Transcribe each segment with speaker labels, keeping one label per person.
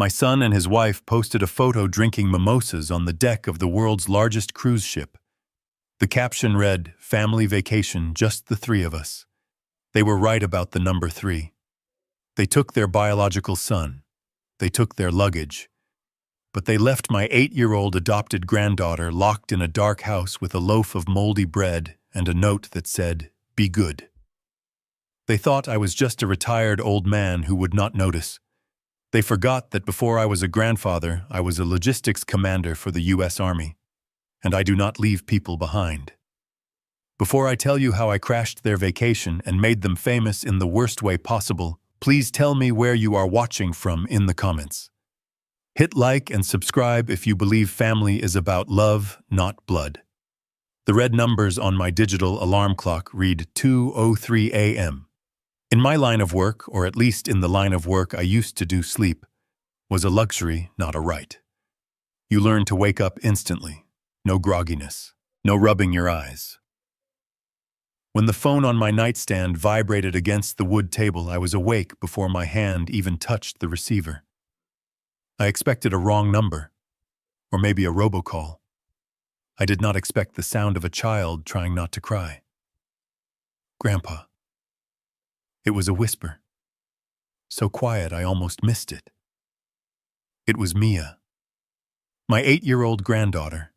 Speaker 1: My son and his wife posted a photo drinking mimosas on the deck of the world's largest cruise ship. The caption read, "Family vacation, just the three of us." They were right about the number 3. They took their biological son. They took their luggage. But they left my 8-year-old adopted granddaughter locked in a dark house with a loaf of moldy bread and a note that said, "Be good." They thought I was just a retired old man who would not notice. They forgot that before I was a grandfather, I was a logistics commander for the U.S. Army, and I do not leave people behind. Before I tell you how I crashed their vacation and made them famous in the worst way possible, please tell me where you are watching from in the comments. Hit like and subscribe if you believe family is about love, not blood. The red numbers on my digital alarm clock read 2:03 a.m. In my line of work, or at least in the line of work I used to do, sleep was a luxury, not a right. You learn to wake up instantly. No grogginess. No rubbing your eyes. When the phone on my nightstand vibrated against the wood table, I was awake before my hand even touched the receiver. I expected a wrong number, or maybe a robocall. I did not expect the sound of a child trying not to cry. "Grandpa." It was a whisper. So quiet I almost missed it. It was Mia, my 8-year-old granddaughter.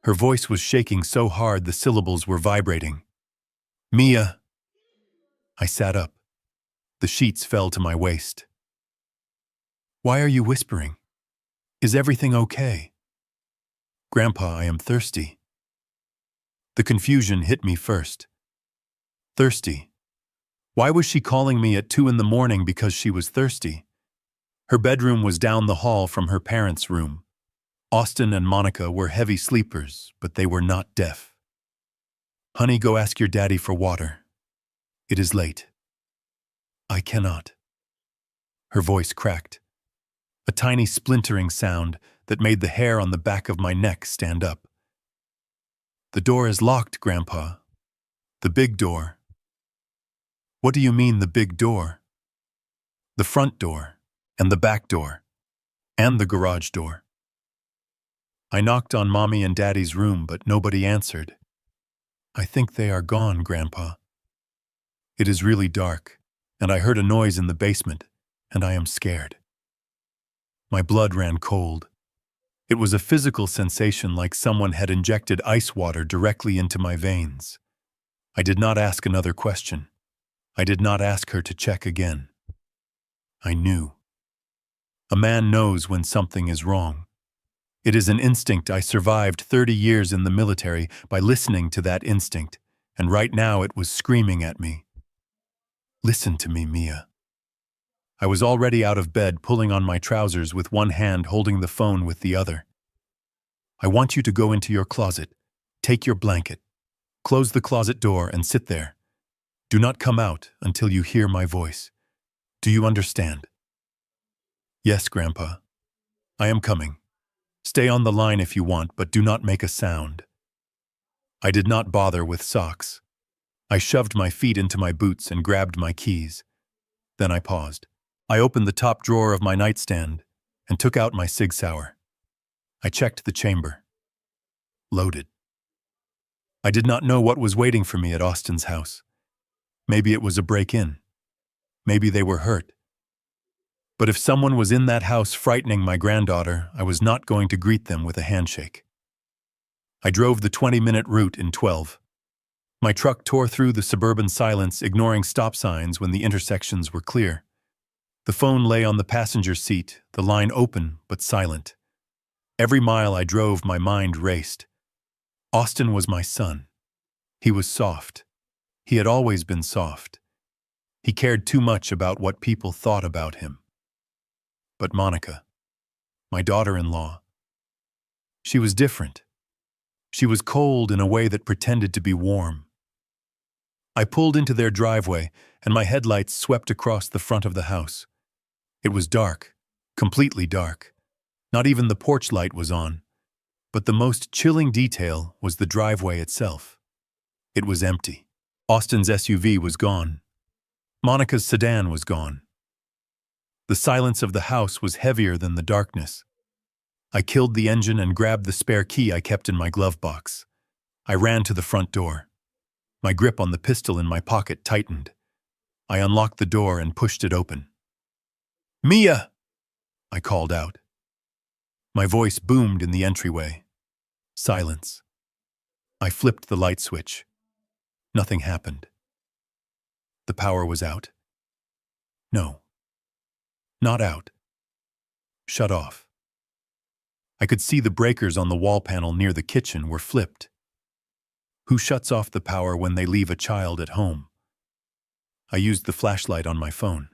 Speaker 1: Her voice was shaking so hard the syllables were vibrating. "Mia." I sat up. The sheets fell to my waist. "Why are you whispering? Is everything okay?" "Grandpa, I am thirsty." The confusion hit me first. Thirsty. Why was she calling me at 2 a.m. because she was thirsty? Her bedroom was down the hall from her parents' room. Austin and Monica were heavy sleepers, but they were not deaf. "Honey, go ask your daddy for water. It is late." "I cannot." Her voice cracked. A tiny splintering sound that made the hair on the back of my neck stand up. "The door is locked, Grandpa. The big door." "What do you mean, the big door?" "The front door, and the back door, and the garage door." I knocked on Mommy and Daddy's room, but nobody answered. "I think they are gone, Grandpa." It is really dark, and I heard a noise in the basement, and I am scared. My blood ran cold. It was a physical sensation like someone had injected ice water directly into my veins. I did not ask another question. I did not ask her to check again. I knew. A man knows when something is wrong. It is an instinct. I survived 30 years in the military by listening to that instinct, and right now it was screaming at me. "Listen to me, Mia." I was already out of bed, pulling on my trousers with one hand, holding the phone with the other. "I want you to go into your closet. Take your blanket. Close the closet door and sit there. Do not come out until you hear my voice. Do you understand?" "Yes, Grandpa. I am coming. Stay on the line if you want, but do not make a sound." I did not bother with socks. I shoved my feet into my boots and grabbed my keys. Then I paused. I opened the top drawer of my nightstand and took out my Sig Sauer. I checked the chamber. Loaded. I did not know what was waiting for me at Austin's house. Maybe it was a break-in. Maybe they were hurt. But if someone was in that house frightening my granddaughter, I was not going to greet them with a handshake. I drove the 20-minute route in 12. My truck tore through the suburban silence, ignoring stop signs when the intersections were clear. The phone lay on the passenger seat, the line open but silent. Every mile I drove, my mind raced. Austin was my son. He was soft. He had always been soft. He cared too much about what people thought about him. But Monica, my daughter-in-law, she was different. She was cold in a way that pretended to be warm. I pulled into their driveway, and my headlights swept across the front of the house. It was dark, completely dark. Not even the porch light was on. But the most chilling detail was the driveway itself. It was empty. Austin's SUV was gone. Monica's sedan was gone. The silence of the house was heavier than the darkness. I killed the engine and grabbed the spare key I kept in my glove box. I ran to the front door. My grip on the pistol in my pocket tightened. I unlocked the door and pushed it open. "Mia!" I called out. My voice boomed in the entryway. Silence. I flipped the light switch. Nothing happened. The power was out. No. Not out. Shut off. I could see the breakers on the wall panel near the kitchen were flipped. Who shuts off the power when they leave a child at home? I used the flashlight on my phone.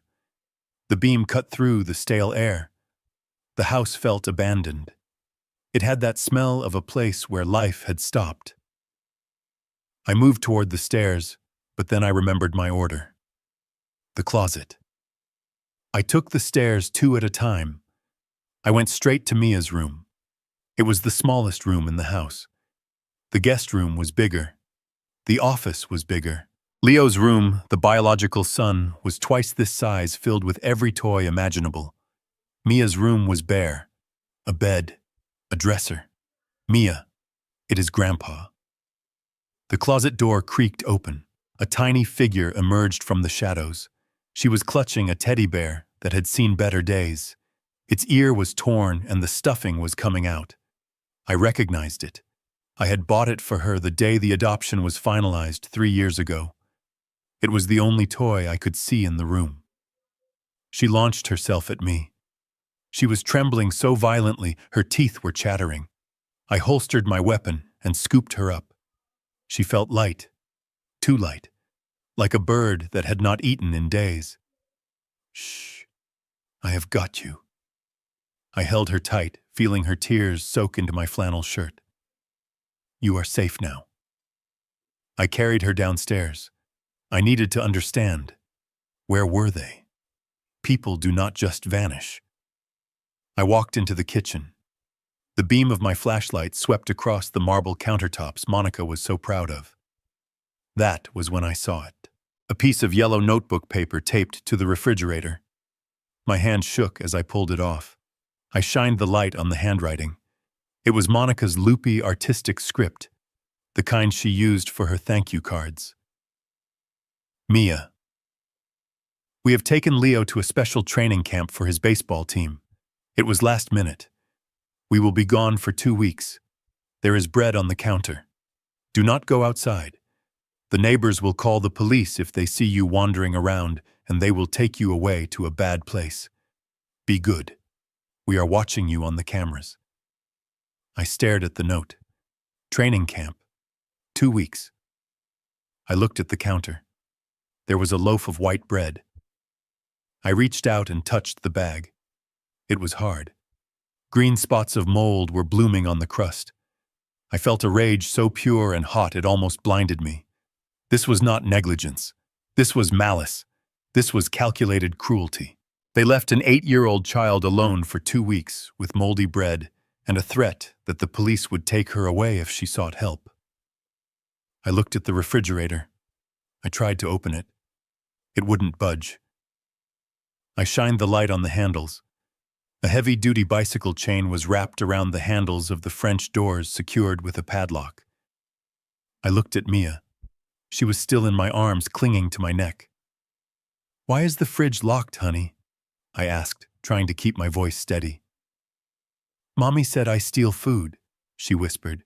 Speaker 1: The beam cut through the stale air. The house felt abandoned. It had that smell of a place where life had stopped. I moved toward the stairs, but then I remembered my order. The closet. I took the stairs 2 at a time. I went straight to Mia's room. It was the smallest room in the house. The guest room was bigger. The office was bigger. Leo's room, the biological son, was twice this size, filled with every toy imaginable. Mia's room was bare. A bed. A dresser. "Mia, it is Grandpa." The closet door creaked open. A tiny figure emerged from the shadows. She was clutching a teddy bear that had seen better days. Its ear was torn and the stuffing was coming out. I recognized it. I had bought it for her the day the adoption was finalized 3 years ago. It was the only toy I could see in the room. She launched herself at me. She was trembling so violently, her teeth were chattering. I holstered my weapon and scooped her up. She felt light, too light, like a bird that had not eaten in days. "Shh, I have got you." I held her tight, feeling her tears soak into my flannel shirt. "You are safe now." I carried her downstairs. I needed to understand. Where were they? People do not just vanish. I walked into the kitchen. The beam of my flashlight swept across the marble countertops Monica was so proud of. That was when I saw it. A piece of yellow notebook paper taped to the refrigerator. My hand shook as I pulled it off. I shined the light on the handwriting. It was Monica's loopy, artistic script, the kind she used for her thank you cards. "Mia. We have taken Leo to a special training camp for his baseball team. It was last minute. We will be gone for 2 weeks. There is bread on the counter. Do not go outside. The neighbors will call the police if they see you wandering around, and they will take you away to a bad place. Be good. We are watching you on the cameras." I stared at the note. Training camp. 2 weeks. I looked at the counter. There was a loaf of white bread. I reached out and touched the bag. It was hard. Green spots of mold were blooming on the crust. I felt a rage so pure and hot it almost blinded me. This was not negligence. This was malice. This was calculated cruelty. They left an 8-year-old child alone for 2 weeks with moldy bread and a threat that the police would take her away if she sought help. I looked at the refrigerator. I tried to open it. It wouldn't budge. I shined the light on the handles. A heavy-duty bicycle chain was wrapped around the handles of the French doors secured with a padlock. I looked at Mia. She was still in my arms, clinging to my neck. "Why is the fridge locked, honey?" I asked, trying to keep my voice steady. "Mommy said I steal food," she whispered.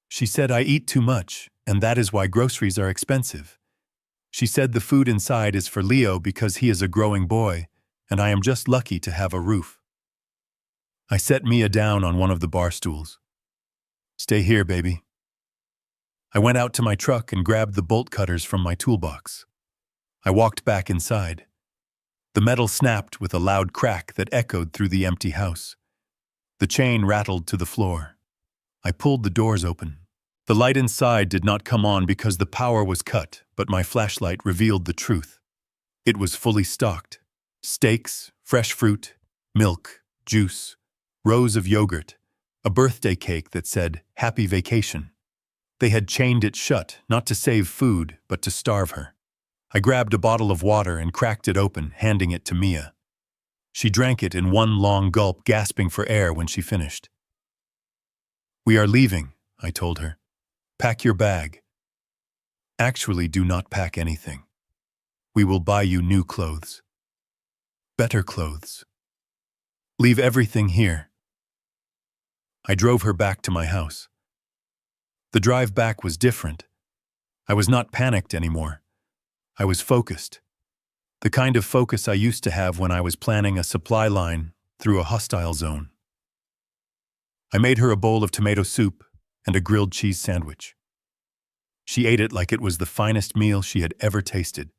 Speaker 1: "She said I eat too much, and that is why groceries are expensive. She said the food inside is for Leo because he is a growing boy, and I am just lucky to have a roof." I set Mia down on one of the bar stools. "Stay here, baby." I went out to my truck and grabbed the bolt cutters from my toolbox. I walked back inside. The metal snapped with a loud crack that echoed through the empty house. The chain rattled to the floor. I pulled the doors open. The light inside did not come on because the power was cut, but my flashlight revealed the truth. It was fully stocked. Steaks, fresh fruit, milk, juice, rows of yogurt, a birthday cake that said, "Happy Vacation." They had chained it shut, not to save food, but to starve her. I grabbed a bottle of water and cracked it open, handing it to Mia. She drank it in one long gulp, gasping for air when she finished. "We are leaving," I told her. "Pack your bag." "Actually, do not pack anything. We will buy you new clothes. Better clothes. Leave everything here." I drove her back to my house. The drive back was different. I was not panicked anymore. I was focused. The kind of focus I used to have when I was planning a supply line through a hostile zone. I made her a bowl of tomato soup and a grilled cheese sandwich. She ate it like it was the finest meal she had ever tasted.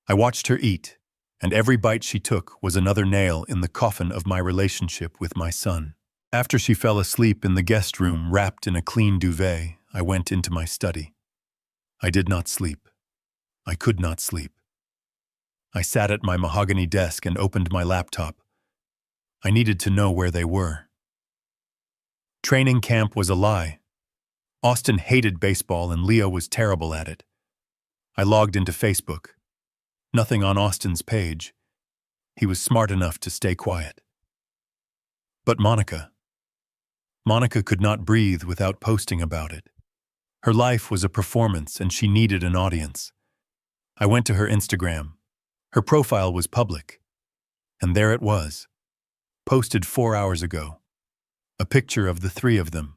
Speaker 1: I watched her eat, and every bite she took was another nail in the coffin of my relationship with my son. After she fell asleep in the guest room wrapped in a clean duvet, I went into my study. I did not sleep. I could not sleep. I sat at my mahogany desk and opened my laptop. I needed to know where they were. Training camp was a lie. Austin hated baseball and Leo was terrible at it. I logged into Facebook. Nothing on Austin's page. He was smart enough to stay quiet. But Monica could not breathe without posting about it. Her life was a performance and she needed an audience. I went to her Instagram. Her profile was public. And there it was, posted 4 hours ago. A picture of the three of them.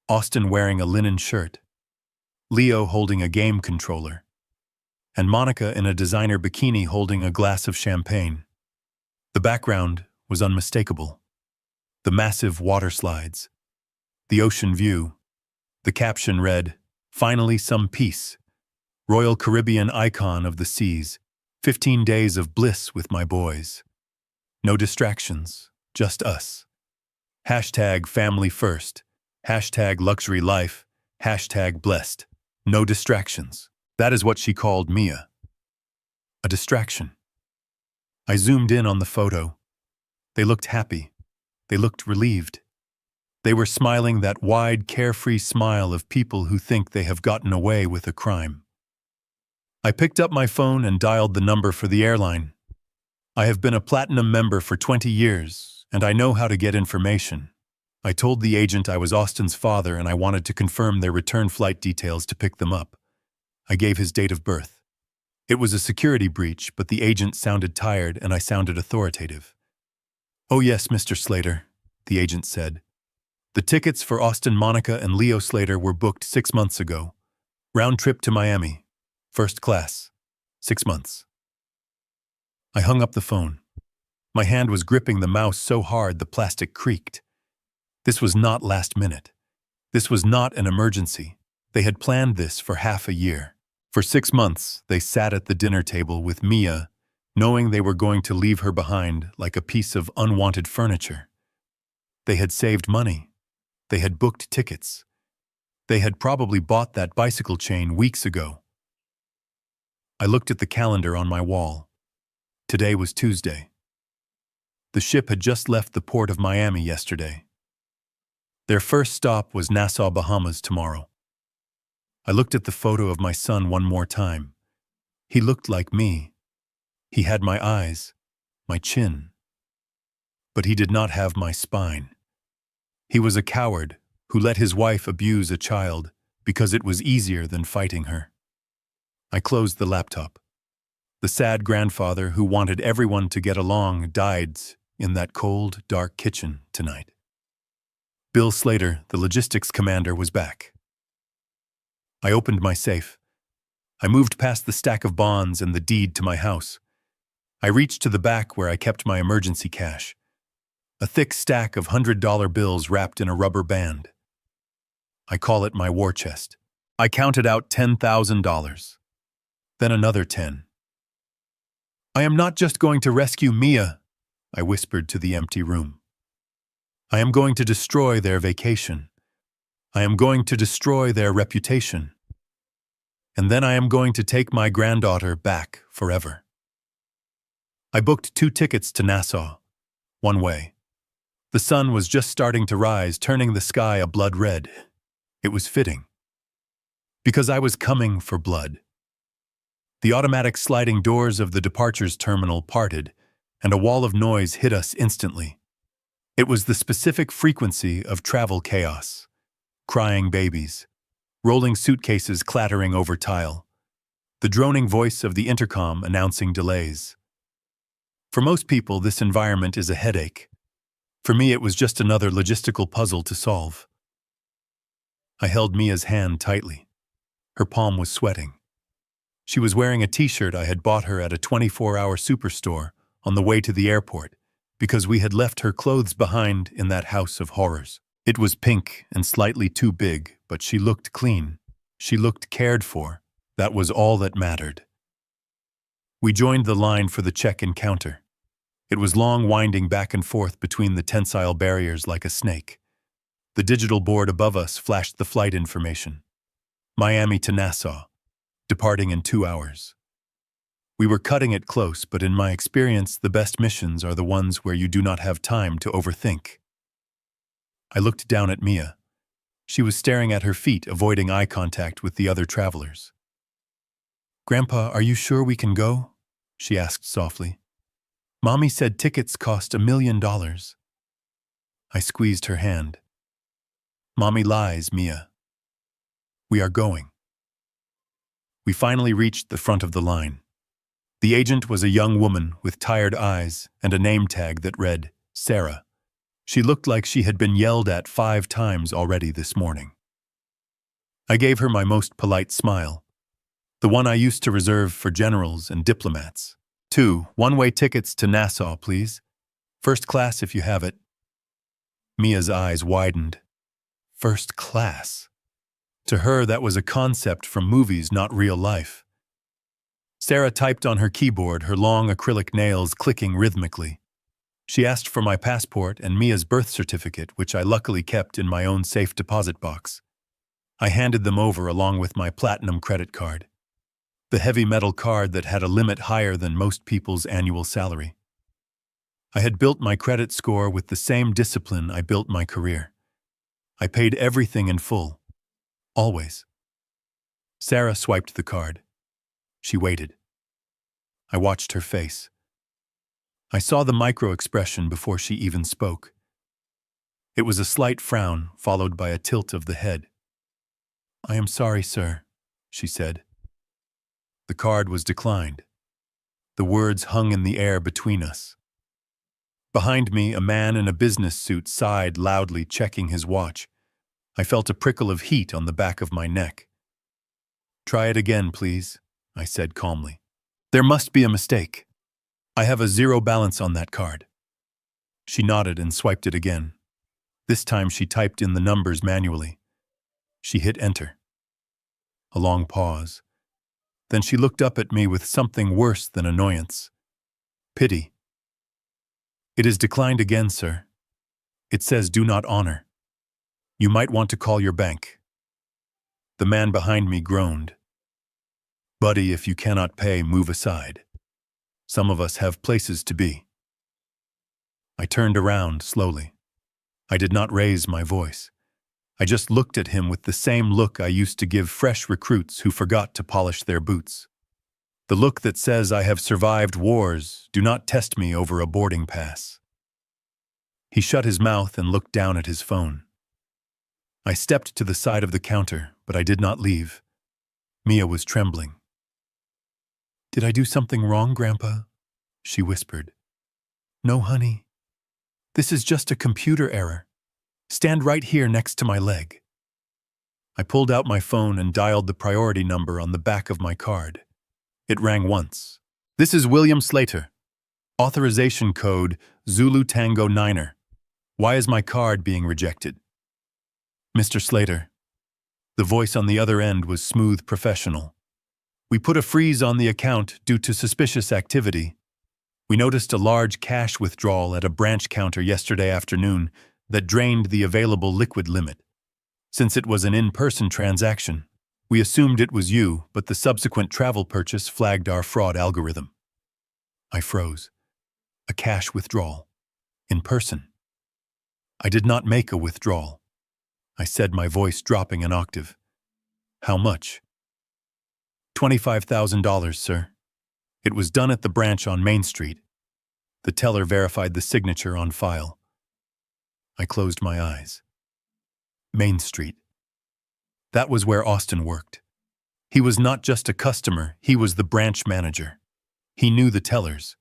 Speaker 1: Austin wearing a linen shirt, Leo holding a game controller, and Monica in a designer bikini holding a glass of champagne. The background was unmistakable. The massive water slides, the ocean view. The caption read, "Finally some peace. Royal Caribbean icon of the seas. 15 days of bliss with my boys. No distractions, just us. Hashtag family first. Hashtag luxury life. Hashtag blessed. No distractions." That is what she called Mia. A distraction. I zoomed in on the photo. They looked happy. They looked relieved. They were smiling that wide, carefree smile of people who think they have gotten away with a crime. I picked up my phone and dialed the number for the airline. I have been a platinum member for 20 years, and I know how to get information. I told the agent I was Austin's father and I wanted to confirm their return flight details to pick them up. I gave his date of birth. It was a security breach, but the agent sounded tired and I sounded authoritative. "Oh yes, Mr. Slater," the agent said. "The tickets for Austin, Monica, and Leo Slater were booked 6 months ago. Round trip to Miami. First class. 6 months." I hung up the phone. My hand was gripping the mouse so hard the plastic creaked. This was not last minute. This was not an emergency. They had planned this for half a year. For 6 months, they sat at the dinner table with Mia, knowing they were going to leave her behind like a piece of unwanted furniture. They had saved money. They had booked tickets. They had probably bought that bicycle chain weeks ago. I looked at the calendar on my wall. Today was Tuesday. The ship had just left the port of Miami yesterday. Their first stop was Nassau, Bahamas tomorrow. I looked at the photo of my son one more time. He looked like me. He had my eyes, my chin. But he did not have my spine. He was a coward who let his wife abuse a child because it was easier than fighting her. I closed the laptop. The sad grandfather who wanted everyone to get along died in that cold, dark kitchen tonight. Bill Slater, the logistics commander, was back. I opened my safe. I moved past the stack of bonds and the deed to my house. I reached to the back where I kept my emergency cash. A thick stack of $100 bills wrapped in a rubber band. I call it my war chest. I counted out $10,000. Then another 10. "I am not just going to rescue Mia," I whispered to the empty room. "I am going to destroy their vacation. I am going to destroy their reputation. And then I am going to take my granddaughter back forever." I booked 2 tickets to Nassau, one way. The sun was just starting to rise, turning the sky a blood red. It was fitting. Because I was coming for blood. The automatic sliding doors of the departures terminal parted, and a wall of noise hit us instantly. It was the specific frequency of travel chaos. Crying babies, rolling suitcases clattering over tile, the droning voice of the intercom announcing delays. For most people, this environment is a headache. For me, it was just another logistical puzzle to solve. I held Mia's hand tightly. Her palm was sweating. She was wearing a t-shirt I had bought her at a 24-hour superstore on the way to the airport because we had left her clothes behind in that house of horrors. It was pink and slightly too big, but she looked clean. She looked cared for. That was all that mattered. We joined the line for the check-in counter. It was long, winding back and forth between the tensile barriers like a snake. The digital board above us flashed the flight information. Miami to Nassau, departing in 2 hours. We were cutting it close, but in my experience, the best missions are the ones where you do not have time to overthink. I looked down at Mia. She was staring at her feet, avoiding eye contact with the other travelers. "Grandpa, are you sure we can go?" she asked softly. "Mommy said tickets cost $1 million. I squeezed her hand. "Mommy lies, Mia. We are going." We finally reached the front of the line. The agent was a young woman with tired eyes and a name tag that read, Sarah. She looked like she had been yelled at 5 times already this morning. I gave her my most polite smile, the one I used to reserve for generals and diplomats. 2 one-way tickets to Nassau, please. First class if you have it. Mia's eyes widened. First class. To her, that was a concept from movies, not real life. Sarah typed on her keyboard, her long acrylic nails clicking rhythmically. She asked for my passport and Mia's birth certificate, which I luckily kept in my own safe deposit box. I handed them over along with my platinum credit card, the heavy metal card that had a limit higher than most people's annual salary. I had built my credit score with the same discipline I built my career. I paid everything in full. Always. Sarah swiped the card. She waited. I watched her face. I saw the micro-expression before she even spoke. It was a slight frown, followed by a tilt of the head. "I am sorry, sir," she said. The card was declined. The words hung in the air between us. Behind me, a man in a business suit sighed loudly, checking his watch. I felt a prickle of heat on the back of my neck. "Try it again, please," I said calmly. "There must be a mistake. I have a 0 balance on that card." She nodded and swiped it again. This time she typed in the numbers manually. She hit enter. A long pause. Then she looked up at me with something worse than annoyance. Pity. "It is declined again, sir. It says do not honor. You might want to call your bank." The man behind me groaned. "Buddy, if you cannot pay, move aside. Some of us have places to be." I turned around slowly. I did not raise my voice. I just looked at him with the same look I used to give fresh recruits who forgot to polish their boots. The look that says I have survived wars, do not test me over a boarding pass. He shut his mouth and looked down at his phone. I stepped to the side of the counter, but I did not leave. Mia was trembling. "Did I do something wrong, Grandpa?" she whispered. "No, honey. This is just a computer error. Stand right here next to my leg." I pulled out my phone and dialed the priority number on the back of my card. It rang once. "This is William Slater. Authorization code Zulu Tango 9er. Why is my card being rejected?" "Mr. Slater." The voice on the other end was smooth, professional. "We put a freeze on the account due to suspicious activity. We noticed a large cash withdrawal at a branch counter yesterday afternoon that drained the available liquid limit. Since it was an in-person transaction, we assumed it was you, but the subsequent travel purchase flagged our fraud algorithm." I froze. A cash withdrawal. In person. I did not make a withdrawal. I said, my voice dropping an octave. "How much?" $25,000, sir. It was done at the branch on Main Street. The teller verified the signature on file. I closed my eyes. Main Street. That was where Austin worked. He was not just a customer, he was the branch manager. He knew the tellers.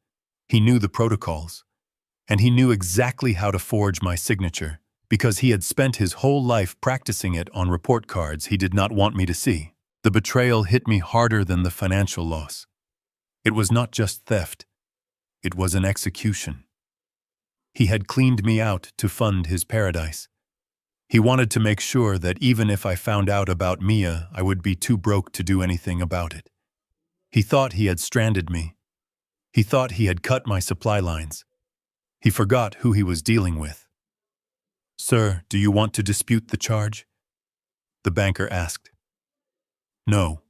Speaker 1: He knew the protocols. And he knew exactly how to forge my signature, because he had spent his whole life practicing it on report cards he did not want me to see. The betrayal hit me harder than the financial loss. It was not just theft. It was an execution. He had cleaned me out to fund his paradise. He wanted to make sure that even if I found out about Mia, I would be too broke to do anything about it. He thought he had stranded me. He thought he had cut my supply lines. He forgot who he was dealing with. "Sir, do you want to dispute the charge?" the banker asked. "No,"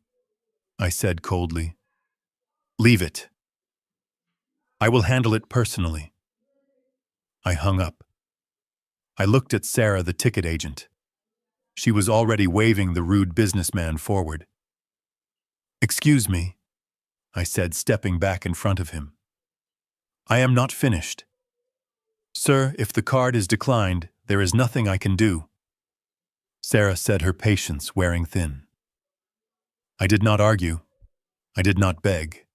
Speaker 1: I said coldly. "Leave it. I will handle it personally." I hung up. I looked at Sarah, the ticket agent. She was already waving the rude businessman forward. "Excuse me," I said, stepping back in front of him. "I am not finished. Sir, if the card is declined, there is nothing I can do." Sarah said, her patience wearing thin. I did not argue. I did not beg.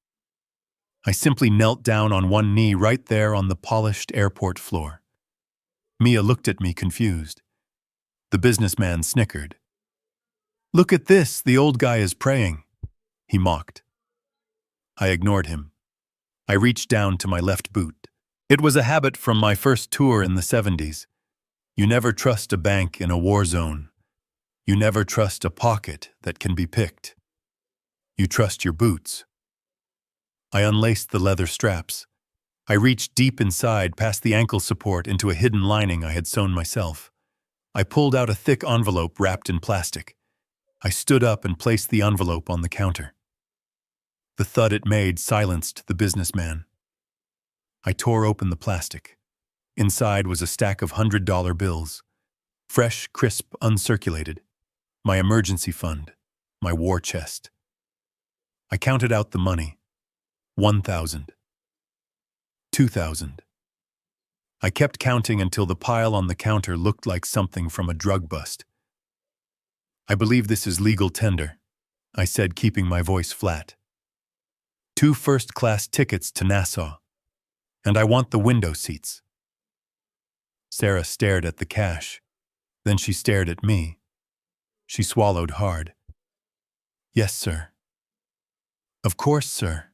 Speaker 1: I simply knelt down on one knee right there on the polished airport floor. Mia looked at me confused. The businessman snickered. "Look at this, the old guy is praying," he mocked. I ignored him. I reached down to my left boot. It was a habit from my first tour in the 70s. You never trust a bank in a war zone. You never trust a pocket that can be picked. You trust your boots. I unlaced the leather straps. I reached deep inside past the ankle support into a hidden lining I had sewn myself. I pulled out a thick envelope wrapped in plastic. I stood up and placed the envelope on the counter. The thud it made silenced the businessman. I tore open the plastic. Inside was a stack of $100 bills. Fresh, crisp, uncirculated. My emergency fund. My war chest. I counted out the money. 1,000. 2,000. I kept counting until the pile on the counter looked like something from a drug bust. "I believe this is legal tender," I said, keeping my voice flat. "2 first-class tickets to Nassau. And I want the window seats." Sarah stared at the cash. Then she stared at me. She swallowed hard. "Yes, sir." "Of course, sir."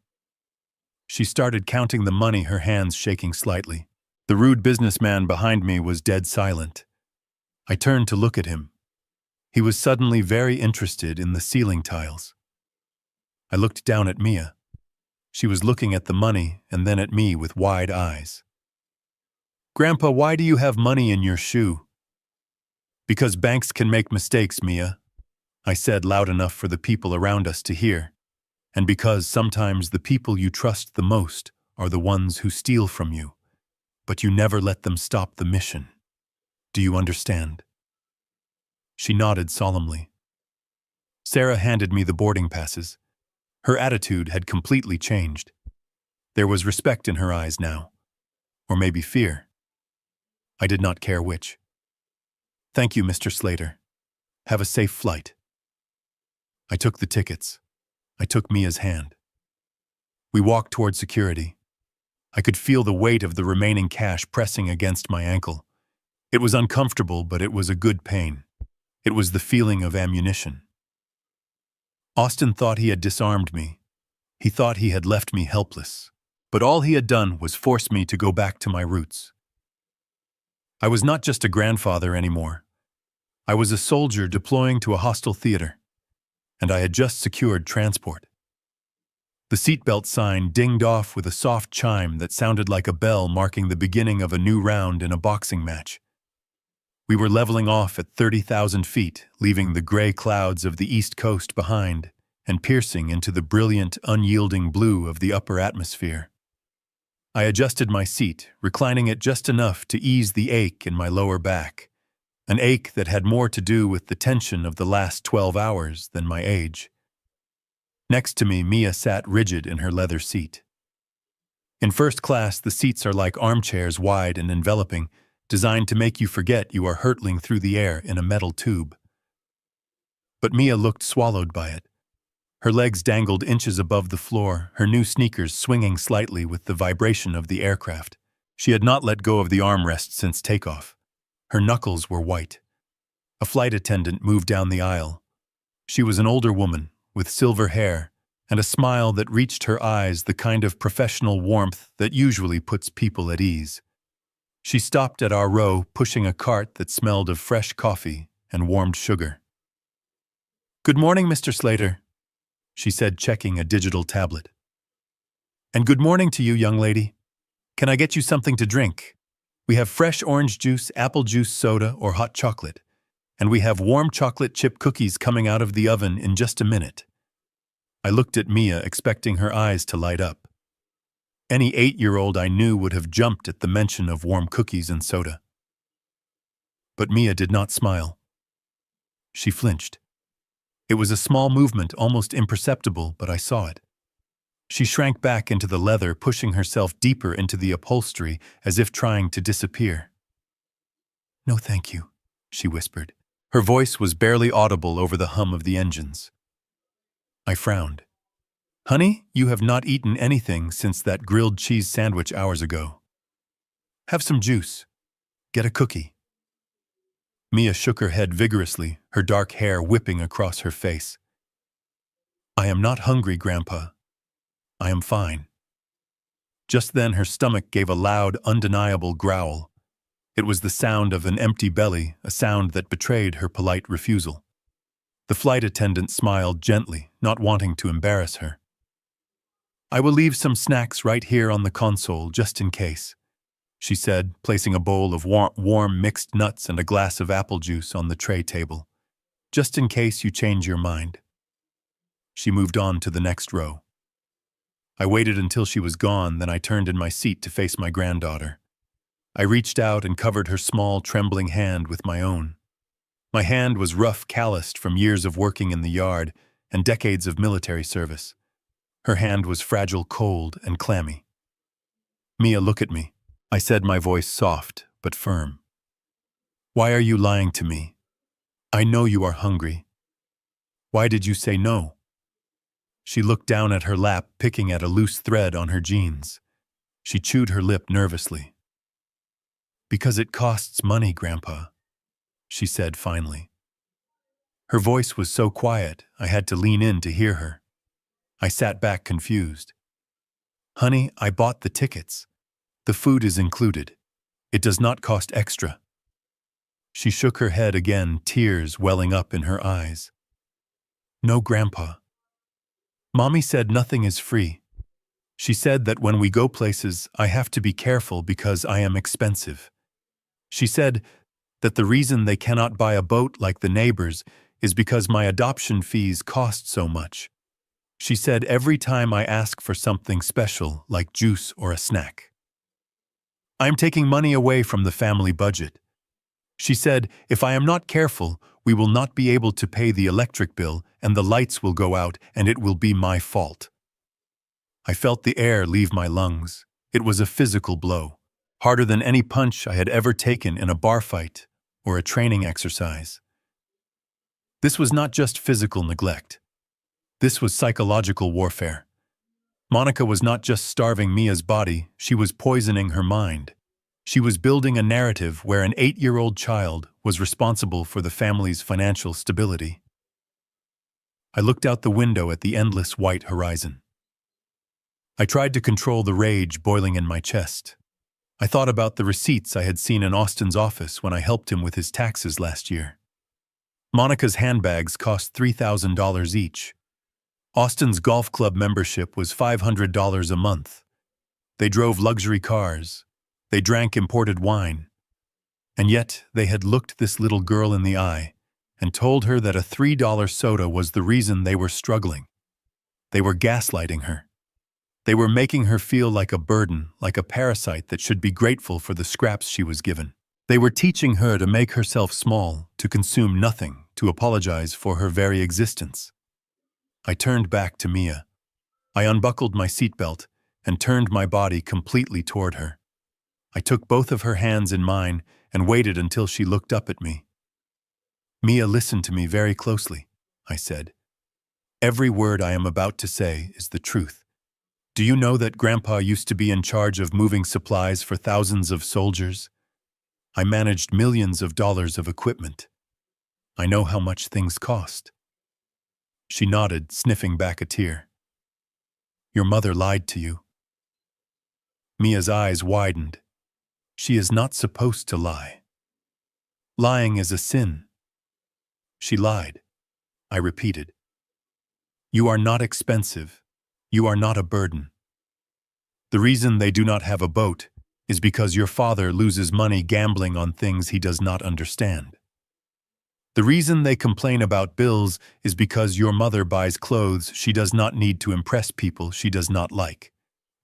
Speaker 1: She started counting the money, her hands shaking slightly. The rude businessman behind me was dead silent. I turned to look at him. He was suddenly very interested in the ceiling tiles. I looked down at Mia. She was looking at the money and then at me with wide eyes. "Grandpa, why do you have money in your shoe?" "Because banks can make mistakes, Mia," I said loud enough for the people around us to hear. "And because sometimes the people you trust the most are the ones who steal from you. But you never let them stop the mission. Do you understand?" She nodded solemnly. Sarah handed me the boarding passes. Her attitude had completely changed. There was respect in her eyes now. Or maybe fear. I did not care which. "Thank you, Mr. Slater. Have a safe flight." I took the tickets. I took Mia's hand. We walked toward security. I could feel the weight of the remaining cash pressing against my ankle. It was uncomfortable, but it was a good pain. It was the feeling of ammunition. Austin thought he had disarmed me. He thought he had left me helpless. But all he had done was force me to go back to my roots. I was not just a grandfather anymore. I was a soldier deploying to a hostile theater. And I had just secured transport. The seatbelt sign dinged off with a soft chime that sounded like a bell marking the beginning of a new round in a boxing match. We were leveling off at 30,000 feet, leaving the gray clouds of the East Coast behind and piercing into the brilliant, unyielding blue of the upper atmosphere. I adjusted my seat, reclining it just enough to ease the ache in my lower back, an ache that had more to do with the tension of the last 12 hours than my age. Next to me, Mia sat rigid in her leather seat. In first class, the seats are like armchairs, wide and enveloping, designed to make you forget you are hurtling through the air in a metal tube. But Mia looked swallowed by it. Her legs dangled inches above the floor, her new sneakers swinging slightly with the vibration of the aircraft. She had not let go of the armrest since takeoff. Her knuckles were white. A flight attendant moved down the aisle. She was an older woman, with silver hair, and a smile that reached her eyes, the kind of professional warmth that usually puts people at ease. She stopped at our row, pushing a cart that smelled of fresh coffee and warmed sugar. "Good morning, Mr. Slater," she said, checking a digital tablet. "And good morning to you, young lady. Can I get you something to drink? We have fresh orange juice, apple juice, soda, or hot chocolate. And we have warm chocolate chip cookies coming out of the oven in just a minute." I looked at Mia, expecting her eyes to light up. Any 8-year-old I knew would have jumped at the mention of warm cookies and soda. But Mia did not smile. She flinched. It was a small movement, almost imperceptible, but I saw it. She shrank back into the leather, pushing herself deeper into the upholstery as if trying to disappear. "No, thank you," she whispered. Her voice was barely audible over the hum of the engines. I frowned. "Honey, you have not eaten anything since that grilled cheese sandwich hours ago. Have some juice. Get a cookie." Mia shook her head vigorously, her dark hair whipping across her face. "I am not hungry, Grandpa. I am fine." Just then her stomach gave a loud, undeniable growl. It was the sound of an empty belly, a sound that betrayed her polite refusal. The flight attendant smiled gently, not wanting to embarrass her. "I will leave some snacks right here on the console, just in case," she said, placing a bowl of warm mixed nuts and a glass of apple juice on the tray table. "Just in case you change your mind." She moved on to the next row. I waited until she was gone, then I turned in my seat to face my granddaughter. I reached out and covered her small, trembling hand with my own. My hand was rough, calloused from years of working in the yard and decades of military service. Her hand was fragile, cold, and clammy. "Mia, look at me," I said, my voice soft but firm. "Why are you lying to me? I know you are hungry. Why did you say no?" She looked down at her lap, picking at a loose thread on her jeans. She chewed her lip nervously. "Because it costs money, Grandpa," she said finally. Her voice was so quiet, I had to lean in to hear her. I sat back confused. "Honey, I bought the tickets. The food is included. It does not cost extra." She shook her head again, tears welling up in her eyes. "No, Grandpa. Mommy said nothing is free. She said that when we go places, I have to be careful because I am expensive. She said that the reason they cannot buy a boat like the neighbors is because my adoption fees cost so much. She said every time I ask for something special, like juice or a snack, I am taking money away from the family budget. She said if I am not careful, we will not be able to pay the electric bill and the lights will go out and it will be my fault." I felt the air leave my lungs. It was a physical blow, harder than any punch I had ever taken in a bar fight or a training exercise. This was not just physical neglect. This was psychological warfare. Monica was not just starving Mia's body, she was poisoning her mind. She was building a narrative where an 8-year-old child was responsible for the family's financial stability. I looked out the window at the endless white horizon. I tried to control the rage boiling in my chest. I thought about the receipts I had seen in Austin's office when I helped him with his taxes last year. Monica's handbags cost $3,000 each. Austin's golf club membership was $500 a month. They drove luxury cars. They drank imported wine. And yet they had looked this little girl in the eye and told her that a $3 soda was the reason they were struggling. They were gaslighting her. They were making her feel like a burden, like a parasite that should be grateful for the scraps she was given. They were teaching her to make herself small, to consume nothing, to apologize for her very existence. I turned back to Mia. I unbuckled my seatbelt, and turned my body completely toward her. I took both of her hands in mine and waited until she looked up at me. "Mia, listen to me very closely," I said. "Every word I am about to say is the truth. Do you know that Grandpa used to be in charge of moving supplies for thousands of soldiers? I managed millions of dollars of equipment. I know how much things cost." She nodded, sniffing back a tear. "Your mother lied to you." Mia's eyes widened. "She is not supposed to lie. Lying is a sin." "She lied," I repeated. "You are not expensive. You are not a burden. The reason they do not have a boat is because your father loses money gambling on things he does not understand. The reason they complain about bills is because your mother buys clothes she does not need to impress people she does not like.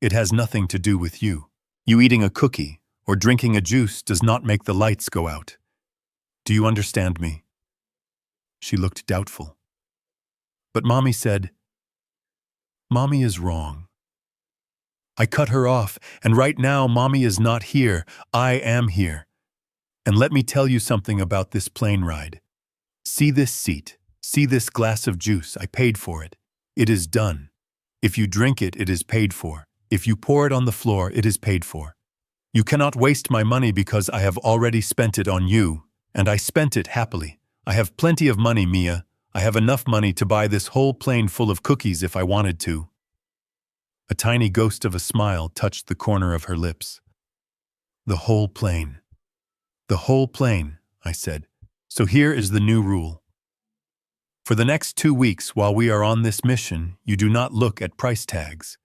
Speaker 1: It has nothing to do with you. You eating a cookie or drinking a juice does not make the lights go out. Do you understand me?" She looked doubtful. "But Mommy said..." "Mommy is wrong." I cut her off, and right now Mommy is not here. I am here. And let me tell you something about this plane ride. See this seat. See this glass of juice. I paid for it. It is done. If you drink it, it is paid for. If you pour it on the floor, it is paid for. You cannot waste my money because I have already spent it on you, and I spent it happily. I have plenty of money, Mia. I have enough money to buy this whole plane full of cookies if I wanted to." A tiny ghost of a smile touched the corner of her lips. "The whole plane." "The whole plane," I said. "So here is the new rule. For the next 2 weeks while we are on this mission, you do not look at price tags.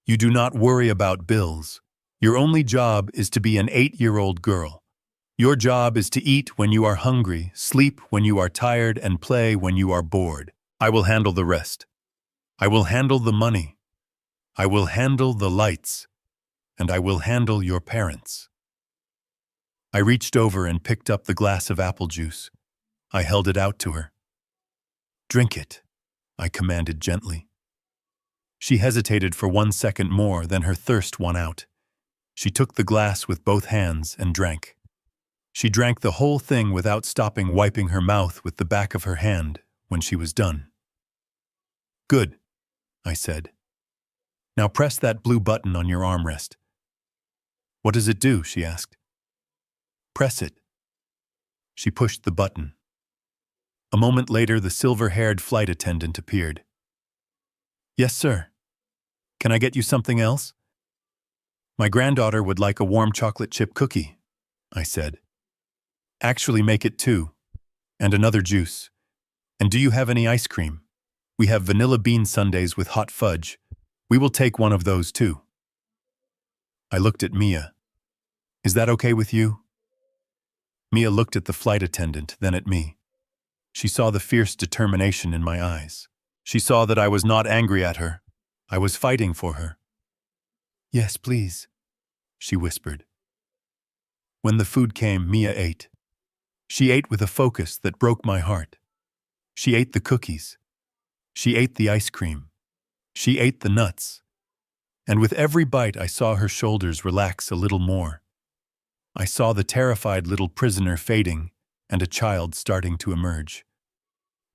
Speaker 1: You do not worry about bills. Your only job is to be an 8-year-old girl. Your job is to eat when you are hungry, sleep when you are tired, and play when you are bored. I will handle the rest. I will handle the money. I will handle the lights. And I will handle your parents." I reached over and picked up the glass of apple juice. I held it out to her. "Drink it," I commanded gently. She hesitated for 1 second more, then her thirst won out. She took the glass with both hands and drank. She drank the whole thing without stopping, wiping her mouth with the back of her hand when she was done. "Good," I said. "Now press that blue button on your armrest." "What does it do?" she asked. "Press it." She pushed the button. A moment later, the silver-haired flight attendant appeared. "Yes, sir. Can I get you something else?" "My granddaughter would like a warm chocolate chip cookie," I said. "Actually, make it 2. And another juice. And do you have any ice cream? We have vanilla bean sundaes with hot fudge. We will take one of those too." I looked at Mia. "Is that okay with you?" Mia looked at the flight attendant, then at me. She saw the fierce determination in my eyes. She saw that I was not angry at her. I was fighting for her. "Yes, please," she whispered. When the food came, Mia ate. She ate with a focus that broke my heart. She ate the cookies. She ate the ice cream. She ate the nuts. And with every bite, I saw her shoulders relax a little more. I saw the terrified little prisoner fading and a child starting to emerge.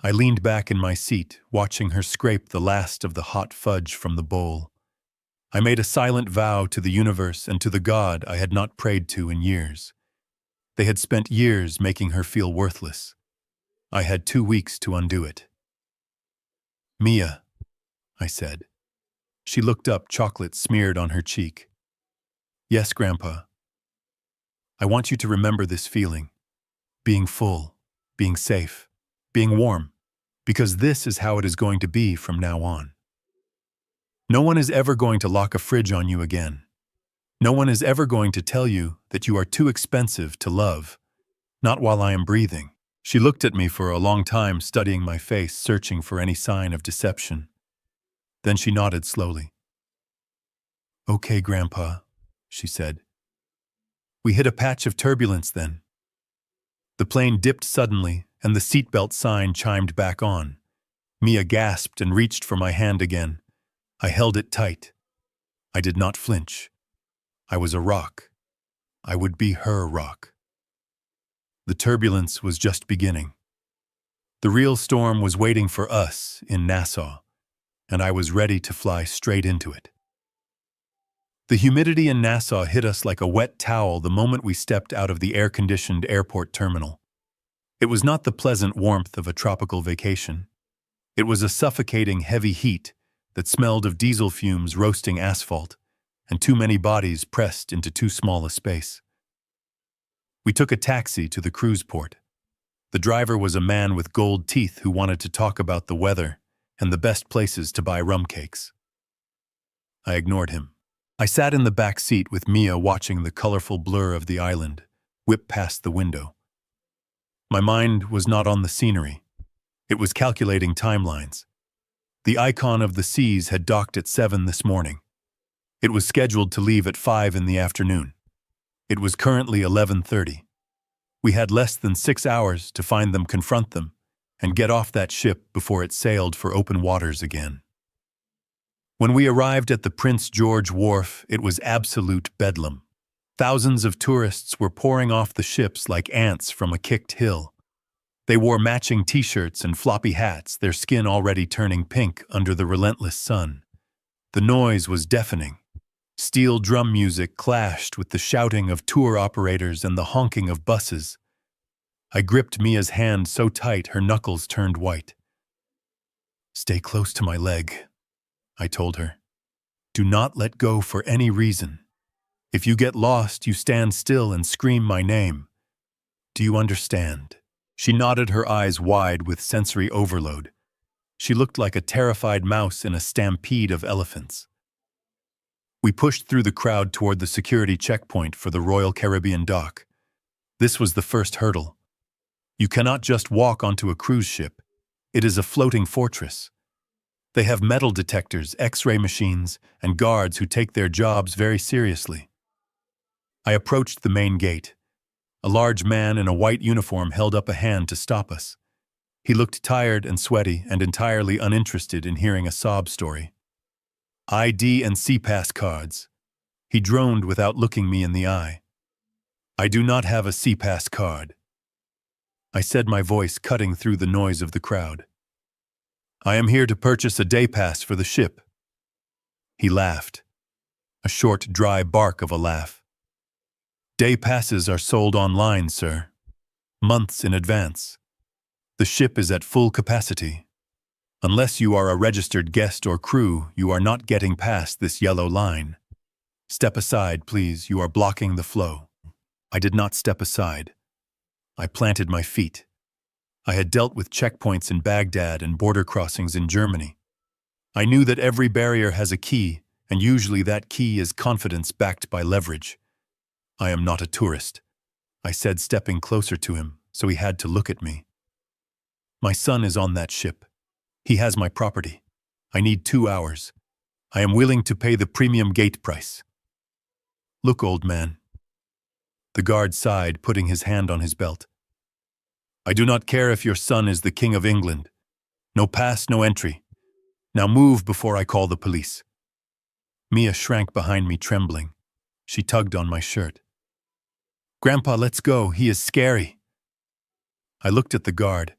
Speaker 1: I leaned back in my seat, watching her scrape the last of the hot fudge from the bowl. I made a silent vow to the universe and to the God I had not prayed to in years. They had spent years making her feel worthless. I had 2 weeks to undo it. "Mia," I said. She looked up, chocolate smeared on her cheek. "Yes, Grandpa. I want you to remember this feeling. Being full, being safe, being warm, because this is how it is going to be from now on. No one is ever going to lock a fridge on you again. No one is ever going to tell you that you are too expensive to love. Not while I am breathing." She looked at me for a long time, studying my face, searching for any sign of deception. Then she nodded slowly. "Okay, Grandpa," she said. We hit a patch of turbulence then. The plane dipped suddenly, and the seatbelt sign chimed back on. Mia gasped and reached for my hand again. I held it tight. I did not flinch. I was a rock. I would be her rock. The turbulence was just beginning. The real storm was waiting for us in Nassau, and I was ready to fly straight into it. The humidity in Nassau hit us like a wet towel the moment we stepped out of the air-conditioned airport terminal. It was not the pleasant warmth of a tropical vacation. It was a suffocating heavy heat that smelled of diesel fumes roasting asphalt, and too many bodies pressed into too small a space. We took a taxi to the cruise port. The driver was a man with gold teeth who wanted to talk about the weather and the best places to buy rum cakes. I ignored him. I sat in the back seat with Mia watching the colorful blur of the island whip past the window. My mind was not on the scenery. It was calculating timelines. The Icon of the Seas had docked at 7 this morning. It was scheduled to leave at 5 in the afternoon. It was currently 11:30. We had less than 6 hours to find them, confront them, and get off that ship before it sailed for open waters again. When we arrived at the Prince George Wharf, it was absolute bedlam. Thousands of tourists were pouring off the ships like ants from a kicked hill. They wore matching t-shirts and floppy hats, their skin already turning pink under the relentless sun. The noise was deafening. Steel drum music clashed with the shouting of tour operators and the honking of buses. I gripped Mia's hand so tight her knuckles turned white. "Stay close to my leg," I told her. "Do not let go for any reason. If you get lost, you stand still and scream my name. Do you understand?" She nodded, her eyes wide with sensory overload. She looked like a terrified mouse in a stampede of elephants. We pushed through the crowd toward the security checkpoint for the Royal Caribbean dock. This was the first hurdle. You cannot just walk onto a cruise ship. It is a floating fortress. They have metal detectors, X-ray machines, and guards who take their jobs very seriously. I approached the main gate. A large man in a white uniform held up a hand to stop us. He looked tired and sweaty and entirely uninterested in hearing a sob story. "ID and C-Pass cards." He droned without looking me in the eye. "I do not have a C-Pass card," I said, my voice cutting through the noise of the crowd. "I am here to purchase a day pass for the ship." He laughed. A short, dry bark of a laugh. "Day passes are sold online, sir. Months in advance. The ship is at full capacity. Unless you are a registered guest or crew, you are not getting past this yellow line. Step aside, please. You are blocking the flow." I did not step aside. I planted my feet. I had dealt with checkpoints in Baghdad and border crossings in Germany. I knew that every barrier has a key, and usually that key is confidence backed by leverage. "I am not a tourist," I said, stepping closer to him, so he had to look at me. "My son is on that ship. He has my property. I need 2 hours. I am willing to pay the premium gate price." "Look, old man." The guard sighed, putting his hand on his belt. "I do not care if your son is the King of England. No pass, no entry. Now move before I call the police." Mia shrank behind me, trembling. She tugged on my shirt. "Grandpa, let's go. He is scary." I looked at the guard.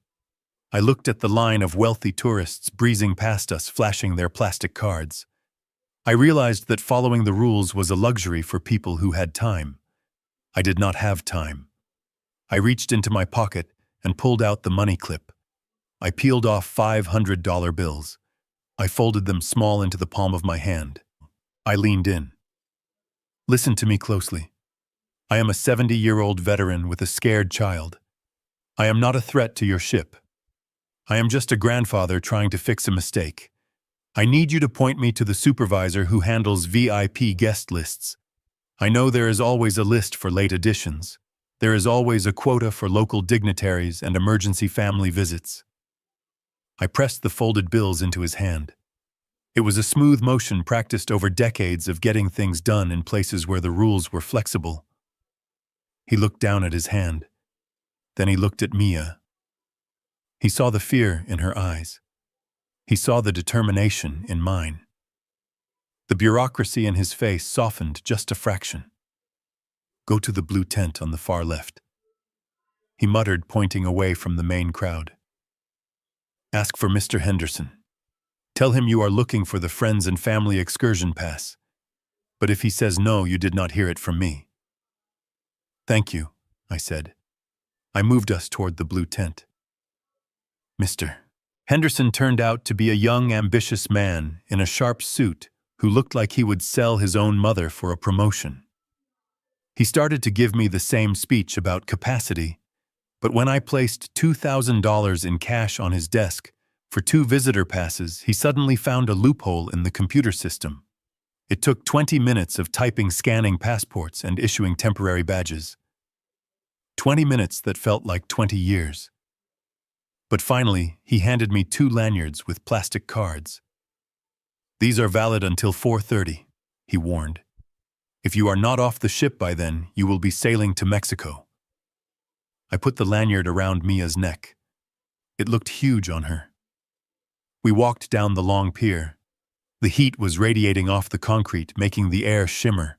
Speaker 1: I looked at the line of wealthy tourists breezing past us, flashing their plastic cards. I realized that following the rules was a luxury for people who had time. I did not have time. I reached into my pocket and pulled out the money clip. I peeled off $500 bills. I folded them small into the palm of my hand. I leaned in. "Listen to me closely. I am a 70-year-old veteran with a scared child. I am not a threat to your ship. I am just a grandfather trying to fix a mistake. I need you to point me to the supervisor who handles VIP guest lists. I know there is always a list for late additions. There is always a quota for local dignitaries and emergency family visits." I pressed the folded bills into his hand. It was a smooth motion practiced over decades of getting things done in places where the rules were flexible. He looked down at his hand. Then he looked at Mia. He saw the fear in her eyes. He saw the determination in mine. The bureaucracy in his face softened just a fraction. "Go to the blue tent on the far left," he muttered, pointing away from the main crowd. "Ask for Mr. Henderson. Tell him you are looking for the friends and family excursion pass. But if he says no, you did not hear it from me." "Thank you," I said. I moved us toward the blue tent. Mr. Henderson turned out to be a young, ambitious man in a sharp suit who looked like he would sell his own mother for a promotion. He started to give me the same speech about capacity, but when I placed $2,000 in cash on his desk for 2 visitor passes, he suddenly found a loophole in the computer system. It took 20 minutes of typing, scanning passports, and issuing temporary badges. 20 minutes that felt like 20 years. But finally, he handed me 2 lanyards with plastic cards. "These are valid until 4:30, he warned. "If you are not off the ship by then, you will be sailing to Mexico." I put the lanyard around Mia's neck. It looked huge on her. We walked down the long pier. The heat was radiating off the concrete, making the air shimmer.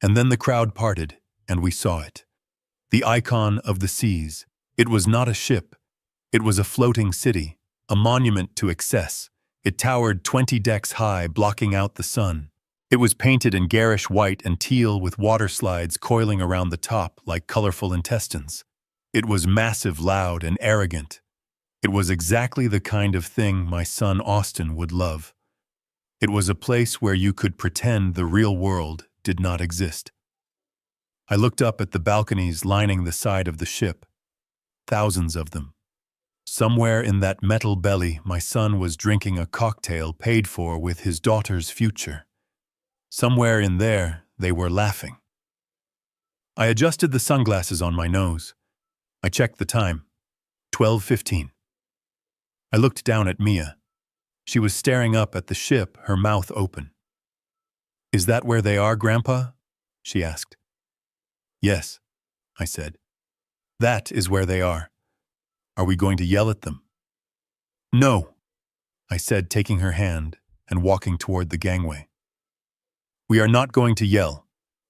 Speaker 1: And then the crowd parted, and we saw it. The icon of the seas. It was not a ship. It was a floating city, a monument to excess. It towered 20 decks high, blocking out the sun. It was painted in garish white and teal with water slides coiling around the top like colorful intestines. It was massive, loud, and arrogant. It was exactly the kind of thing my son Austin would love. It was a place where you could pretend the real world did not exist. I looked up at the balconies lining the side of the ship. Thousands of them. Somewhere in that metal belly, my son was drinking a cocktail paid for with his daughter's future. Somewhere in there, they were laughing. I adjusted the sunglasses on my nose. I checked the time. 12:15. I looked down at Mia. She was staring up at the ship, her mouth open. "Is that where they are, Grandpa?" she asked. "Yes," I said. "That is where they are. Are we going to yell at them?" "No," I said, taking her hand and walking toward the gangway. "We are not going to yell.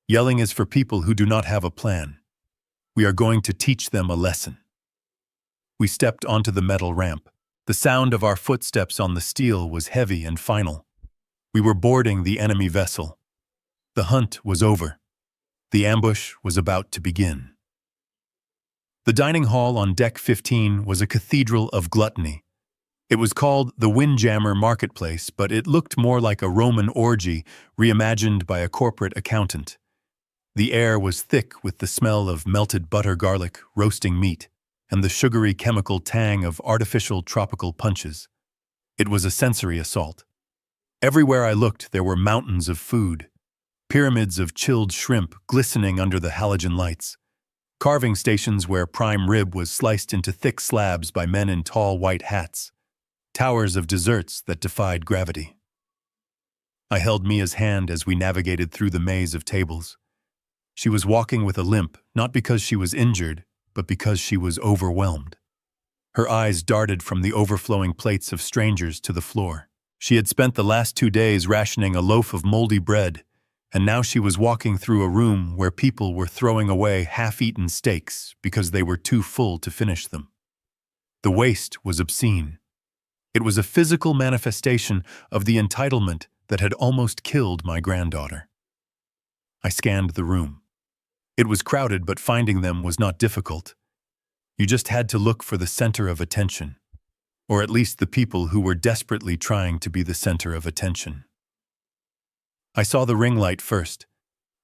Speaker 1: Yelling is for people who do not have a plan. We are going to teach them a lesson." We stepped onto the metal ramp. The sound of our footsteps on the steel was heavy and final. We were boarding the enemy vessel. The hunt was over. The ambush was about to begin. The dining hall on Deck 15 was a cathedral of gluttony. It was called the Windjammer Marketplace, but it looked more like a Roman orgy reimagined by a corporate accountant. The air was thick with the smell of melted butter, garlic, roasting meat, and the sugary chemical tang of artificial tropical punches. It was a sensory assault. Everywhere I looked, there were mountains of food, pyramids of chilled shrimp glistening under the halogen lights, carving stations where prime rib was sliced into thick slabs by men in tall white hats, towers of desserts that defied gravity. I held Mia's hand as we navigated through the maze of tables. She was walking with a limp, not because she was injured, but because she was overwhelmed. Her eyes darted from the overflowing plates of strangers to the floor. She had spent the last 2 days rationing a loaf of moldy bread, and now she was walking through a room where people were throwing away half-eaten steaks because they were too full to finish them. The waste was obscene. It was a physical manifestation of the entitlement that had almost killed my granddaughter. I scanned the room. It was crowded, but finding them was not difficult. You just had to look for the center of attention, or at least the people who were desperately trying to be the center of attention. I saw the ring light first.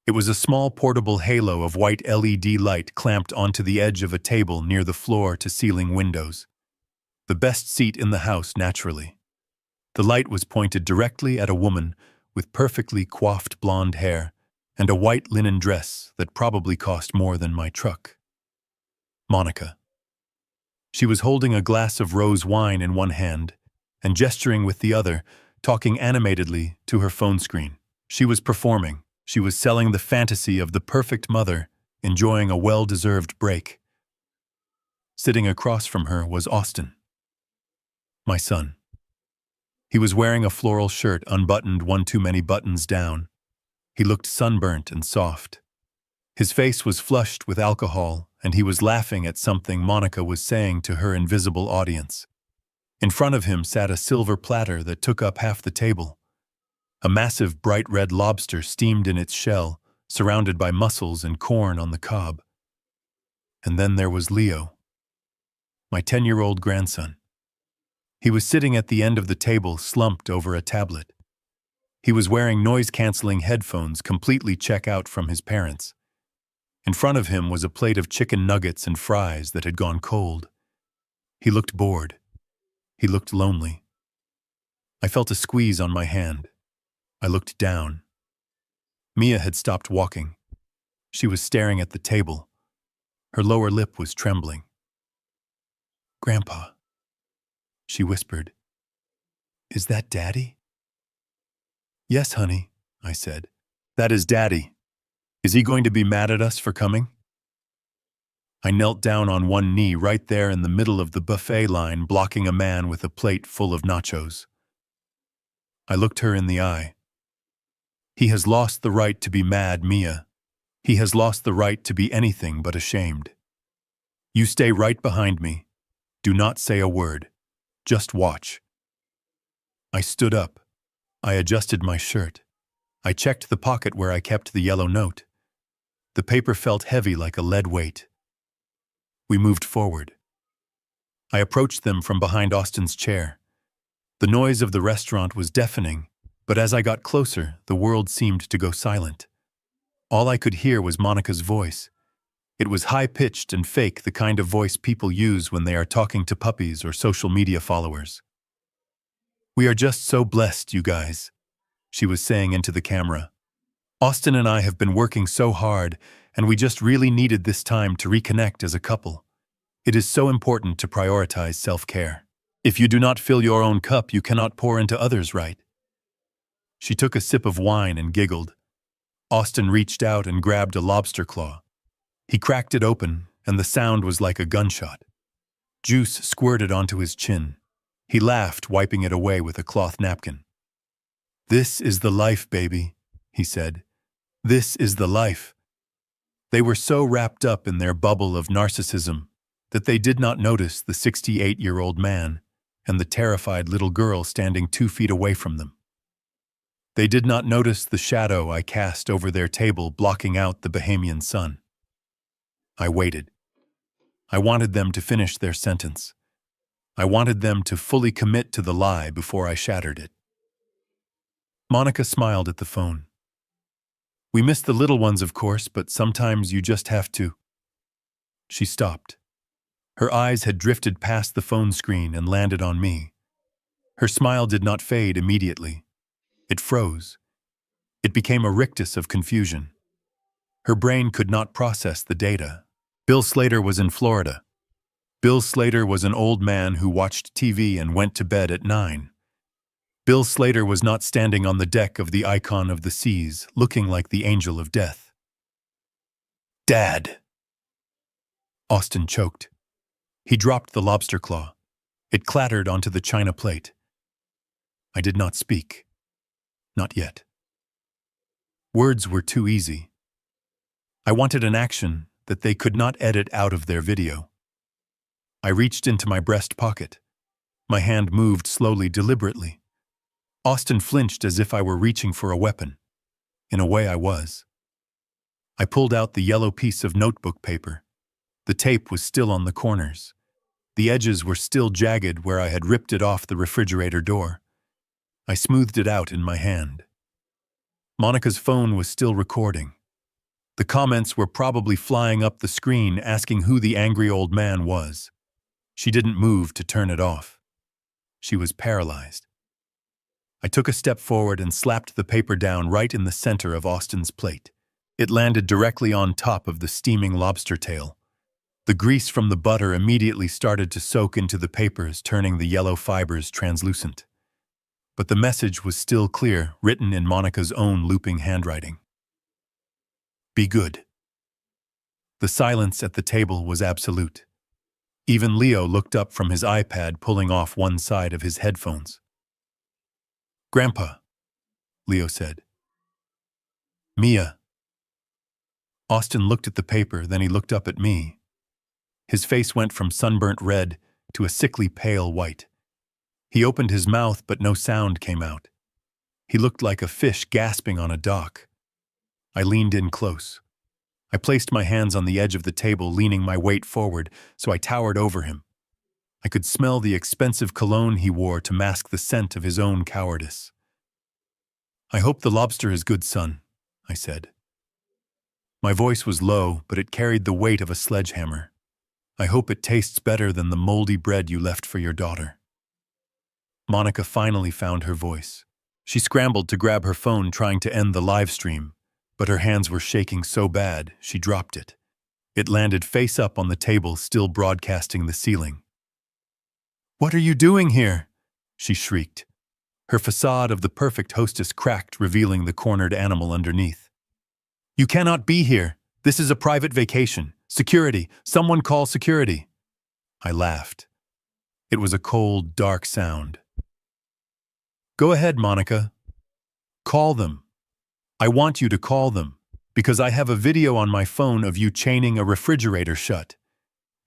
Speaker 1: It was a small portable halo of white LED light clamped onto the edge of a table near the floor-to-ceiling windows. The best seat in the house, naturally. The light was pointed directly at a woman with perfectly coiffed blonde hair and a white linen dress that probably cost more than my truck. Monica. She was holding a glass of rose wine in one hand and gesturing with the other, talking animatedly to her phone screen. She was performing. She was selling the fantasy of the perfect mother, enjoying a well-deserved break. Sitting across from her was Austin, my son. He was wearing a floral shirt unbuttoned one too many buttons down. He looked sunburnt and soft. His face was flushed with alcohol, and he was laughing at something Monica was saying to her invisible audience. In front of him sat a silver platter that took up half the table. A massive bright red lobster steamed in its shell, surrounded by mussels and corn on the cob. And then there was Leo, my 10-year-old grandson. He was sitting at the end of the table, slumped over a tablet. He was wearing noise-canceling headphones completely checked out from his parents. In front of him was a plate of chicken nuggets and fries that had gone cold. He looked bored. He looked lonely. I felt a squeeze on my hand. I looked down. Mia had stopped walking. She was staring at the table. Her lower lip was trembling. "Grandpa," she whispered. "Is that Daddy?" "Yes, honey," I said. "That is Daddy. Is he going to be mad at us for coming?" I knelt down on one knee right there in the middle of the buffet line, blocking a man with a plate full of nachos. I looked her in the eye. "He has lost the right to be mad, Mia. He has lost the right to be anything but ashamed. You stay right behind me. Do not say a word. Just watch." I stood up. I adjusted my shirt. I checked the pocket where I kept the yellow note. The paper felt heavy like a lead weight. We moved forward. I approached them from behind Austin's chair. The noise of the restaurant was deafening, but as I got closer, the world seemed to go silent. All I could hear was Monica's voice. It was high-pitched and fake, the kind of voice people use when they are talking to puppies or social media followers. "We are just so blessed, you guys," she was saying into the camera. "Austin and I have been working so hard, and we just really needed this time to reconnect as a couple. It is so important to prioritize self-care. If you do not fill your own cup, you cannot pour into others, right?" She took a sip of wine and giggled. Austin reached out and grabbed a lobster claw. He cracked it open, and the sound was like a gunshot. Juice squirted onto his chin. He laughed, wiping it away with a cloth napkin. "This is the life, baby," he said. "This is the life." They were so wrapped up in their bubble of narcissism that they did not notice the 68-year-old man and the terrified little girl standing 2 feet away from them. They did not notice the shadow I cast over their table, blocking out the Bahamian sun. I waited. I wanted them to finish their sentence. I wanted them to fully commit to the lie before I shattered it. Monica smiled at the phone. "We miss the little ones, of course, but sometimes you just have to." She stopped. Her eyes had drifted past the phone screen and landed on me. Her smile did not fade immediately. It froze. It became a rictus of confusion. Her brain could not process the data. Bill Slater was in Florida. Bill Slater was an old man who watched TV and went to bed at 9. Bill Slater was not standing on the deck of the Icon of the Seas, looking like the angel of death. "Dad!" Austin choked. He dropped the lobster claw. It clattered onto the china plate. I did not speak. Not yet. Words were too easy. I wanted an action that they could not edit out of their video. I reached into my breast pocket. My hand moved slowly, deliberately. Austin flinched as if I were reaching for a weapon. In a way, I was. I pulled out the yellow piece of notebook paper. The tape was still on the corners. The edges were still jagged where I had ripped it off the refrigerator door. I smoothed it out in my hand. Monica's phone was still recording. The comments were probably flying up the screen asking who the angry old man was. She didn't move to turn it off. She was paralyzed. I took a step forward and slapped the paper down right in the center of Austin's plate. It landed directly on top of the steaming lobster tail. The grease from the butter immediately started to soak into the papers, turning the yellow fibers translucent. But the message was still clear, written in Monica's own looping handwriting. "Be good." The silence at the table was absolute. Even Leo looked up from his iPad, pulling off one side of his headphones. Grandpa, Leo said. Mia. Austin looked at the paper, then he looked up at me. His face went from sunburnt red to a sickly pale white. He opened his mouth, but no sound came out. He looked like a fish gasping on a dock. I leaned in close. I placed my hands on the edge of the table, leaning my weight forward, so I towered over him. I could smell the expensive cologne he wore to mask the scent of his own cowardice. I hope the lobster is good, son, I said. My voice was low, but it carried the weight of a sledgehammer. I hope it tastes better than the moldy bread you left for your daughter. Monica finally found her voice. She scrambled to grab her phone, trying to end the live stream, but her hands were shaking so bad she dropped it. It landed face up on the table, still broadcasting the ceiling. "What are you doing here?" she shrieked. Her facade of the perfect hostess cracked, revealing the cornered animal underneath. "You cannot be here. This is a private vacation. Security! Someone call security!" I laughed. It was a cold, dark sound. "Go ahead, Monica. Call them. I want you to call them, because I have a video on my phone of you chaining a refrigerator shut.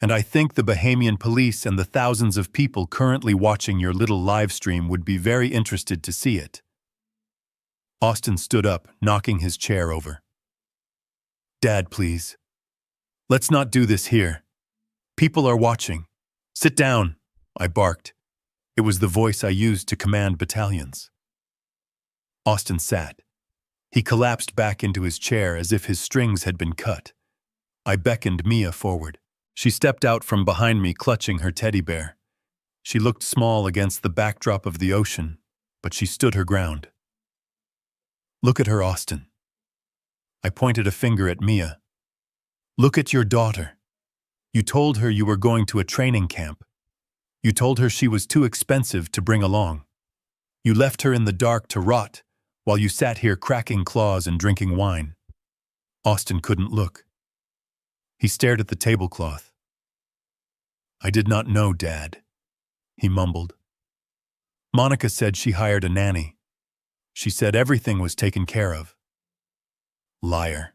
Speaker 1: And I think the Bahamian police and the thousands of people currently watching your little live stream would be very interested to see it." Austin stood up, knocking his chair over. "Dad, please. Let's not do this here. People are watching. Sit down," I barked. It was the voice I used to command battalions. Austin sat. He collapsed back into his chair as if his strings had been cut. I beckoned Mia forward. She stepped out from behind me, clutching her teddy bear. She looked small against the backdrop of the ocean, but she stood her ground. "Look at her, Austin." I pointed a finger at Mia. "Look at your daughter. You told her you were going to a training camp. You told her she was too expensive to bring along. You left her in the dark to rot while you sat here cracking claws and drinking wine." Austin couldn't look. He stared at the tablecloth. "I did not know, Dad," he mumbled. "Monica said she hired a nanny. She said everything was taken care of." Liar.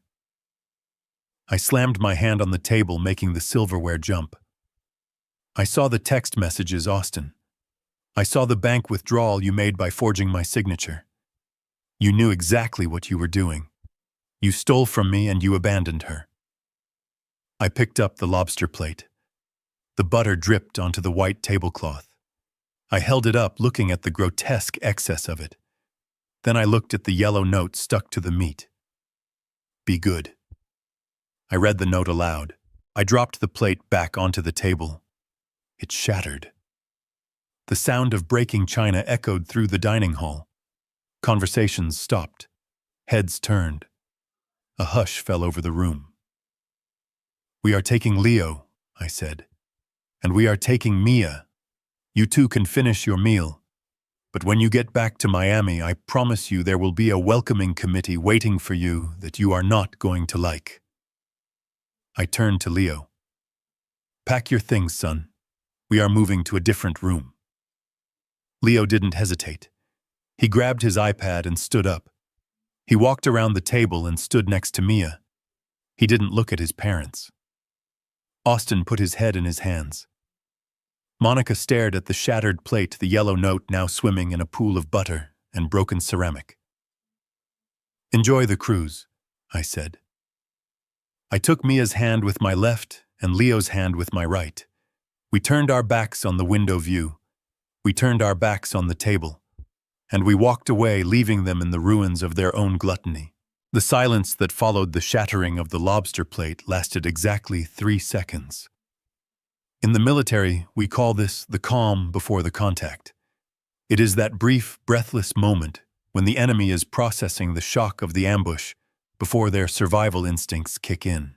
Speaker 1: I slammed my hand on the table, making the silverware jump. "I saw the text messages, Austin. I saw the bank withdrawal you made by forging my signature. You knew exactly what you were doing. You stole from me and you abandoned her." I picked up the lobster plate. The butter dripped onto the white tablecloth. I held it up, looking at the grotesque excess of it. Then I looked at the yellow note stuck to the meat. "Be good." I read the note aloud. I dropped the plate back onto the table. It shattered. The sound of breaking china echoed through the dining hall. Conversations stopped. Heads turned. A hush fell over the room. "We are taking Leo," I said. "And we are taking Mia. You two can finish your meal. But when you get back to Miami, I promise you there will be a welcoming committee waiting for you that you are not going to like." I turned to Leo. "Pack your things, son. We are moving to a different room." Leo didn't hesitate. He grabbed his iPad and stood up. He walked around the table and stood next to Mia. He didn't look at his parents. Austin put his head in his hands. Monica stared at the shattered plate, the yellow note now swimming in a pool of butter and broken ceramic. "Enjoy the cruise," I said. I took Mia's hand with my left and Leo's hand with my right. We turned our backs on the window view. We turned our backs on the table. And we walked away, leaving them in the ruins of their own gluttony. The silence that followed the shattering of the lobster plate lasted exactly 3 seconds. In the military, we call this the calm before the contact. It is that brief, breathless moment when the enemy is processing the shock of the ambush before their survival instincts kick in.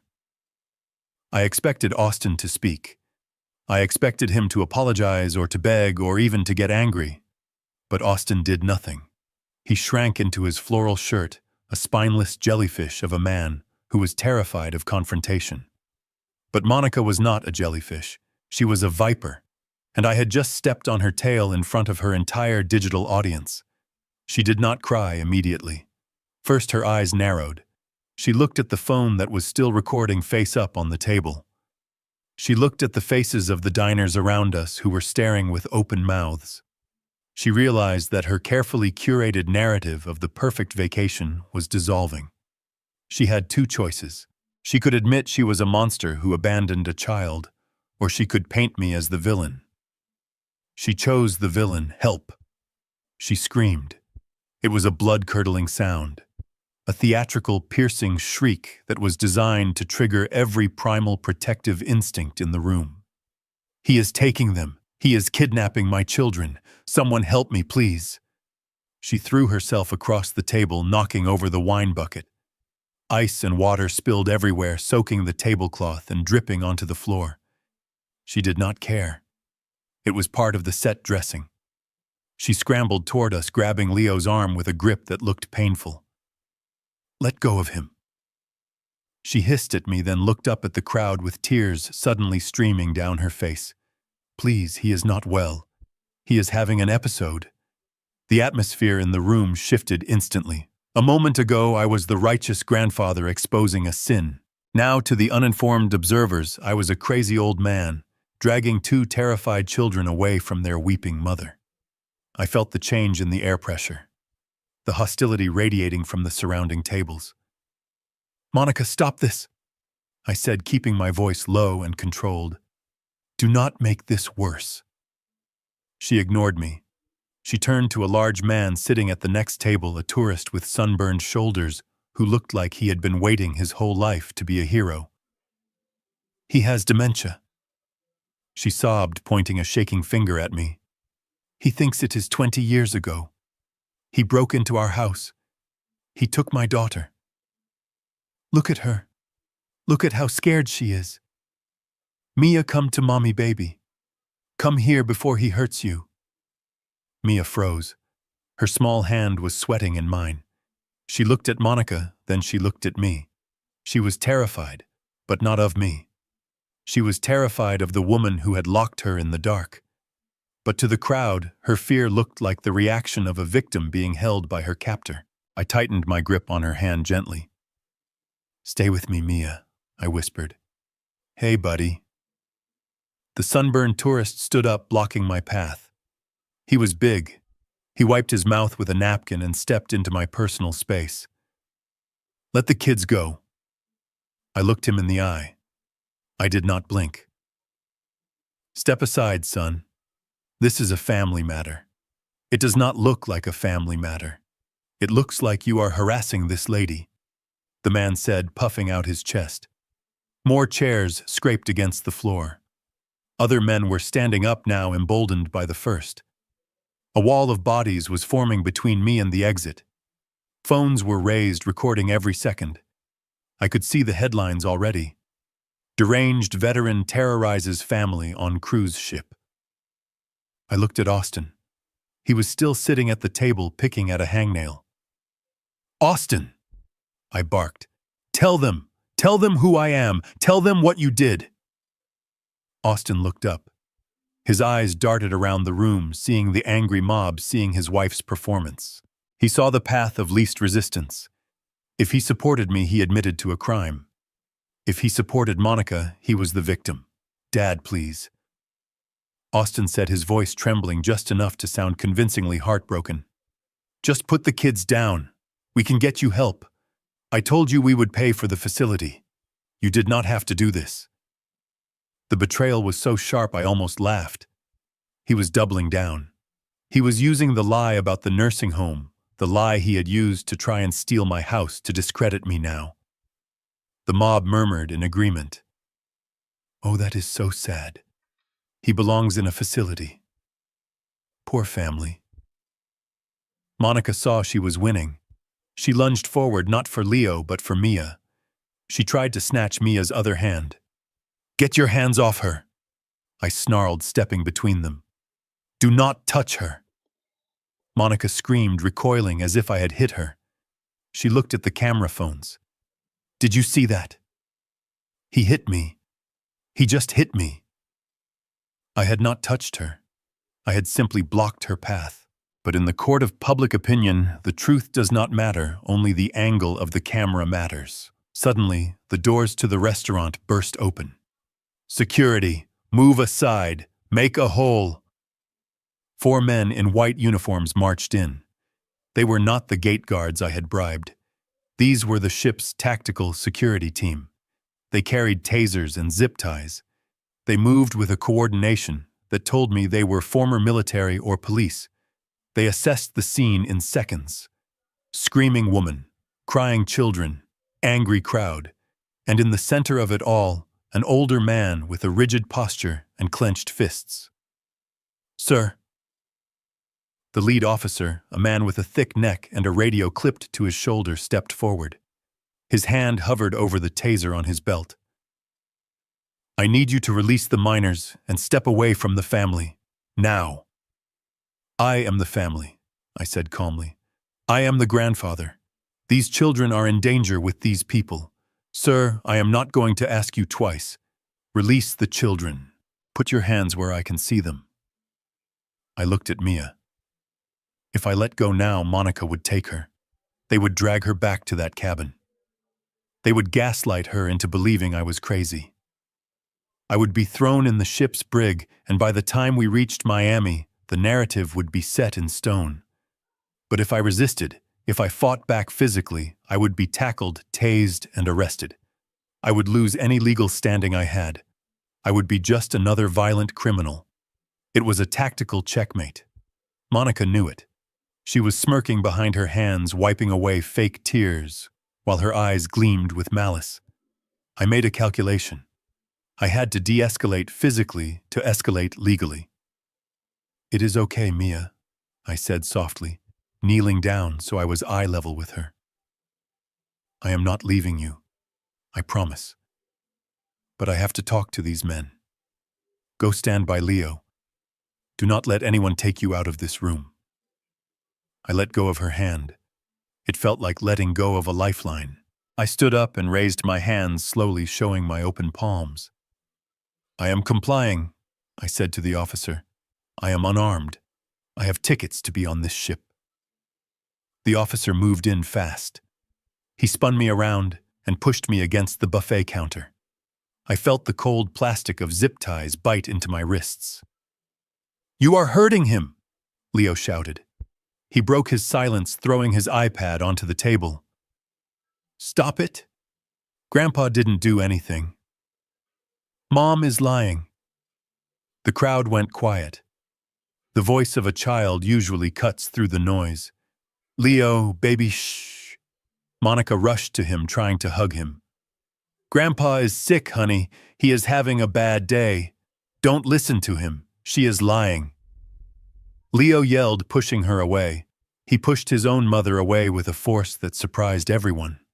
Speaker 1: I expected Austin to speak. I expected him to apologize or to beg or even to get angry. But Austin did nothing. He shrank into his floral shirt, a spineless jellyfish of a man who was terrified of confrontation. But Monica was not a jellyfish. She was a viper, and I had just stepped on her tail in front of her entire digital audience. She did not cry immediately. First her eyes narrowed. She looked at the phone that was still recording face up on the table. She looked at the faces of the diners around us who were staring with open mouths. She realized that her carefully curated narrative of the perfect vacation was dissolving. She had two choices. She could admit she was a monster who abandoned a child, or she could paint me as the villain. She chose the villain, help. She screamed. It was a blood-curdling sound, a theatrical, piercing shriek that was designed to trigger every primal protective instinct in the room. He is taking them. He is kidnapping my children. Someone help me, please. She threw herself across the table, knocking over the wine bucket. Ice and water spilled everywhere, soaking the tablecloth and dripping onto the floor. She did not care. It was part of the set dressing. She scrambled toward us, grabbing Leo's arm with a grip that looked painful. Let go of him. She hissed at me, then looked up at the crowd with tears suddenly streaming down her face. Please, he is not well. He is having an episode. The atmosphere in the room shifted instantly. A moment ago, I was the righteous grandfather exposing a sin. Now, to the uninformed observers, I was a crazy old man, dragging two terrified children away from their weeping mother. I felt the change in the air pressure, the hostility radiating from the surrounding tables. Monica, stop this, I said, keeping my voice low and controlled. Do not make this worse. She ignored me. She turned to a large man sitting at the next table, a tourist with sunburned shoulders who looked like he had been waiting his whole life to be a hero. He has dementia. She sobbed, pointing a shaking finger at me. He thinks it is 20 years ago. He broke into our house. He took my daughter. Look at her. Look at how scared she is. Mia, come to mommy, baby. Come here before he hurts you. Mia froze. Her small hand was sweating in mine. She looked at Monica, then she looked at me. She was terrified, but not of me. She was terrified of the woman who had locked her in the dark. But to the crowd, her fear looked like the reaction of a victim being held by her captor. I tightened my grip on her hand gently. Stay with me, Mia, I whispered. Hey, buddy. The sunburned tourist stood up, blocking my path. He was big. He wiped his mouth with a napkin and stepped into my personal space. Let the kids go. I looked him in the eye. I did not blink. Step aside, son. This is a family matter. It does not look like a family matter. It looks like you are harassing this lady, the man said, puffing out his chest. More chairs scraped against the floor. Other men were standing up now, emboldened by the first. A wall of bodies was forming between me and the exit. Phones were raised, recording every second. I could see the headlines already. Deranged veteran terrorizes family on cruise ship. I looked at Austin. He was still sitting at the table, picking at a hangnail. Austin! I barked. Tell them who I am. Tell them what you did. Austin looked up. His eyes darted around the room, seeing the angry mob, seeing his wife's performance. He saw the path of least resistance. If he supported me, he admitted to a crime. If he supported Monica, he was the victim. Dad, please. Austin said, his voice trembling just enough to sound convincingly heartbroken. Just put the kids down. We can get you help. I told you we would pay for the facility. You did not have to do this. The betrayal was so sharp I almost laughed. He was doubling down. He was using the lie about the nursing home, the lie he had used to try and steal my house, to discredit me now. The mob murmured in agreement. Oh, that is so sad. He belongs in a facility. Poor family. Monica saw she was winning. She lunged forward, not for Leo, but for Mia. She tried to snatch Mia's other hand. Get your hands off her, I snarled, stepping between them. Do not touch her. Monica screamed, recoiling as if I had hit her. She looked at the camera phones. Did you see that? He hit me. He just hit me. I had not touched her. I had simply blocked her path. But in the court of public opinion, the truth does not matter, only the angle of the camera matters. Suddenly, the doors to the restaurant burst open. "Security, move aside, make a hole." 4 men in white uniforms marched in. They were not the gate guards I had bribed. These were the ship's tactical security team. They carried tasers and zip ties. They moved with a coordination that told me they were former military or police. They assessed the scene in seconds. Screaming woman, crying children, angry crowd, and in the center of it all, an older man with a rigid posture and clenched fists. "Sir." The lead officer, a man with a thick neck and a radio clipped to his shoulder, stepped forward. His hand hovered over the taser on his belt. "I need you to release the minors and step away from the family. Now." "I am the family," I said calmly. "I am the grandfather. These children are in danger with these people. Sir, I am not going to ask you twice. Release the children. Put your hands where I can see them." I looked at Mia. If I let go now, Monica would take her. They would drag her back to that cabin. They would gaslight her into believing I was crazy. I would be thrown in the ship's brig, and by the time we reached Miami, the narrative would be set in stone. But if I resisted, if I fought back physically, I would be tackled, tased, and arrested. I would lose any legal standing I had. I would be just another violent criminal. It was a tactical checkmate. Monica knew it. She was smirking behind her hands, wiping away fake tears, while her eyes gleamed with malice. I made a calculation. I had to de-escalate physically to escalate legally. "It is okay, Mia," I said softly, kneeling down so I was eye level with her. "I am not leaving you. I promise. But I have to talk to these men. Go stand by Leo. Do not let anyone take you out of this room." I let go of her hand. It felt like letting go of a lifeline. I stood up and raised my hands, slowly showing my open palms. "I am complying," I said to the officer. "I am unarmed. I have tickets to be on this ship." The officer moved in fast. He spun me around and pushed me against the buffet counter. I felt the cold plastic of zip ties bite into my wrists. "You are hurting him," Leo shouted. He broke his silence, throwing his iPad onto the table. "Stop it. Grandpa didn't do anything. Mom is lying." The crowd went quiet. The voice of a child usually cuts through the noise. "Leo, baby, shh." Monica rushed to him, trying to hug him. "Grandpa is sick, honey. He is having a bad day. Don't listen to him. She is lying." Leo yelled, pushing her away. He pushed his own mother away with a force that surprised everyone.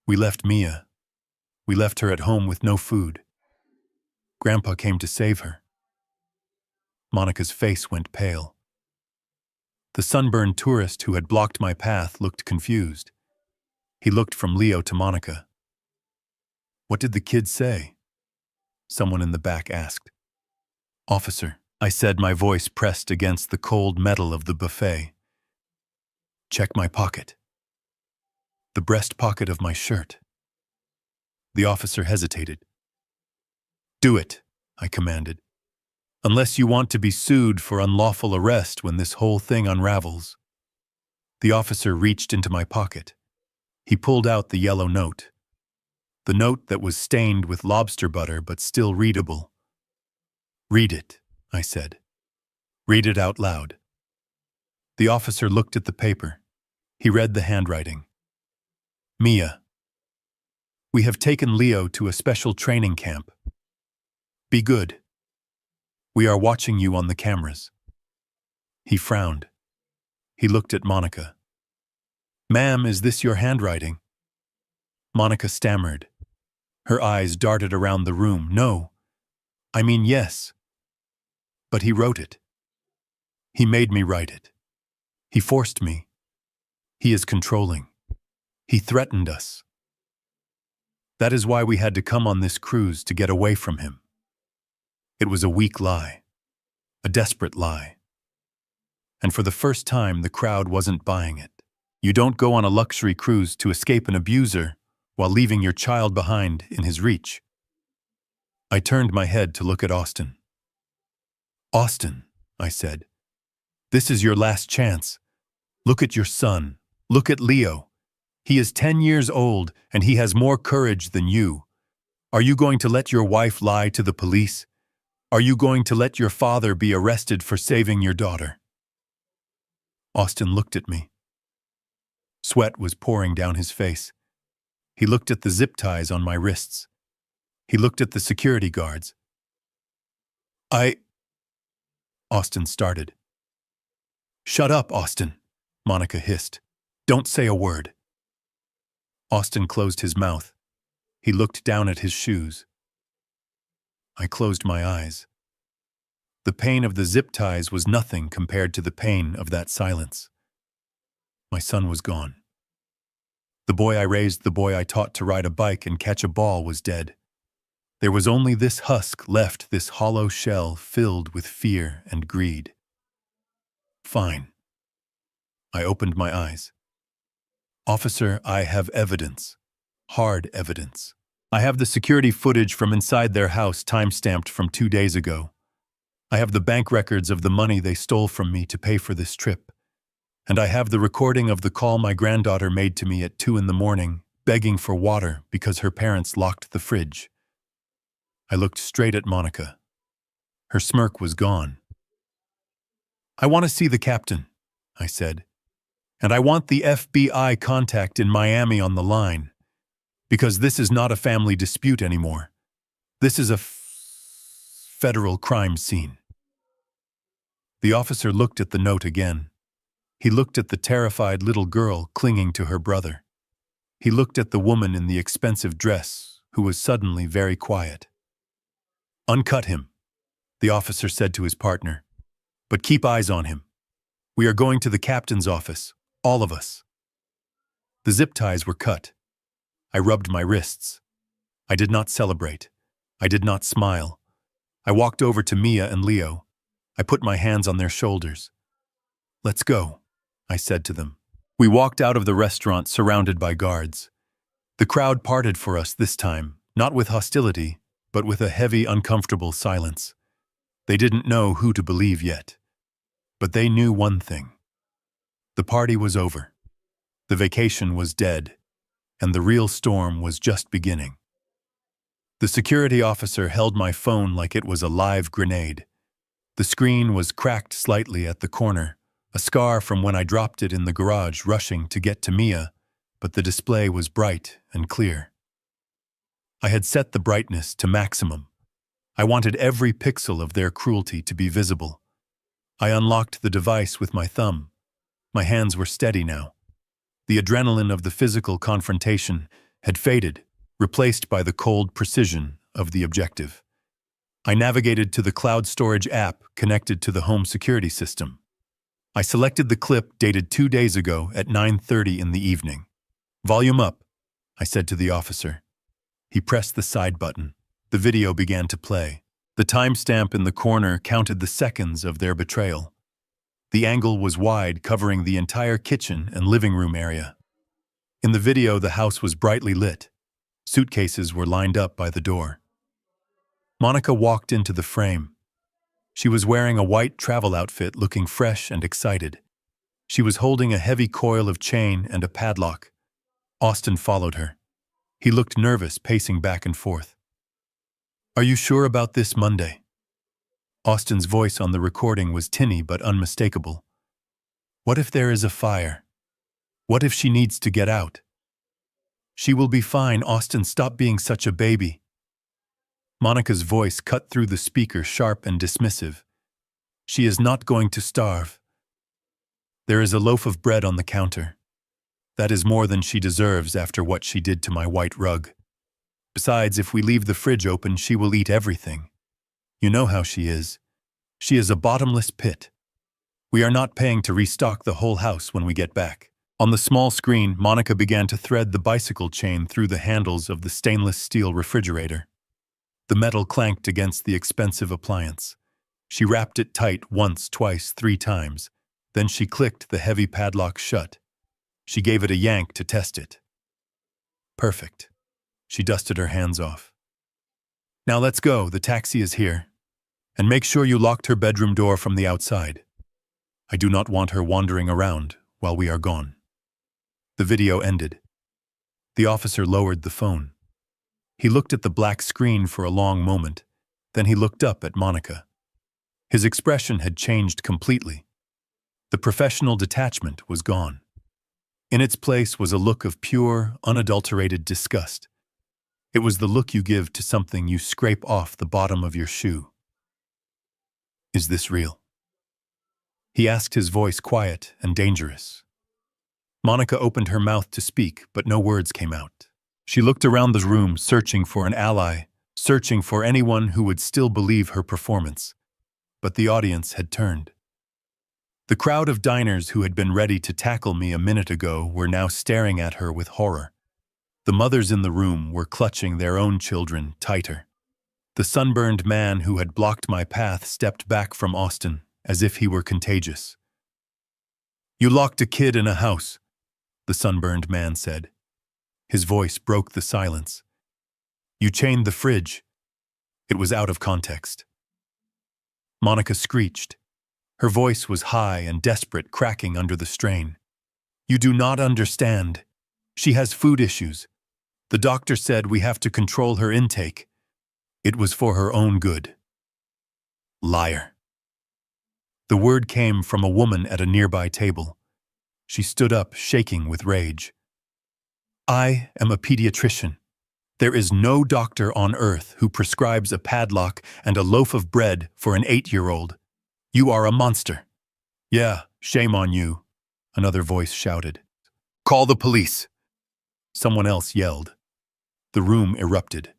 Speaker 1: We left Mia. We left her at home with no food. Grandpa came to save her. Monica's face went pale. The sunburned tourist who had blocked my path looked confused. He looked from Leo to Monica. "What did the kid say?" Someone in the back asked. "Officer," I said, my voice pressed against the cold metal of the buffet. "Check my pocket." The breast pocket of my shirt. The officer hesitated. "Do it," I commanded. "Unless you want to be sued for unlawful arrest when this whole thing unravels." The officer reached into my pocket. He pulled out the yellow note. The note that was stained with lobster butter but still readable. "Read it," I said. "Read it out loud." The officer looked at the paper. He read the handwriting. "Mia, we have taken Leo to a special training camp. Be good. We are watching you on the cameras." He frowned. He looked at Monica. "Ma'am, is this your handwriting?" Monica stammered. Her eyes darted around the room. "No. I mean, yes." But he wrote it. He made me write it. He forced me. He is controlling. He threatened us. That is why we had to come on this cruise, to get away from him. It was a weak lie. A desperate lie. and for the first time the crowd wasn't buying it. You don't go on a luxury cruise to escape an abuser while leaving your child behind in his reach. I turned my head to look at Austin. "Austin," I said, "this is your last chance. Look at your son. Look at Leo. He is 10 years old and he has more courage than you. Are you going to let your wife lie to the police? Are you going to let your father be arrested for saving your daughter?" Austin looked at me. Sweat was pouring down his face. He looked at the zip ties on my wrists. He looked at the security guards. Austin started. "Shut up, Austin," Monica hissed. "Don't say a word." Austin closed his mouth. He looked down at his shoes. I closed my eyes. The pain of the zip ties was nothing compared to the pain of that silence. My son was gone. The boy I raised, the boy I taught to ride a bike and catch a ball, was dead. There was only this husk left, this hollow shell filled with fear and greed. Fine. I opened my eyes. "Officer, I have evidence. Hard evidence. I have the security footage from inside their house time-stamped from 2 days ago. I have the bank records of the money they stole from me to pay for this trip. And I have the recording of the call my granddaughter made to me at 2 in the morning, begging for water because her parents locked the fridge." I looked straight at Monica. Her smirk was gone. "I want to see the captain," I said. "And I want the FBI contact in Miami on the line. Because this is not a family dispute anymore. This is a federal crime scene." The officer looked at the note again. He looked at the terrified little girl clinging to her brother. He looked at the woman in the expensive dress, who was suddenly very quiet. "Uncut him," the officer said to his partner. "But keep eyes on him. We are going to the captain's office, all of us." The zip ties were cut. I rubbed my wrists. I did not celebrate. I did not smile. I walked over to Mia and Leo. I put my hands on their shoulders. "Let's go," I said to them. We walked out of the restaurant surrounded by guards. The crowd parted for us this time, not with hostility, but with a heavy, uncomfortable silence. They didn't know who to believe yet. But they knew one thing. The party was over. The vacation was dead, and the real storm was just beginning. The security officer held my phone like it was a live grenade. The screen was cracked slightly at the corner, a scar from when I dropped it in the garage rushing to get to Mia, but the display was bright and clear. I had set the brightness to maximum. I wanted every pixel of their cruelty to be visible. I unlocked the device with my thumb. My hands were steady now. The adrenaline of the physical confrontation had faded, replaced by the cold precision of the objective. I navigated to the cloud storage app connected to the home security system. I selected the clip dated 2 days ago at 9:30 in the evening. "Volume up," I said to the officer. He pressed the side button. The video began to play. The timestamp in the corner counted the seconds of their betrayal. The angle was wide, covering the entire kitchen and living room area. In the video, the house was brightly lit. Suitcases were lined up by the door. Monica walked into the frame. She was wearing a white travel outfit, looking fresh and excited. She was holding a heavy coil of chain and a padlock. Austin followed her. He looked nervous, pacing back and forth. "Are you sure about this Monday?" Austin's voice on the recording was tinny but unmistakable. "What if there is a fire? What if she needs to get out?" "She will be fine, Austin. Stop being such a baby." Monica's voice cut through the speaker, sharp and dismissive. "She is not going to starve. There is a loaf of bread on the counter. That is more than she deserves after what she did to my white rug. Besides, if we leave the fridge open, she will eat everything. You know how she is. She is a bottomless pit. We are not paying to restock the whole house when we get back." On the small screen, Monica began to thread the bicycle chain through the handles of the stainless steel refrigerator. The metal clanked against the expensive appliance. She wrapped it tight once, twice, 3 times. Then she clicked the heavy padlock shut. She gave it a yank to test it. Perfect. She dusted her hands off. Now let's go, the taxi is here. And make sure you locked her bedroom door from the outside. I do not want her wandering around while we are gone. The video ended. The officer lowered the phone. He looked at the black screen for a long moment, then he looked up at Monica. His expression had changed completely. The professional detachment was gone. In its place was a look of pure, unadulterated disgust. It was the look you give to something you scrape off the bottom of your shoe. Is this real? He asked, his voice quiet and dangerous. Monica opened her mouth to speak, but no words came out. She looked around the room, searching for an ally, searching for anyone who would still believe her performance. But the audience had turned. The crowd of diners who had been ready to tackle me a minute ago were now staring at her with horror. The mothers in the room were clutching their own children tighter. The sunburned man who had blocked my path stepped back from Austin, as if he were contagious. "You locked a kid in a house," the sunburned man said. His voice broke the silence. "You chained the fridge." It was out of context. Monica screeched. Her voice was high and desperate, cracking under the strain. "You do not understand. She has food issues. The doctor said we have to control her intake. It was for her own good." Liar. The word came from a woman at a nearby table. She stood up, shaking with rage. "I am a pediatrician. There is no doctor on earth who prescribes a padlock and a loaf of bread for an 8-year-old. You are a monster." "Yeah, shame on you," another voice shouted. "Call the police." Someone else yelled. The room erupted.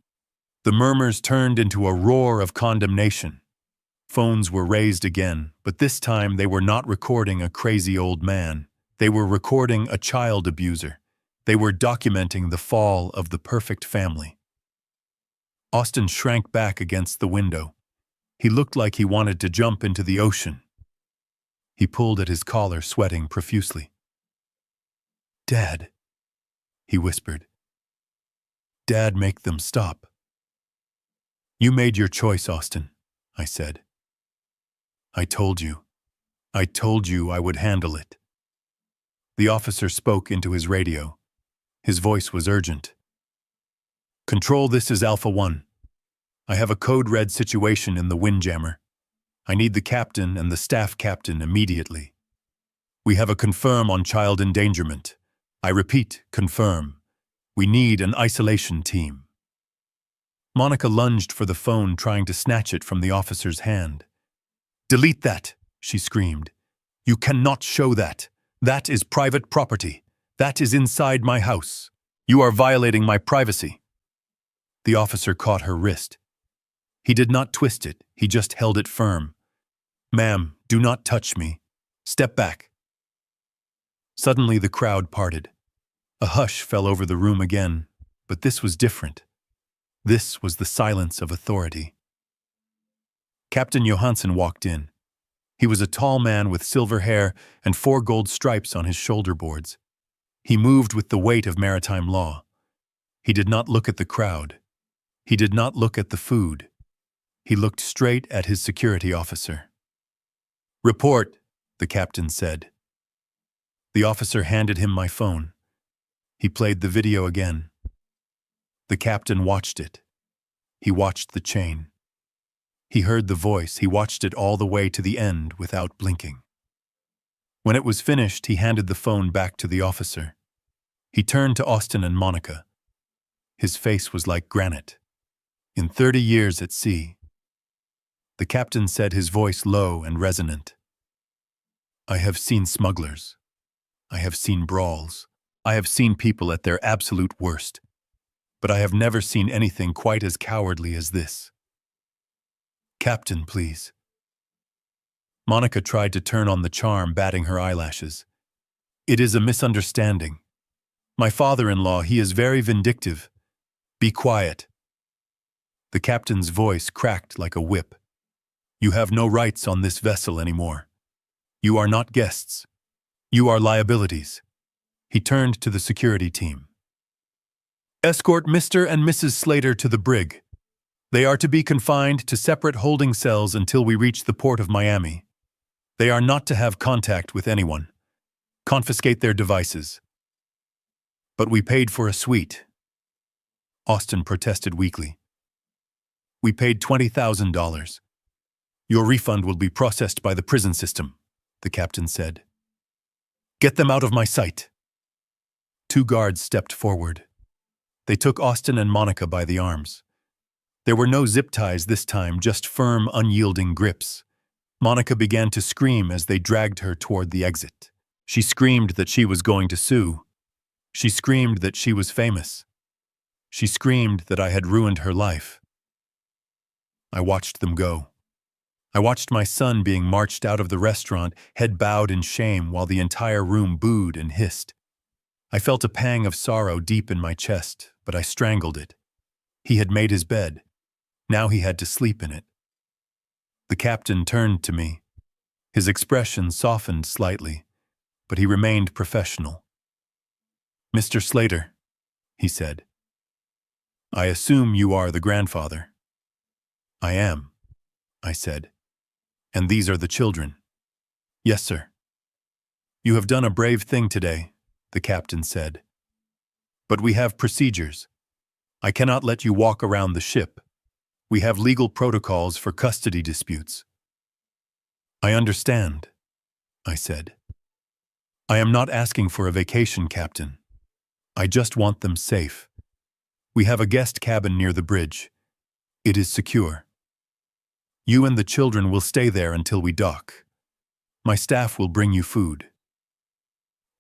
Speaker 1: The murmurs turned into a roar of condemnation. Phones were raised again, but this time they were not recording a crazy old man. They were recording a child abuser. They were documenting the fall of the perfect family. Austin shrank back against the window. He looked like he wanted to jump into the ocean. He pulled at his collar, sweating profusely. "Dad," he whispered. "Dad, make them stop." "You made your choice, Austin," I said. I told you I would handle it." The officer spoke into his radio. His voice was urgent. "Control, this is Alpha 1. I have a code red situation in the Windjammer. I need the captain and the staff captain immediately. We have a confirm on child endangerment. I repeat, confirm. We need an isolation team." Monica lunged for the phone, trying to snatch it from the officer's hand. "Delete that," she screamed. "You cannot show that. That is private property. That is inside my house. You are violating my privacy." The officer caught her wrist. He did not twist it, he just held it firm. "Ma'am, do not touch me. Step back." Suddenly the crowd parted. A hush fell over the room again, but this was different. This was the silence of authority. Captain Johansson walked in. He was a tall man with silver hair and 4 gold stripes on his shoulder boards. He moved with the weight of maritime law. He did not look at the crowd. He did not look at the food. He looked straight at his security officer. "Report," the captain said. The officer handed him my phone. He played the video again. The captain watched it. He watched the chain. He heard the voice. He watched it all the way to the end without blinking. When it was finished, he handed the phone back to the officer. He turned to Austin and Monica. His face was like granite. "In 30 years at sea," the captain said, his voice low and resonant, "I have seen smugglers. I have seen brawls. I have seen people at their absolute worst. But I have never seen anything quite as cowardly as this. Captain, please." Monica tried to turn on the charm, batting her eyelashes. "It is a misunderstanding. My father-in-law, he is very vindictive. Be quiet." The captain's voice cracked like a whip. "You have no rights on this vessel anymore. You are not guests. You are liabilities. He turned to the security team. Escort Mr. and Mrs. Slater to the brig. They are to be confined to separate holding cells until we reach the port of Miami. They are not to have contact with anyone. Confiscate their devices. But we paid for a suite. Austin protested weakly. We paid $20,000. Your refund will be processed by the prison system, the captain said. Get them out of my sight. 2 guards stepped forward. They took Austin and Monica by the arms. There were no zip ties this time, just firm, unyielding grips. Monica began to scream as they dragged her toward the exit. She screamed that she was going to sue. She screamed that she was famous. She screamed that I had ruined her life. I watched them go. I watched my son being marched out of the restaurant, head bowed in shame, while the entire room booed and hissed. I felt a pang of sorrow deep in my chest, but I strangled it. He had made his bed. Now he had to sleep in it. The captain turned to me. His expression softened slightly, but he remained professional. Mr. Slater, he said, I assume you are the grandfather. I am, I said. And these are the children. Yes, sir. You have done a brave thing today, the captain said. But we have procedures. I cannot let you walk around the ship. We have legal protocols for custody disputes. I understand, I said. I am not asking for a vacation, Captain. I just want them safe. We have a guest cabin near the bridge. It is secure. You and the children will stay there until we dock. My staff will bring you food.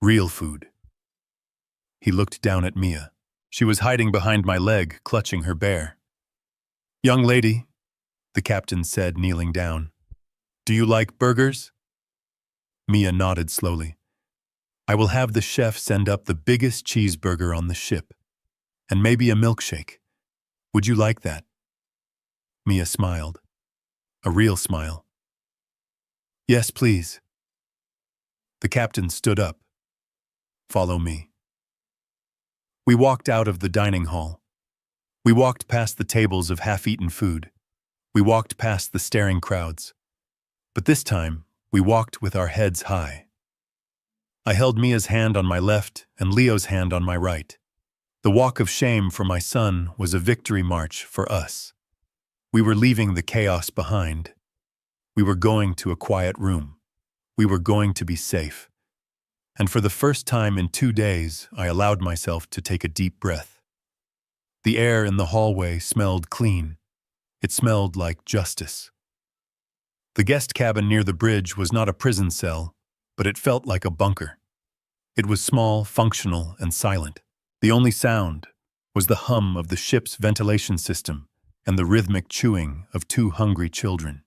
Speaker 1: Real food. He looked down at Mia. She was hiding behind my leg, clutching her bear. Young lady, the captain said, kneeling down. Do you like burgers? Mia nodded slowly. I will have the chef send up the biggest cheeseburger on the ship. And maybe a milkshake. Would you like that? Mia smiled. A real smile. Yes, please. The captain stood up. Follow me. We walked out of the dining hall. We walked past the tables of half-eaten food. We walked past the staring crowds. But this time, we walked with our heads high. I held Mia's hand on my left and Leo's hand on my right. The walk of shame for my son was a victory march for us. We were leaving the chaos behind. We were going to a quiet room. We were going to be safe. And for the first time in 2 days, I allowed myself to take a deep breath. The air in the hallway smelled clean. It smelled like justice. The guest cabin near the bridge was not a prison cell, but it felt like a bunker. It was small, functional, and silent. The only sound was the hum of the ship's ventilation system and the rhythmic chewing of 2 hungry children.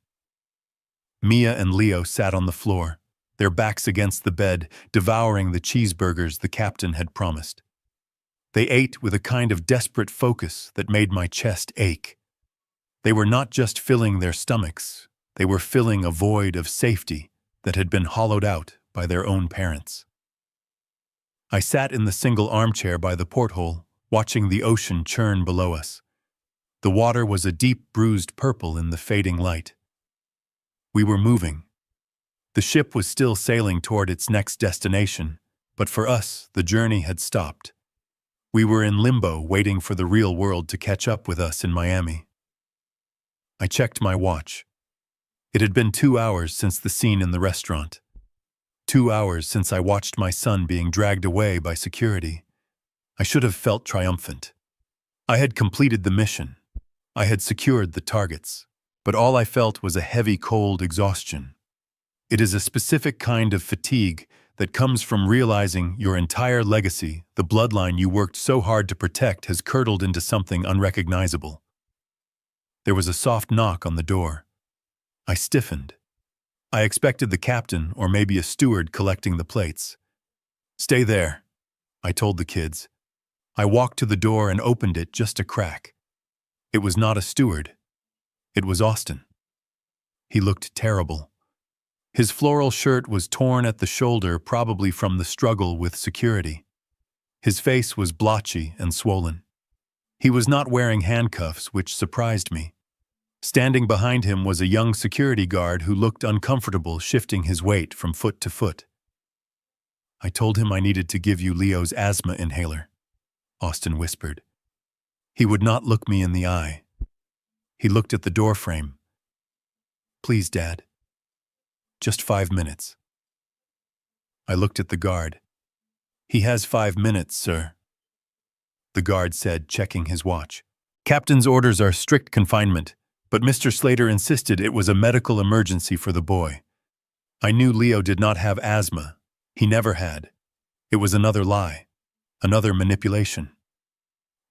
Speaker 1: Mia and Leo sat on the floor, their backs against the bed, devouring the cheeseburgers the captain had promised. They ate with a kind of desperate focus that made my chest ache. They were not just filling their stomachs, they were filling a void of safety that had been hollowed out by their own parents. I sat in the single armchair by the porthole, watching the ocean churn below us. The water was a deep bruised purple in the fading light. We were moving. The ship was still sailing toward its next destination, but for us, the journey had stopped. We were in limbo, waiting for the real world to catch up with us in Miami. I checked my watch. It had been 2 hours since the scene in the restaurant. 2 hours since I watched my son being dragged away by security. I should have felt triumphant. I had completed the mission. I had secured the targets. But all I felt was a heavy, cold exhaustion. It is a specific kind of fatigue that comes from realizing your entire legacy, the bloodline you worked so hard to protect, has curdled into something unrecognizable. There was a soft knock on the door. I stiffened. I expected the captain or maybe a steward collecting the plates. Stay there, I told the kids. I walked to the door and opened it just a crack. It was not a steward. It was Austin. He looked terrible. His floral shirt was torn at the shoulder, probably from the struggle with security. His face was blotchy and swollen. He was not wearing handcuffs, which surprised me. Standing behind him was a young security guard who looked uncomfortable, shifting his weight from foot to foot. "I told him I needed to give you Leo's asthma inhaler," Austin whispered. He would not look me in the eye. He looked at the doorframe. "Please, Dad. Just 5 minutes." I looked at the guard. "He has 5 minutes, sir," the guard said, checking his watch. "Captain's orders are strict confinement, but Mr. Slater insisted it was a medical emergency for the boy." I knew Leo did not have asthma. He never had. It was another lie, another manipulation.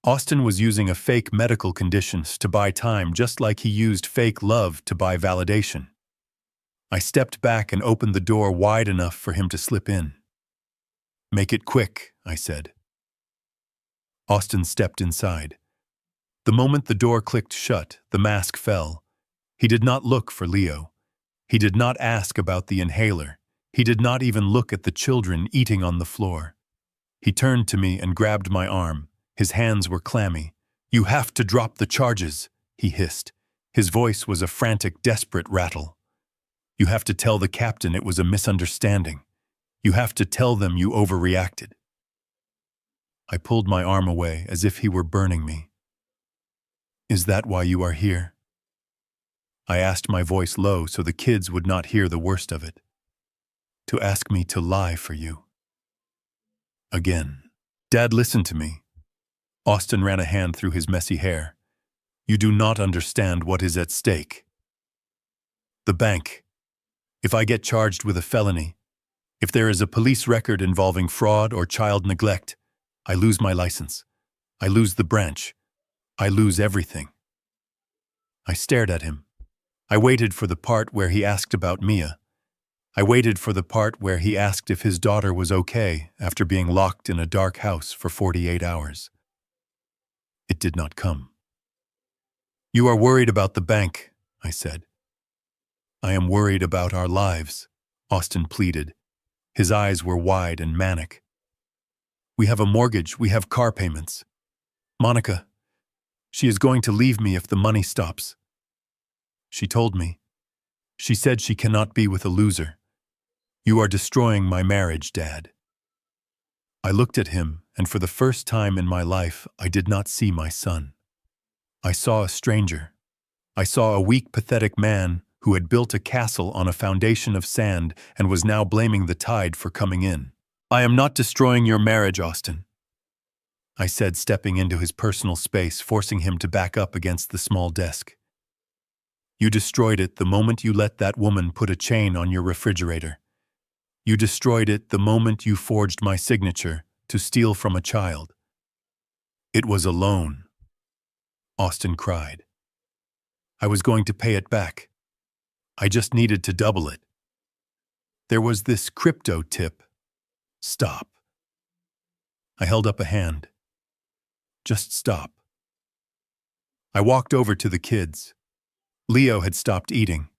Speaker 1: Austin was using a fake medical conditions to buy time, just like he used fake love to buy validation. I stepped back and opened the door wide enough for him to slip in. "Make it quick," I said. Austin stepped inside. The moment the door clicked shut, the mask fell. He did not look for Leo. He did not ask about the inhaler. He did not even look at the children eating on the floor. He turned to me and grabbed my arm. His hands were clammy. "You have to drop the charges," he hissed. His voice was a frantic, desperate rattle. "You have to tell the captain it was a misunderstanding. You have to tell them you overreacted." I pulled my arm away as if he were burning me. "Is that why you are here?" I asked, my voice low so the kids would not hear the worst of it. "To ask me to lie for you." Again. "Dad, listen to me." Austin ran a hand through his messy hair. "You do not understand what is at stake. The bank. If I get charged with a felony, if there is a police record involving fraud or child neglect, I lose my license. I lose the branch. I lose everything." I stared at him. I waited for the part where he asked about Mia. I waited for the part where he asked if his daughter was okay after being locked in a dark house for 48 hours. It did not come. "You are worried about the bank," I said. "I am worried about our lives," Austin pleaded. His eyes were wide and manic. "We have a mortgage, we have car payments. Monica, she is going to leave me if the money stops. She told me. She said she cannot be with a loser. You are destroying my marriage, Dad." I looked at him, and for the first time in my life, I did not see my son. I saw a stranger. I saw a weak, pathetic man who had built a castle on a foundation of sand and was now blaming the tide for coming in. "I am not destroying your marriage, Austin," I said, stepping into his personal space, forcing him to back up against the small desk. "You destroyed it the moment you let that woman put a chain on your refrigerator. You destroyed it the moment you forged my signature to steal from a child." "It was a loan," Austin cried. "I was going to pay it back. I just needed to double it. There was this crypto tip." "Stop." I held up a hand. "Just stop." I walked over to the kids. Leo had stopped eating.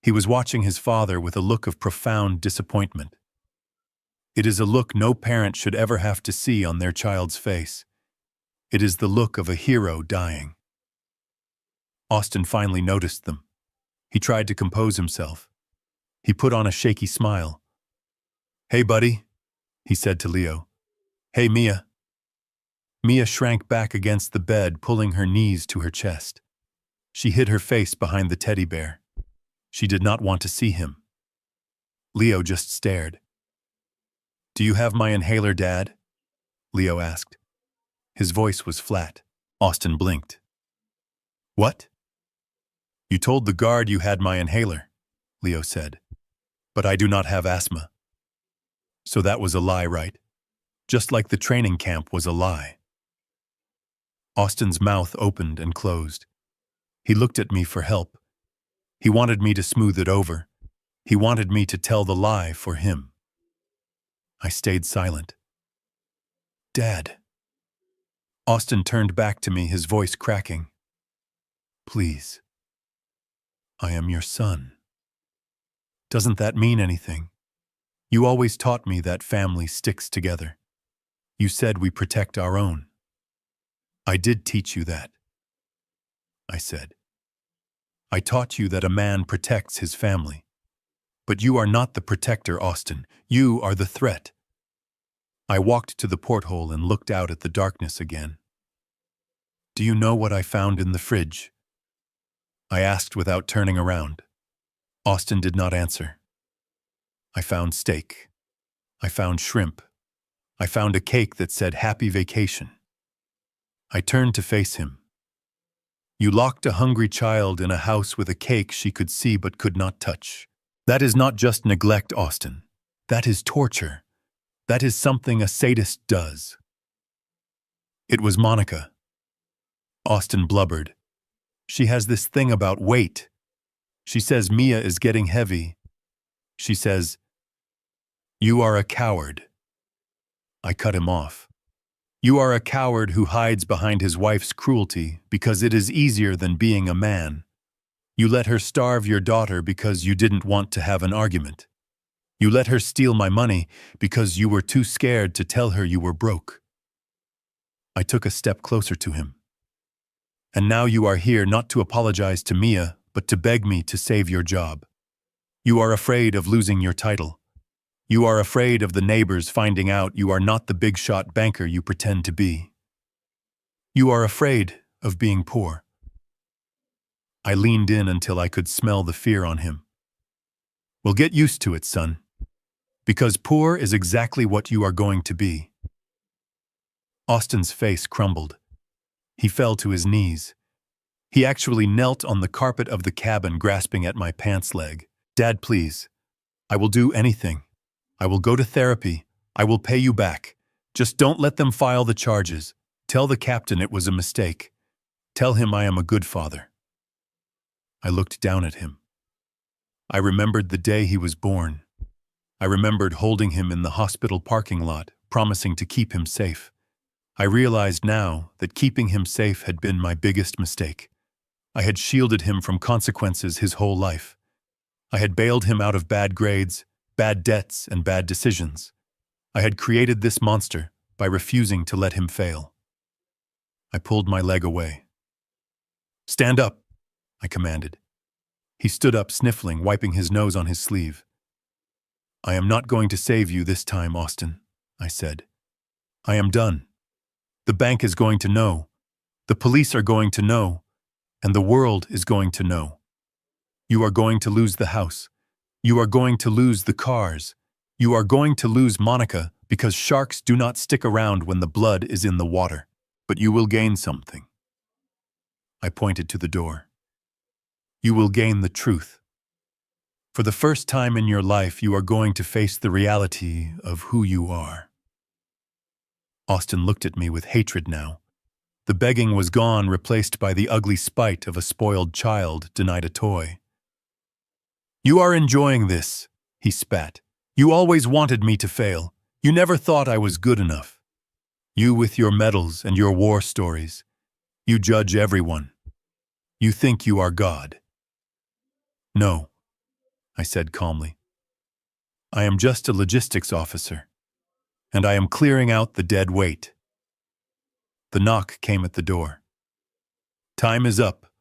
Speaker 1: He was watching his father with a look of profound disappointment. It is a look no parent should ever have to see on their child's face. It is the look of a hero dying. Austin finally noticed them. He tried to compose himself. He put on a shaky smile. "Hey, buddy," he said to Leo. "Hey, Mia." Mia shrank back against the bed, pulling her knees to her chest. She hid her face behind the teddy bear. She did not want to see him. Leo just stared. "Do you have my inhaler, Dad?" Leo asked. His voice was flat. Austin blinked. "What?" "You told the guard you had my inhaler," Leo said. "But I do not have asthma." "So that was a lie, right? Just like the training camp was a lie." Austin's mouth opened and closed. He looked at me for help. He wanted me to smooth it over. He wanted me to tell the lie for him. I stayed silent. "Dad." Austin turned back to me, his voice cracking. "Please. I am your son." Doesn't that mean anything? You always taught me that family sticks together. You said we protect our own. I did teach you that, I said. I taught you that a man protects his family. But you are not the protector, Austin. You are the threat. I walked to the porthole and looked out at the darkness again. Do you know what I found in the fridge? I asked without turning around. Austin did not answer. I found steak. I found shrimp. I found a cake that said Happy Vacation. I turned to face him. You locked a hungry child in a house with a cake she could see but could not touch. That is not just neglect, Austin. That is torture. That is something a sadist does. It was Monica. Austin blubbered. She has this thing about weight. She says Mia is getting heavy. She says, "You are a coward." I cut him off. You are a coward who hides behind his wife's cruelty because it is easier than being a man. You let her starve your daughter because you didn't want to have an argument. You let her steal my money because you were too scared to tell her you were broke. I took a step closer to him. And now you are here not to apologize to Mia, but to beg me to save your job. You are afraid of losing your title. You are afraid of the neighbors finding out you are not the big-shot banker you pretend to be. You are afraid of being poor. I leaned in until I could smell the fear on him. Well, get used to it, son. Because poor is exactly what you are going to be. Austin's face crumbled. He fell to his knees. He actually knelt on the carpet of the cabin, grasping at my pants leg. Dad, please. I will do anything. I will go to therapy. I will pay you back. Just don't let them file the charges. Tell the captain it was a mistake. Tell him I am a good father. I looked down at him. I remembered the day he was born. I remembered holding him in the hospital parking lot, promising to keep him safe. I realized now that keeping him safe had been my biggest mistake. I had shielded him from consequences his whole life. I had bailed him out of bad grades, bad debts, and bad decisions. I had created this monster by refusing to let him fail. I pulled my leg away. Stand up, I commanded. He stood up, sniffling, wiping his nose on his sleeve. I am not going to save you this time, Austin, I said. I am done. The bank is going to know. The police are going to know. And the world is going to know. You are going to lose the house. You are going to lose the cars. You are going to lose Monica because sharks do not stick around when the blood is in the water. But you will gain something. I pointed to the door. You will gain the truth. For the first time in your life, you are going to face the reality of who you are. Austin looked at me with hatred now. The begging was gone, replaced by the ugly spite of a spoiled child denied a toy. You are enjoying this, he spat. You always wanted me to fail. You never thought I was good enough. You with your medals and your war stories. You judge everyone. You think you are God. No, I said calmly. I am just a logistics officer, and I am clearing out the dead weight. The knock came at the door. Time is up,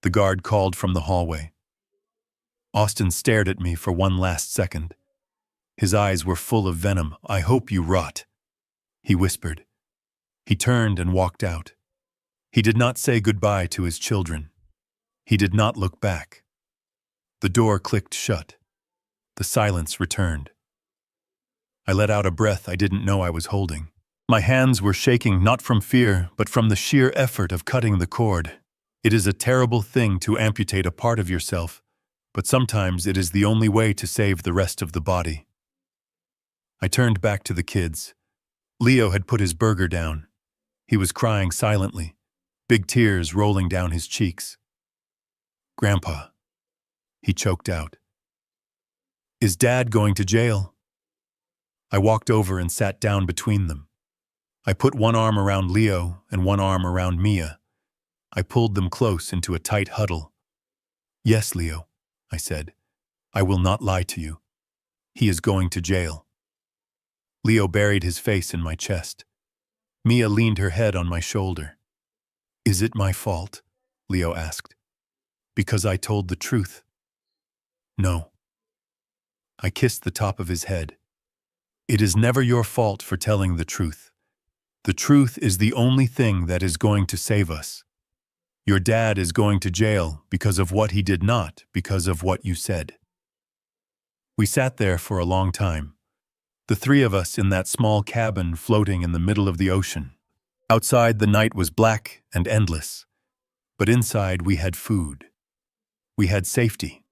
Speaker 1: the guard called from the hallway. Austin stared at me for one last second. His eyes were full of venom. I hope you rot, he whispered. He turned and walked out. He did not say goodbye to his children. He did not look back. The door clicked shut. The silence returned. I let out a breath I didn't know I was holding. My hands were shaking not from fear, but from the sheer effort of cutting the cord. It is a terrible thing to amputate a part of yourself, but sometimes it is the only way to save the rest of the body. I turned back to the kids. Leo had put his burger down. He was crying silently, big tears rolling down his cheeks. Grandpa, he choked out. Is Dad going to jail? I walked over and sat down between them. I put one arm around Leo and one arm around Mia. I pulled them close into a tight huddle. Yes, Leo, I said. I will not lie to you. He is going to jail. Leo buried his face in my chest. Mia leaned her head on my shoulder. Is it my fault? Leo asked. Because I told the truth. No. I kissed the top of his head. It is never your fault for telling the truth. The truth is the only thing that is going to save us. Your dad is going to jail because of what he did, not because of what you said. We sat there for a long time, the three of us in that small cabin floating in the middle of the ocean. Outside, the night was black and endless, but inside we had food. We had safety,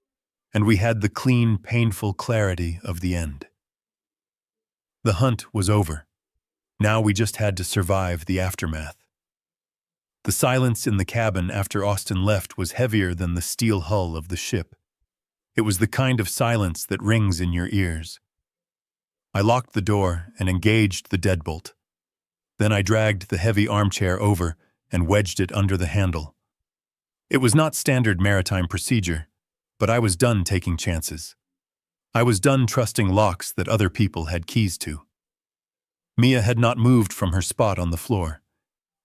Speaker 1: and we had the clean, painful clarity of the end. The hunt was over. Now we just had to survive the aftermath. The silence in the cabin after Austin left was heavier than the steel hull of the ship. It was the kind of silence that rings in your ears. I locked the door and engaged the deadbolt. Then I dragged the heavy armchair over and wedged it under the handle. It was not standard maritime procedure, but I was done taking chances. I was done trusting locks that other people had keys to. Mia had not moved from her spot on the floor.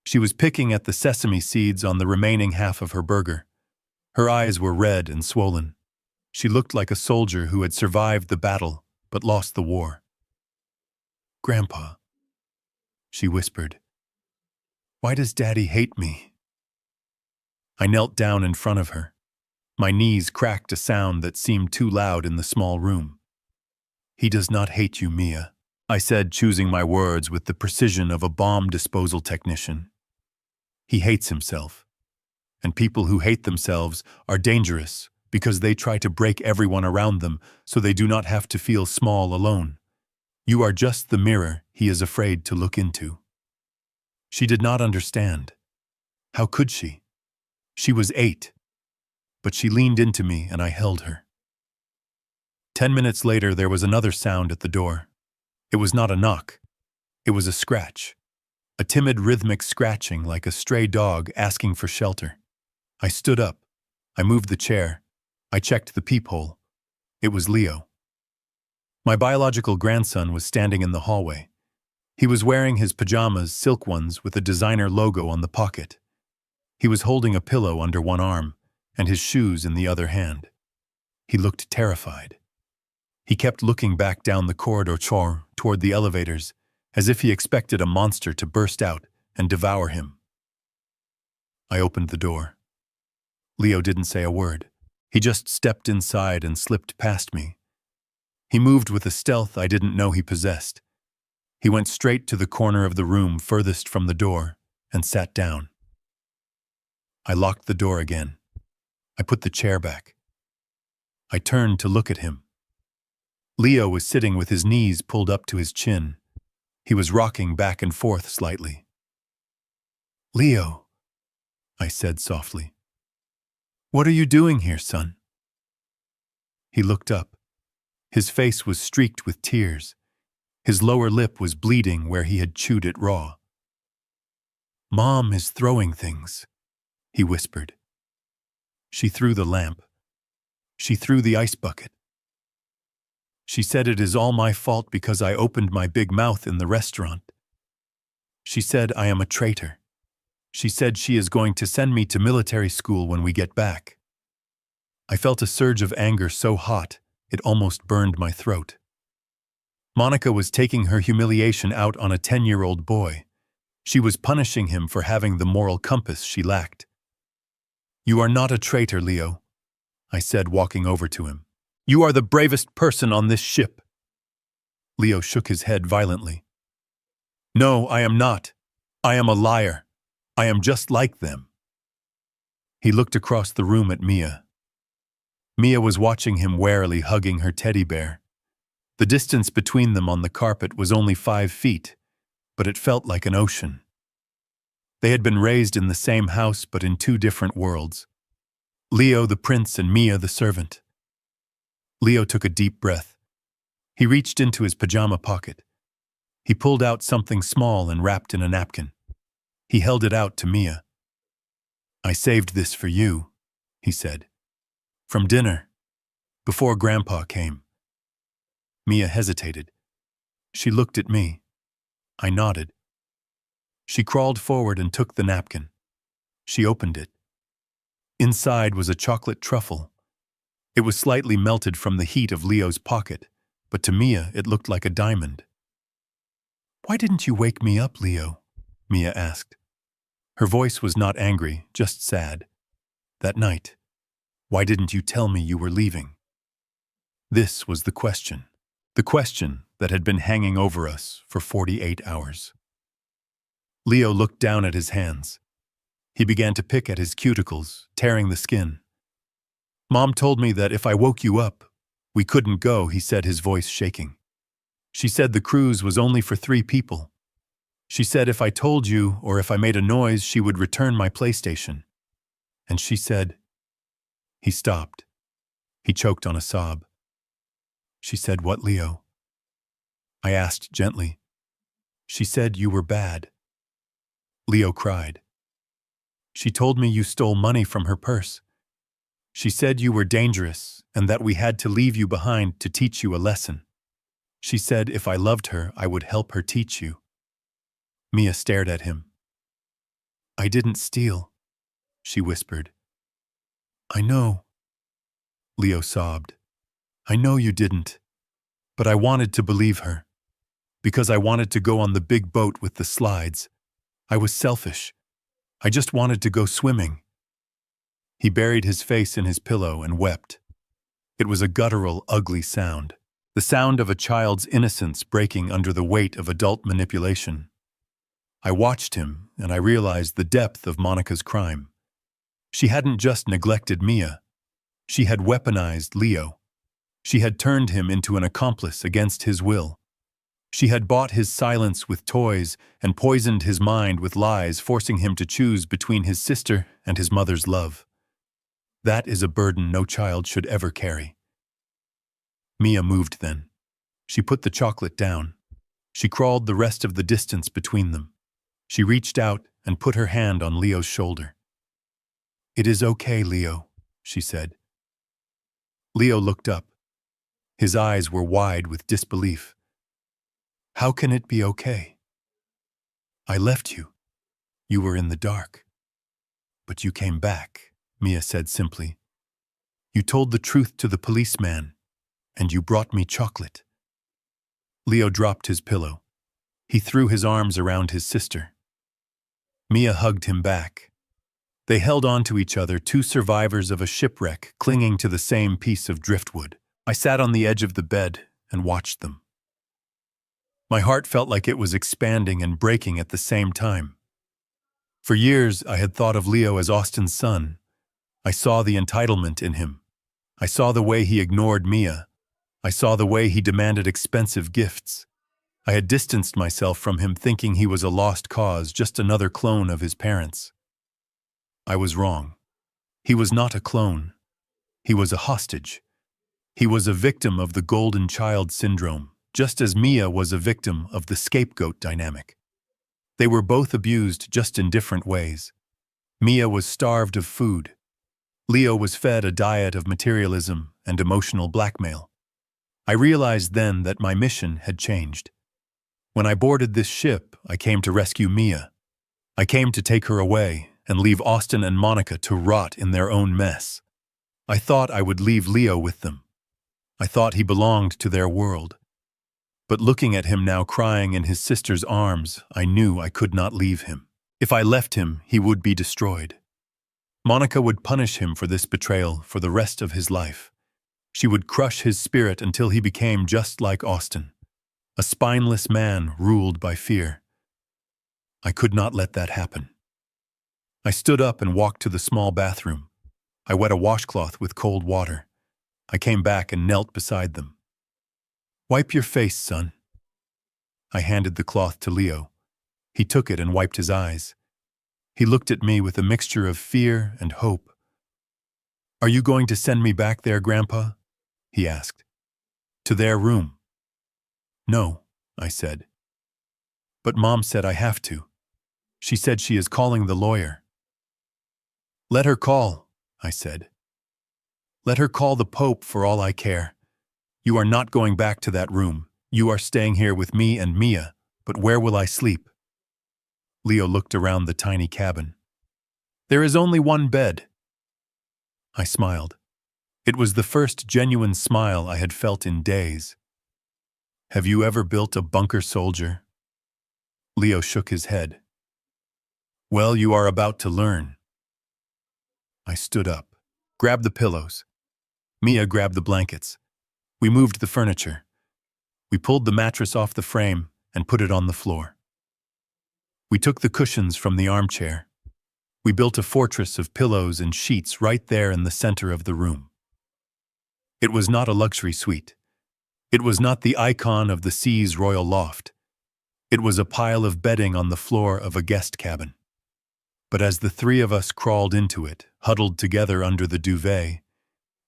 Speaker 1: She was picking at the sesame seeds on the remaining half of her burger. Her eyes were red and swollen. She looked like a soldier who had survived the battle but lost the war. Grandpa, she whispered, why does Daddy hate me? I knelt down in front of her. My knees cracked a sound that seemed too loud in the small room. He does not hate you, Mia, I said, choosing my words with the precision of a bomb disposal technician. He hates himself. And people who hate themselves are dangerous because they try to break everyone around them so they do not have to feel small alone. You are just the mirror he is afraid to look into. She did not understand. How could she? She was 8. But she leaned into me and I held her. 10 minutes later, there was another sound at the door. It was not a knock. It was a scratch. A timid rhythmic scratching like a stray dog asking for shelter. I stood up. I moved the chair. I checked the peephole. It was Leo. My biological grandson was standing in the hallway. He was wearing his pajamas, silk ones with a designer logo on the pocket. He was holding a pillow under one arm and his shoes in the other hand. He looked terrified. He kept looking back down the corridor toward the elevators, as if he expected a monster to burst out and devour him. I opened the door. Leo didn't say a word. He just stepped inside and slipped past me. He moved with a stealth I didn't know he possessed. He went straight to the corner of the room furthest from the door and sat down. I locked the door again. I put the chair back. I turned to look at him. Leo was sitting with his knees pulled up to his chin. He was rocking back and forth slightly. Leo, I said softly. What are you doing here, son? He looked up. His face was streaked with tears. His lower lip was bleeding where he had chewed it raw. Mom is throwing things, he whispered. She threw the lamp. She threw the ice bucket. She said it is all my fault because I opened my big mouth in the restaurant. She said I am a traitor. She said she is going to send me to military school when we get back. I felt a surge of anger so hot, it almost burned my throat. Monica was taking her humiliation out on a 10-year-old boy. She was punishing him for having the moral compass she lacked. You are not a traitor, Leo, I said, walking over to him. You are the bravest person on this ship. Leo shook his head violently. No, I am not. I am a liar. I am just like them. He looked across the room at Mia. Mia was watching him warily, hugging her teddy bear. The distance between them on the carpet was only 5 feet, but it felt like an ocean. They had been raised in the same house but in 2 different worlds. Leo the prince and Mia the servant. Leo took a deep breath. He reached into his pajama pocket. He pulled out something small and wrapped in a napkin. He held it out to Mia. I saved this for you, he said. From dinner. Before Grandpa came. Mia hesitated. She looked at me. I nodded. She crawled forward and took the napkin. She opened it. Inside was a chocolate truffle. It was slightly melted from the heat of Leo's pocket, but to Mia it looked like a diamond. "Why didn't you wake me up, Leo?" Mia asked. Her voice was not angry, just sad. "That night, why didn't you tell me you were leaving?" This was the question that had been hanging over us for 48 hours. Leo looked down at his hands. He began to pick at his cuticles, tearing the skin. "Mom told me that if I woke you up, we couldn't go," he said, his voice shaking. "She said the cruise was only for 3 people. She said if I told you or if I made a noise, she would return my PlayStation. And she said—" He stopped. He choked on a sob. "She said what, Leo?" I asked gently. "She said you were bad." Leo cried. "She told me you stole money from her purse. She said you were dangerous and that we had to leave you behind to teach you a lesson. She said if I loved her, I would help her teach you." Mia stared at him. "I didn't steal," she whispered. "I know." Leo sobbed. "I know you didn't. But I wanted to believe her. Because I wanted to go on the big boat with the slides. I was selfish. I just wanted to go swimming." He buried his face in his pillow and wept. It was a guttural, ugly sound. The sound of a child's innocence breaking under the weight of adult manipulation. I watched him, and I realized the depth of Monica's crime. She hadn't just neglected Mia. She had weaponized Leo. She had turned him into an accomplice against his will. She had bought his silence with toys and poisoned his mind with lies, forcing him to choose between his sister and his mother's love. That is a burden no child should ever carry. Mia moved then. She put the chocolate down. She crawled the rest of the distance between them. She reached out and put her hand on Leo's shoulder. "It is okay, Leo," she said. Leo looked up. His eyes were wide with disbelief. "How can it be okay? I left you. You were in the dark. But you came back," Mia said simply. "You told the truth to the policeman, and you brought me chocolate." Leo dropped his pillow. He threw his arms around his sister. Mia hugged him back. They held on to each other, 2 survivors of a shipwreck clinging to the same piece of driftwood. I sat on the edge of the bed and watched them. My heart felt like it was expanding and breaking at the same time. For years, I had thought of Leo as Austin's son. I saw the entitlement in him. I saw the way he ignored Mia. I saw the way he demanded expensive gifts. I had distanced myself from him, thinking he was a lost cause, just another clone of his parents. I was wrong. He was not a clone. He was a hostage. He was a victim of the golden child syndrome, just as Mia was a victim of the scapegoat dynamic. They were both abused, just in different ways. Mia was starved of food. Leo was fed a diet of materialism and emotional blackmail. I realized then that my mission had changed. When I boarded this ship, I came to rescue Mia. I came to take her away and leave Austin and Monica to rot in their own mess. I thought I would leave Leo with them. I thought he belonged to their world. But looking at him now crying in his sister's arms, I knew I could not leave him. If I left him, he would be destroyed. Monica would punish him for this betrayal for the rest of his life. She would crush his spirit until he became just like Austin, a spineless man ruled by fear. I could not let that happen. I stood up and walked to the small bathroom. I wet a washcloth with cold water. I came back and knelt beside them. "Wipe your face, son." I handed the cloth to Leo. He took it and wiped his eyes. He looked at me with a mixture of fear and hope. "Are you going to send me back there, Grandpa?" he asked. "To their room?" "No," I said. "But Mom said I have to. She said she is calling the lawyer." "Let her call," I said. Let her call the Pope for all I care. You are not going back to that room. You are staying here with me and Mia, but where will I sleep? Leo looked around the tiny cabin. There is only one bed. I smiled. It was the first genuine smile I had felt in days. Have you ever built a bunker, soldier? Leo shook his head. Well, you are about to learn. I stood up, grabbed the pillows. Mia grabbed the blankets. We moved the furniture. We pulled the mattress off the frame and put it on the floor. We took the cushions from the armchair. We built a fortress of pillows and sheets right there in the center of the room. It was not a luxury suite. It was not the icon of the sea's royal loft. It was a pile of bedding on the floor of a guest cabin. But as the three of us crawled into it, huddled together under the duvet,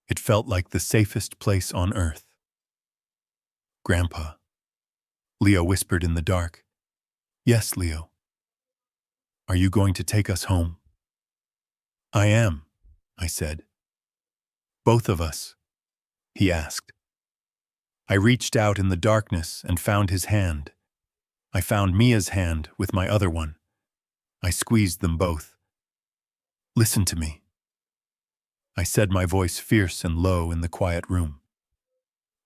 Speaker 1: it felt like the safest place on earth. Grandpa, Leo whispered in the dark. Yes, Leo. Are you going to take us home? I am, I said. Both of us? He asked. I reached out in the darkness and found his hand. I found Mia's hand with my other one. I squeezed them both. Listen to me. I said, my voice fierce and low in the quiet room.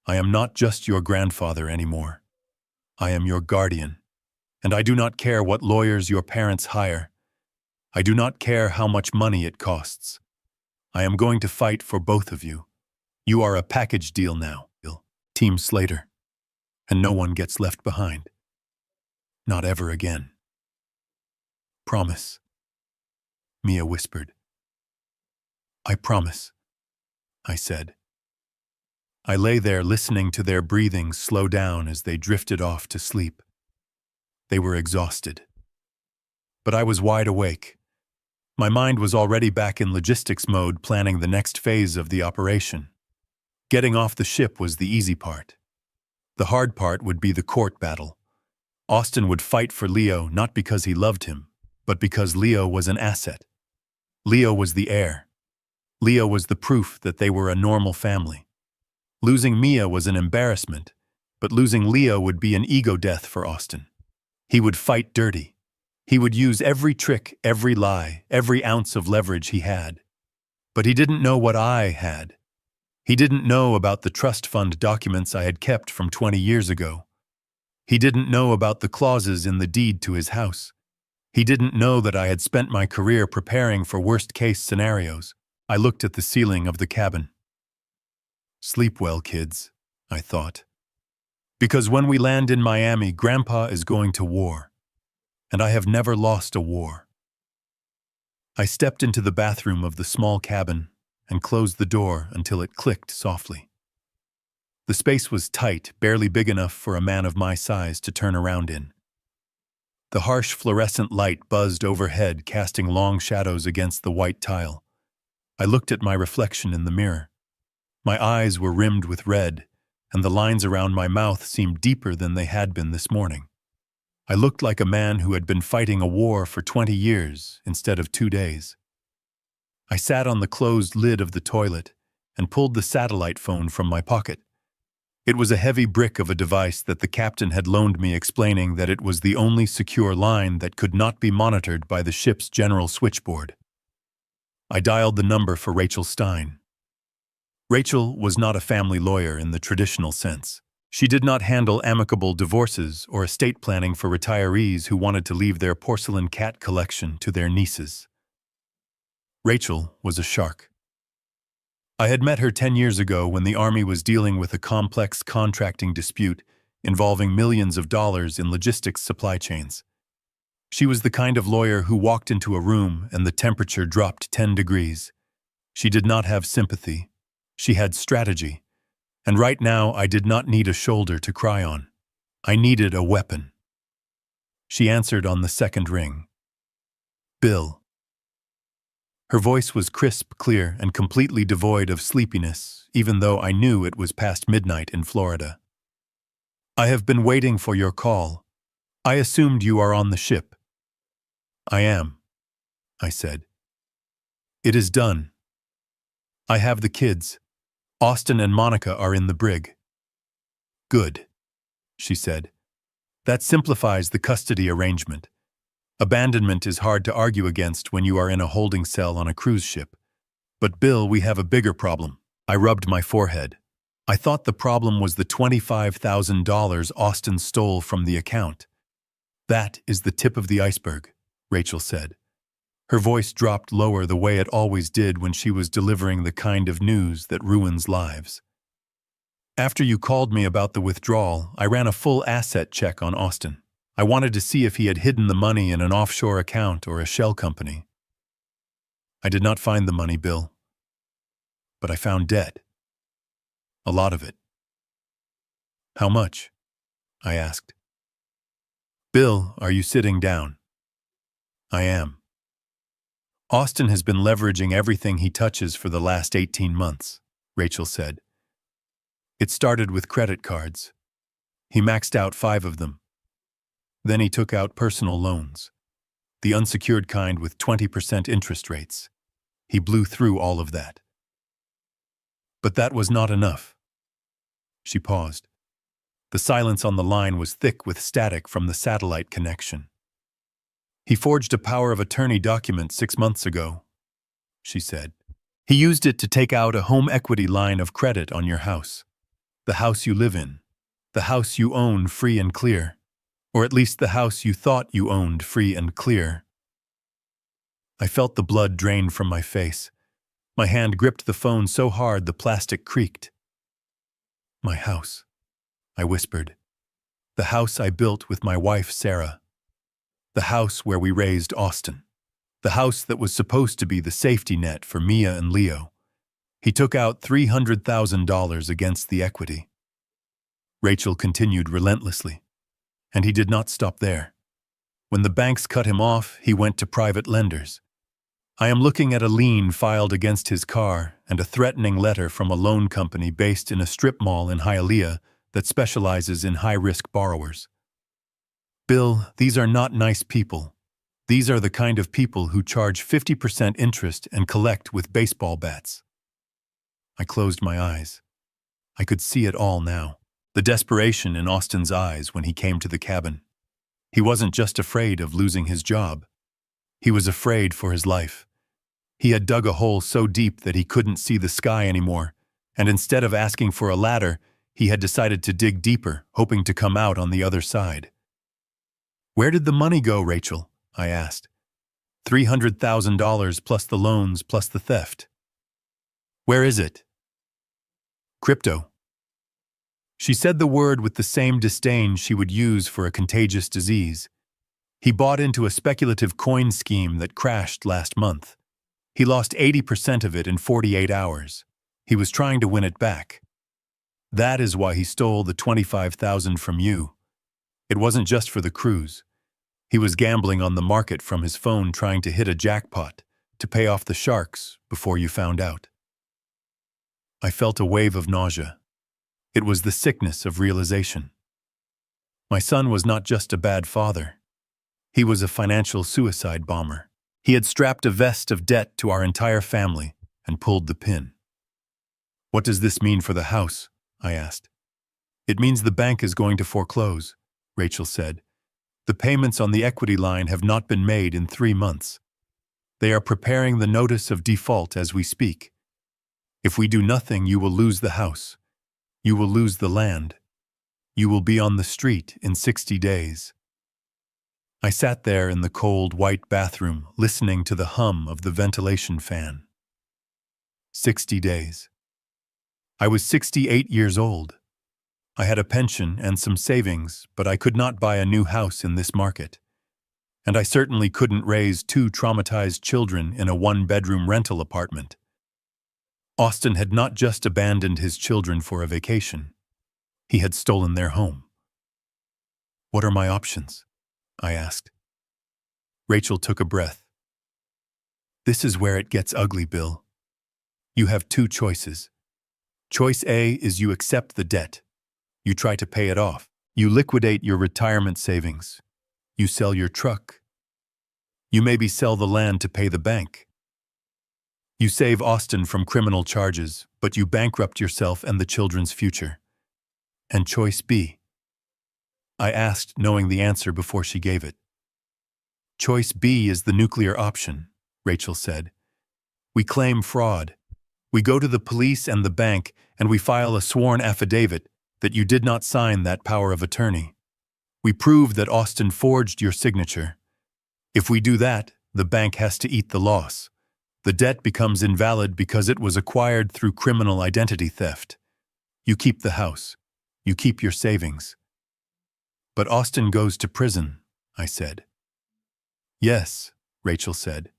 Speaker 1: I am not just your grandfather anymore. I am your guardian, and I do not care what lawyers your parents hire. I do not care how much money it costs. I am going to fight for both of you. You are a package deal now, Team Slater, and no one gets left behind. Not ever again. Promise, Mia whispered. I promise, I said. I lay there listening to their breathing slow down as they drifted off to sleep. They were exhausted. But I was wide awake. My mind was already back in logistics mode, planning the next phase of the operation. Getting off the ship was the easy part. The hard part would be the court battle. Austin would fight for Leo not because he loved him, but because Leo was an asset. Leo was the heir. Leo was the proof that they were a normal family. Losing Mia was an embarrassment, but losing Leo would be an ego death for Austin. He would fight dirty. He would use every trick, every lie, every ounce of leverage he had. But he didn't know what I had. He didn't know about the trust fund documents I had kept from 20 years ago. He didn't know about the clauses in the deed to his house. He didn't know that I had spent my career preparing for worst-case scenarios. I looked at the ceiling of the cabin. Sleep well, kids, I thought. Because when we land in Miami, Grandpa is going to war. And I have never lost a war. I stepped into the bathroom of the small cabin and closed the door until it clicked softly. The space was tight, barely big enough for a man of my size to turn around in. The harsh fluorescent light buzzed overhead, casting long shadows against the white tile. I looked at my reflection in the mirror. My eyes were rimmed with red, and the lines around my mouth seemed deeper than they had been this morning. I looked like a man who had been fighting a war for 20 years instead of 2 days. I sat on the closed lid of the toilet and pulled the satellite phone from my pocket. It was a heavy brick of a device that the captain had loaned me, explaining that it was the only secure line that could not be monitored by the ship's general switchboard. I dialed the number for Rachel Stein. Rachel was not a family lawyer in the traditional sense. She did not handle amicable divorces or estate planning for retirees who wanted to leave their porcelain cat collection to their nieces. Rachel was a shark. I had met her 10 years ago when the Army was dealing with a complex contracting dispute involving millions of dollars in logistics supply chains. She was the kind of lawyer who walked into a room and the temperature dropped 10 degrees. She did not have sympathy. She had strategy. And right now, I did not need a shoulder to cry on. I needed a weapon. She answered on the second ring. Bill. Her voice was crisp, clear, and completely devoid of sleepiness, even though I knew it was past midnight in Florida. I have been waiting for your call. I assumed you are on the ship. I am, I said. It is done. I have the kids. Austin and Monica are in the brig. Good, she said. That simplifies the custody arrangement. Abandonment is hard to argue against when you are in a holding cell on a cruise ship. But Bill, we have a bigger problem. I rubbed my forehead. I thought the problem was the $25,000 Austin stole from the account. That is the tip of the iceberg, Rachel said. Her voice dropped lower the way it always did when she was delivering the kind of news that ruins lives. After you called me about the withdrawal, I ran a full asset check on Austin. I wanted to see if he had hidden the money in an offshore account or a shell company. I did not find the money, Bill. But I found debt. A lot of it. How much? I asked. Bill, are you sitting down? I am. Austin has been leveraging everything he touches for the last 18 months, Rachel said. It started with credit cards. He maxed out 5 of them. Then he took out personal loans, the unsecured kind with 20% interest rates. He blew through all of that. But that was not enough. She paused. The silence on the line was thick with static from the satellite connection. He forged a power of attorney document 6 months ago, she said. He used it to take out a home equity line of credit on your house. The house you live in. The house you own free and clear. Or at least the house you thought you owned free and clear. I felt the blood drain from my face. My hand gripped the phone so hard the plastic creaked. My house, I whispered. The house I built with my wife, Sarah. The house where we raised Austin. The house that was supposed to be the safety net for Mia and Leo. He took out $300,000 against the equity. Rachel continued relentlessly. And he did not stop there. When the banks cut him off, he went to private lenders. I am looking at a lien filed against his car and a threatening letter from a loan company based in a strip mall in Hialeah that specializes in high-risk borrowers. Bill, these are not nice people. These are the kind of people who charge 50% interest and collect with baseball bats. I closed my eyes. I could see it all now. The desperation in Austin's eyes when he came to the cabin. He wasn't just afraid of losing his job. He was afraid for his life. He had dug a hole so deep that he couldn't see the sky anymore, and instead of asking for a ladder, he had decided to dig deeper, hoping to come out on the other side. Where did the money go, Rachel? I asked. $300,000 plus the loans plus the theft. Where is it? Crypto. She said the word with the same disdain she would use for a contagious disease. He bought into a speculative coin scheme that crashed last month. He lost 80% of it in 48 hours. He was trying to win it back. That is why he stole the $25,000 from you. It wasn't just for the cruise. He was gambling on the market from his phone trying to hit a jackpot to pay off the sharks before you found out. I felt a wave of nausea. It was the sickness of realization. My son was not just a bad father. He was a financial suicide bomber. He had strapped a vest of debt to our entire family and pulled the pin. What does this mean for the house? I asked. It means the bank is going to foreclose, Rachel said. The payments on the equity line have not been made in 3 months. They are preparing the notice of default as we speak. If we do nothing, you will lose the house. You will lose the land. You will be on the street in 60 days. I sat there in the cold, white bathroom, listening to the hum of the ventilation fan. 60 days. I was 68 years old. I had a pension and some savings, but I could not buy a new house in this market. And I certainly couldn't raise 2 traumatized children in a 1-bedroom rental apartment. Austin had not just abandoned his children for a vacation. He had stolen their home. What are my options? I asked. Rachel took a breath. This is where it gets ugly, Bill. You have 2 choices. Choice A is you accept the debt. You try to pay it off. You liquidate your retirement savings. You sell your truck. You maybe sell the land to pay the bank. You save Austin from criminal charges, but you bankrupt yourself and the children's future. And choice B? I asked, knowing the answer before she gave it. Choice B is the nuclear option, Rachel said. We claim fraud. We go to the police and the bank, and we file a sworn affidavit that you did not sign that power of attorney. We prove that Austin forged your signature. If we do that, the bank has to eat the loss. The debt becomes invalid because it was acquired through criminal identity theft. You keep the house. You keep your savings. But Austin goes to prison, I said. Yes, Rachel said,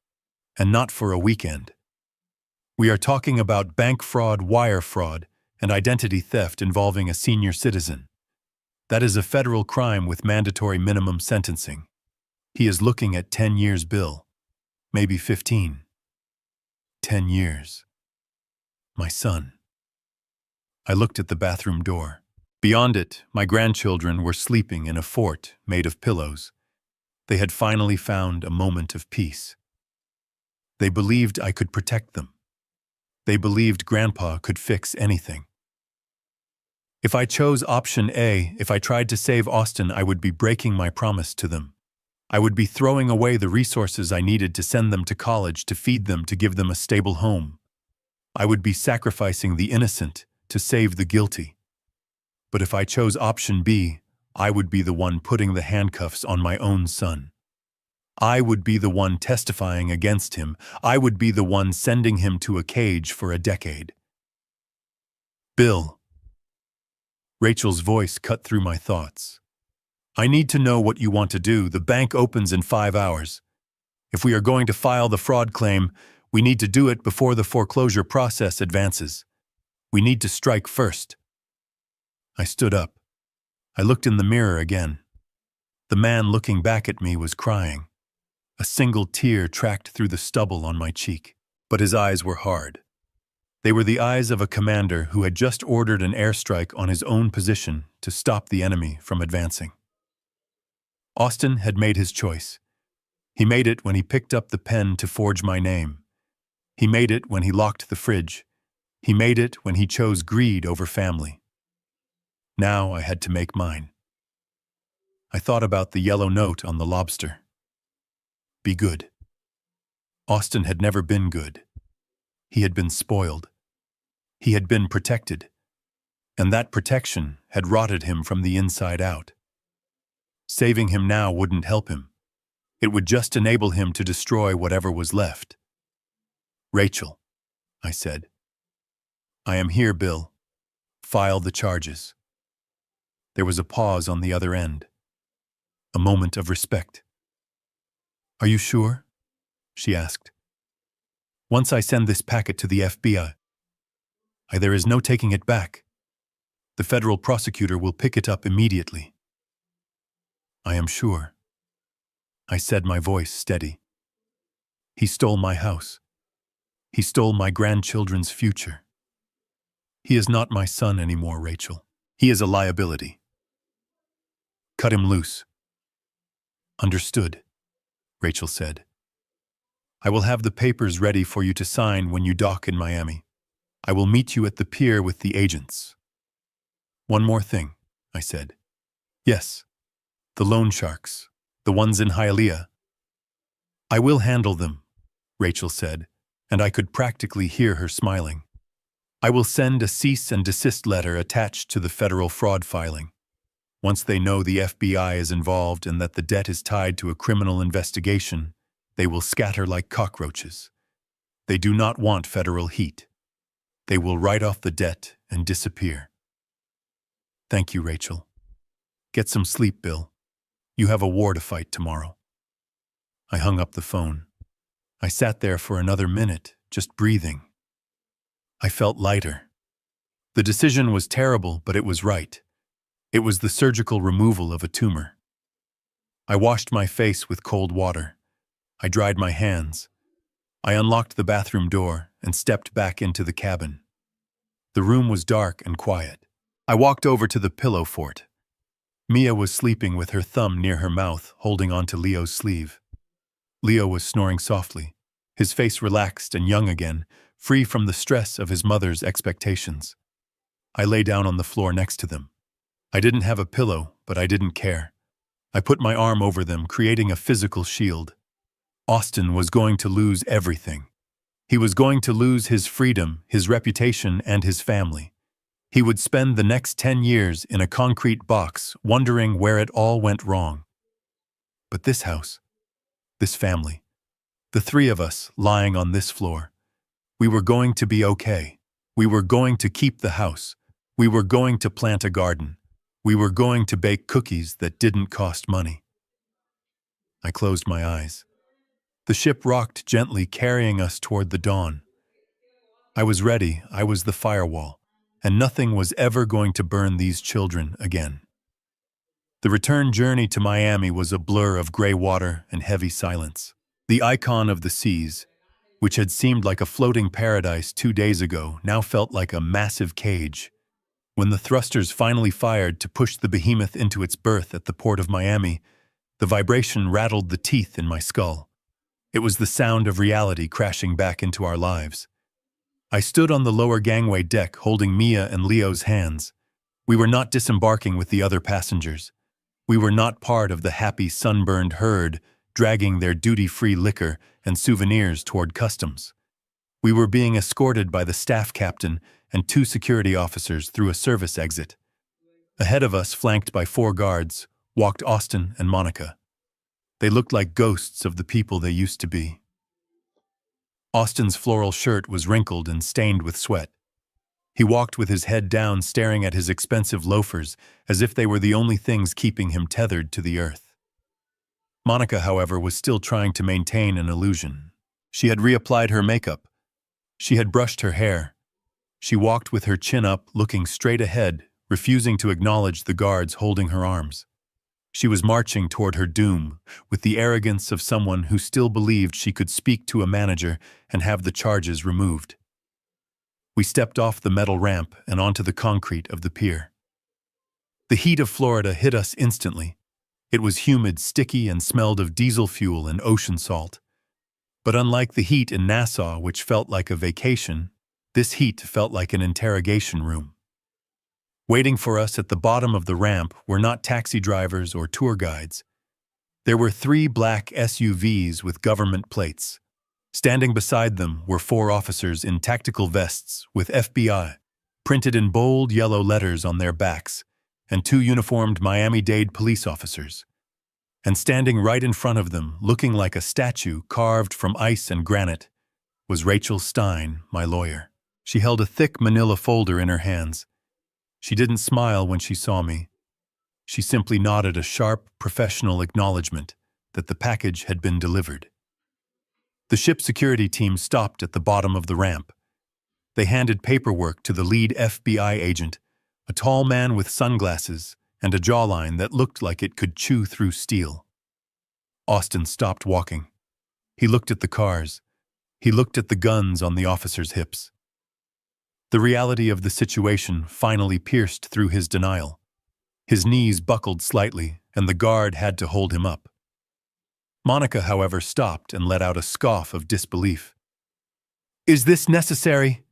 Speaker 1: and not for a weekend. We are talking about bank fraud, wire fraud, and identity theft involving a senior citizen. That is a federal crime with mandatory minimum sentencing. He is looking at 10 years, Bill. Maybe 15. 10 years. My son. I looked at the bathroom door. Beyond it, my grandchildren were sleeping in a fort made of pillows. They had finally found a moment of peace. They believed I could protect them. They believed Grandpa could fix anything. If I chose option A, if I tried to save Austin, I would be breaking my promise to them. I would be throwing away the resources I needed to send them to college, to feed them, to give them a stable home. I would be sacrificing the innocent to save the guilty. But if I chose option B, I would be the one putting the handcuffs on my own son. I would be the one testifying against him. I would be the one sending him to a cage for a decade. Bill. Rachel's voice cut through my thoughts. I need to know what you want to do. The bank opens in 5 hours. If we are going to file the fraud claim, we need to do it before the foreclosure process advances. We need to strike first. I stood up. I looked in the mirror again. The man looking back at me was crying. A single tear tracked through the stubble on my cheek, but his eyes were hard. They were the eyes of a commander who had just ordered an airstrike on his own position to stop the enemy from advancing. Austin had made his choice. He made it when he picked up the pen to forge my name. He made it when he locked the fridge. He made it when he chose greed over family. Now I had to make mine. I thought about the yellow note on the lobster. Be good. Austin had never been good. He had been spoiled. He had been protected. And that protection had rotted him from the inside out. Saving him now wouldn't help him. It would just enable him to destroy whatever was left. Rachel, I said. I am here, Bill. File the charges. There was a pause on the other end. A moment of respect. Are you sure? She asked. Once I send this packet to the FBI, there is no taking it back. The federal prosecutor will pick it up immediately. I am sure. I said, my voice steady. He stole my house. He stole my grandchildren's future. He is not my son anymore, Rachel. He is a liability. Cut him loose. Understood, Rachel said. I will have the papers ready for you to sign when you dock in Miami. I will meet you at the pier with the agents. One more thing, I said. Yes, the loan sharks, the ones in Hialeah. I will handle them, Rachel said, and I could practically hear her smiling. I will send a cease and desist letter attached to the federal fraud filing. Once they know the FBI is involved and that the debt is tied to a criminal investigation, they will scatter like cockroaches. They do not want federal heat. They will write off the debt and disappear. Thank you, Rachel. Get some sleep, Bill. You have a war to fight tomorrow. I hung up the phone. I sat there for another minute, just breathing. I felt lighter. The decision was terrible, but it was right. It was the surgical removal of a tumor. I washed my face with cold water. I dried my hands. I unlocked the bathroom door and stepped back into the cabin. The room was dark and quiet. I walked over to the pillow fort. Mia was sleeping with her thumb near her mouth, holding onto Leo's sleeve. Leo was snoring softly, his face relaxed and young again, free from the stress of his mother's expectations. I lay down on the floor next to them. I didn't have a pillow, but I didn't care. I put my arm over them, creating a physical shield. Austin was going to lose everything. He was going to lose his freedom, his reputation, and his family. He would spend the next 10 years in a concrete box, wondering where it all went wrong. But this house, this family, the three of us lying on this floor, we were going to be okay. We were going to keep the house. We were going to plant a garden. We were going to bake cookies that didn't cost money. I closed my eyes. The ship rocked gently, carrying us toward the dawn. I was ready. I was the firewall, and nothing was ever going to burn these children again. The return journey to Miami was a blur of gray water and heavy silence. The icon of the seas, which had seemed like a floating paradise 2 days ago, now felt like a massive cage. When the thrusters finally fired to push the behemoth into its berth at the port of Miami, the vibration rattled the teeth in my skull. It was the sound of reality crashing back into our lives. I stood on the lower gangway deck holding Mia and Leo's hands. We were not disembarking with the other passengers. We were not part of the happy sunburned herd dragging their duty-free liquor and souvenirs toward customs. We were being escorted by the staff captain and 2 security officers through a service exit. Ahead of us, flanked by 4 guards, walked Austin and Monica. They looked like ghosts of the people they used to be. Austin's floral shirt was wrinkled and stained with sweat. He walked with his head down, staring at his expensive loafers as if they were the only things keeping him tethered to the earth. Monica, however, was still trying to maintain an illusion. She had reapplied her makeup. She had brushed her hair. She walked with her chin up, looking straight ahead, refusing to acknowledge the guards holding her arms. She was marching toward her doom, with the arrogance of someone who still believed she could speak to a manager and have the charges removed. We stepped off the metal ramp and onto the concrete of the pier. The heat of Florida hit us instantly. It was humid, sticky, and smelled of diesel fuel and ocean salt. But unlike the heat in Nassau, which felt like a vacation, this heat felt like an interrogation room. Waiting for us at the bottom of the ramp were not taxi drivers or tour guides. There were 3 black SUVs with government plates. Standing beside them were 4 officers in tactical vests with FBI printed in bold yellow letters on their backs, and 2 uniformed Miami-Dade police officers. And standing right in front of them, looking like a statue carved from ice and granite, was Rachel Stein, my lawyer. She held a thick manila folder in her hands. She didn't smile when she saw me. She simply nodded a sharp, professional acknowledgement that the package had been delivered. The ship security team stopped at the bottom of the ramp. They handed paperwork to the lead FBI agent, a tall man with sunglasses and a jawline that looked like it could chew through steel. Austin stopped walking. He looked at the cars. He looked at the guns on the officers' hips. The reality of the situation finally pierced through his denial. His knees buckled slightly, and the guard had to hold him up. Monica, however, stopped and let out a scoff of disbelief. "Is this necessary?"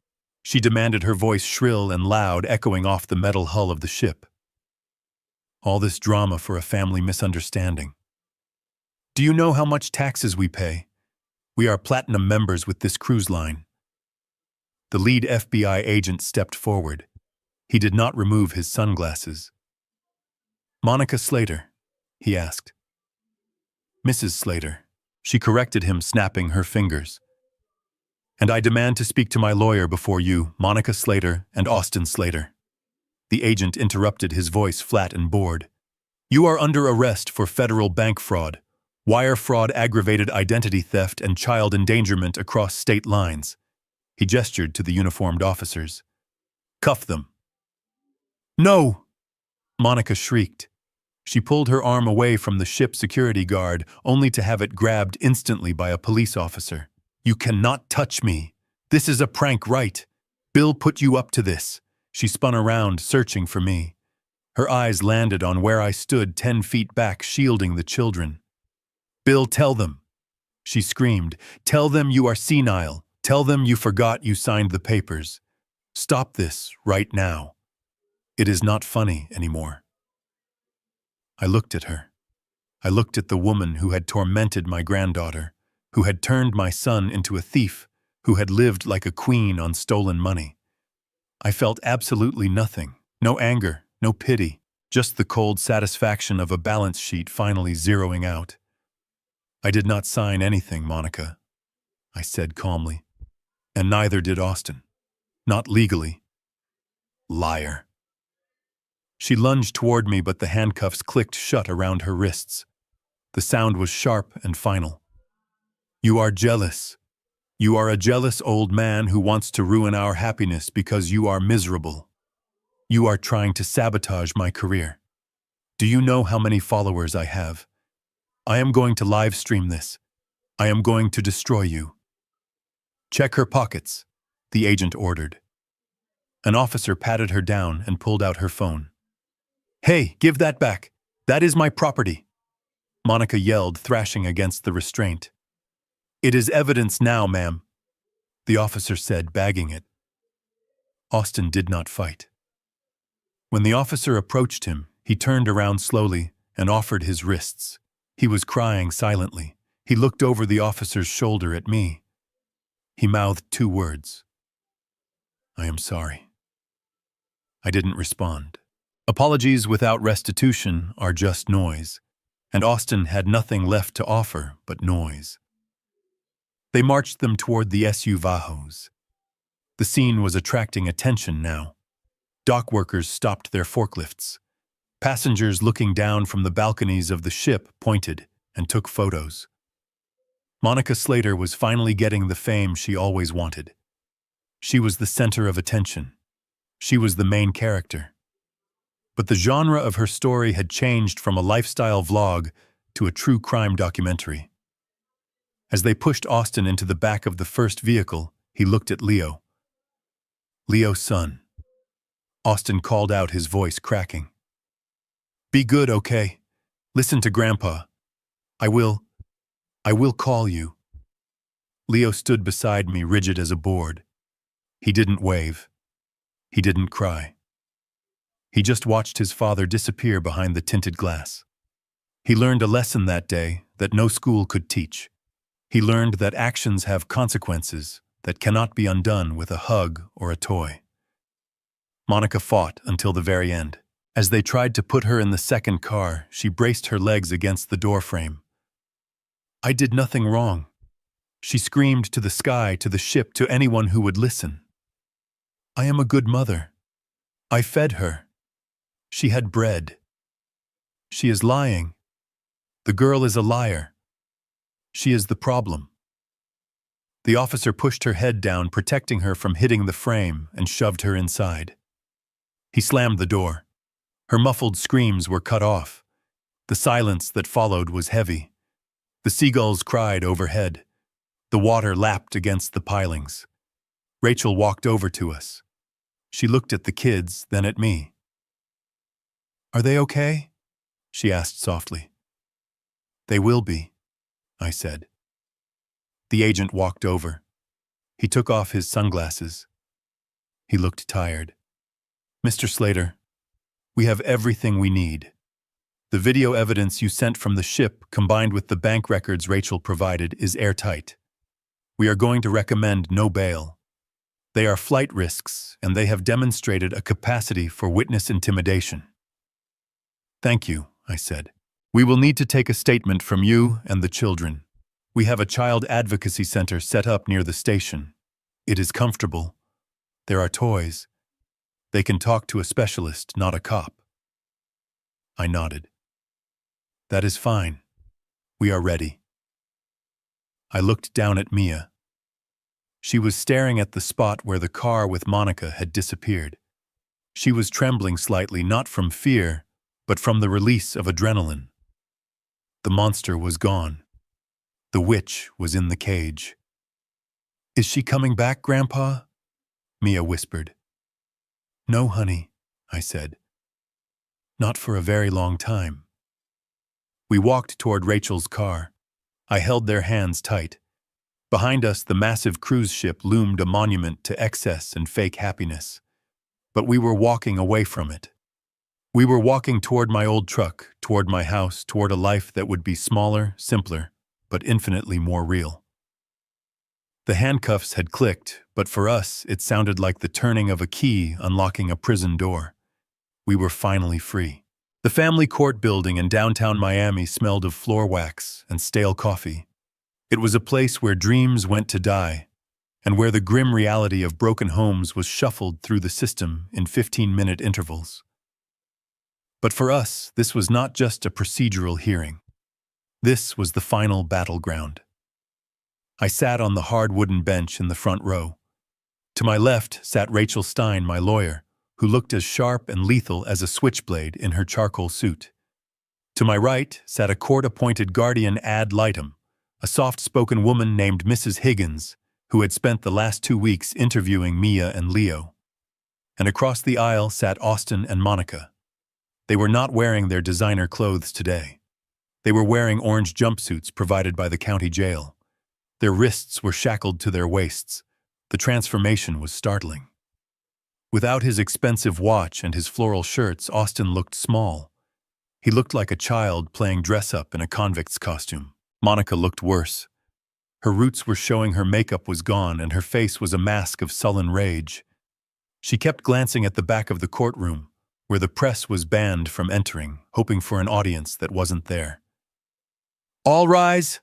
Speaker 1: she demanded, her voice shrill and loud, echoing off the metal hull of the ship. All this drama for a family misunderstanding. "Do you know how much taxes we pay? We are platinum members with this cruise line." The lead FBI agent stepped forward. He did not remove his sunglasses. "Monica Slater?" he asked. "Mrs. Slater," she corrected him, snapping her fingers. "And I demand to speak to my lawyer before you, Monica Slater and Austin Slater." The agent interrupted, his voice flat and bored. "You are under arrest for federal bank fraud, wire fraud, aggravated identity theft, and child endangerment across state lines." He gestured to the uniformed officers. "Cuff them." "No!" Monica shrieked. She pulled her arm away from the ship security guard, only to have it grabbed instantly by a police officer. "You cannot touch me. This is a prank, right? Bill put you up to this." She spun around, searching for me. Her eyes landed on where I stood 10 feet back, shielding the children. "Bill, tell them." She screamed, "Tell them you are senile. Tell them you forgot you signed the papers. Stop this right now. It is not funny anymore." I looked at her. I looked at the woman who had tormented my granddaughter, who had turned my son into a thief, who had lived like a queen on stolen money. I felt absolutely nothing. No anger, no pity, just the cold satisfaction of a balance sheet finally zeroing out. "I did not sign anything, Monica," I said calmly. "And neither did Austin. Not legally." Liar. She lunged toward me, but the handcuffs clicked shut around her wrists. The sound was sharp and final. "You are jealous. You are a jealous old man who wants to ruin our happiness because you are miserable. You are trying to sabotage my career. Do you know how many followers I have? I am going to live stream this. I am going to destroy you." "Check her pockets," the agent ordered. An officer patted her down and pulled out her phone. "Hey, give that back. That is my property," Monica yelled, thrashing against the restraint. "It is evidence now, ma'am," the officer said, bagging it. Austin did not fight. When the officer approached him, he turned around slowly and offered his wrists. He was crying silently. He looked over the officer's shoulder at me. He mouthed 2 words. "I am sorry." I didn't respond. Apologies without restitution are just noise, and Austin had nothing left to offer but noise. They marched them toward the SUVs. The scene was attracting attention now. Dock workers stopped their forklifts. Passengers looking down from the balconies of the ship pointed and took photos. Monica Slater was finally getting the fame she always wanted. She was the center of attention. She was the main character. But the genre of her story had changed from a lifestyle vlog to a true crime documentary. As they pushed Austin into the back of the first vehicle, he looked at Leo. "Leo, son." Austin called out, his voice cracking. "Be good, okay? Listen to Grandpa. I will call you." Leo stood beside me, rigid as a board. He didn't wave. He didn't cry. He just watched his father disappear behind the tinted glass. He learned a lesson that day that no school could teach. He learned that actions have consequences that cannot be undone with a hug or a toy. Monica fought until the very end. As they tried to put her in the second car, she braced her legs against the doorframe. "I did nothing wrong," she screamed to the sky, to the ship, to anyone who would listen. "I am a good mother. I fed her. She had bread. She is lying. The girl is a liar. She is the problem." The officer pushed her head down, protecting her from hitting the frame, and shoved her inside. He slammed the door. Her muffled screams were cut off. The silence that followed was heavy. The seagulls cried overhead. The water lapped against the pilings. Rachel walked over to us. She looked at the kids, then at me. "Are they okay?" she asked softly. "They will be," I said. The agent walked over. He took off his sunglasses. He looked tired. "Mr. Slater, we have everything we need. The video evidence you sent from the ship, combined with the bank records Rachel provided, is airtight. We are going to recommend no bail. They are flight risks, and they have demonstrated a capacity for witness intimidation." "Thank you," I said. "We will need to take a statement from you and the children. We have a child advocacy center set up near the station. It is comfortable. There are toys. They can talk to a specialist, not a cop." I nodded. "That is fine. We are ready." I looked down at Mia. She was staring at the spot where the car with Monica had disappeared. She was trembling slightly, not from fear, but from the release of adrenaline. The monster was gone. The witch was in the cage. "Is she coming back, Grandpa?" Mia whispered. "No, honey," I said. "Not for a very long time." We walked toward Rachel's car. I held their hands tight. Behind us, the massive cruise ship loomed a monument to excess and fake happiness. But we were walking away from it. We were walking toward my old truck, toward my house, toward a life that would be smaller, simpler, but infinitely more real. The handcuffs had clicked, but for us, it sounded like the turning of a key unlocking a prison door. We were finally free. The family court building in downtown Miami smelled of floor wax and stale coffee. It was a place where dreams went to die, and where the grim reality of broken homes was shuffled through the system in 15-minute intervals. But for us, this was not just a procedural hearing. This was the final battleground. I sat on the hard wooden bench in the front row. To my left sat Rachel Stein, my lawyer, who looked as sharp and lethal as a switchblade in her charcoal suit. To my right sat a court-appointed guardian ad litem, a soft-spoken woman named Mrs. Higgins, who had spent the last 2 weeks interviewing Mia and Leo. And across the aisle sat Austin and Monica. They were not wearing their designer clothes today. They were wearing orange jumpsuits provided by the county jail. Their wrists were shackled to their waists. The transformation was startling. Without his expensive watch and his floral shirts, Austin looked small. He looked like a child playing dress-up in a convict's costume. Monica looked worse. Her roots were showing, her makeup was gone, and her face was a mask of sullen rage. She kept glancing at the back of the courtroom, where the press was banned from entering, hoping for an audience that wasn't there. "All rise!"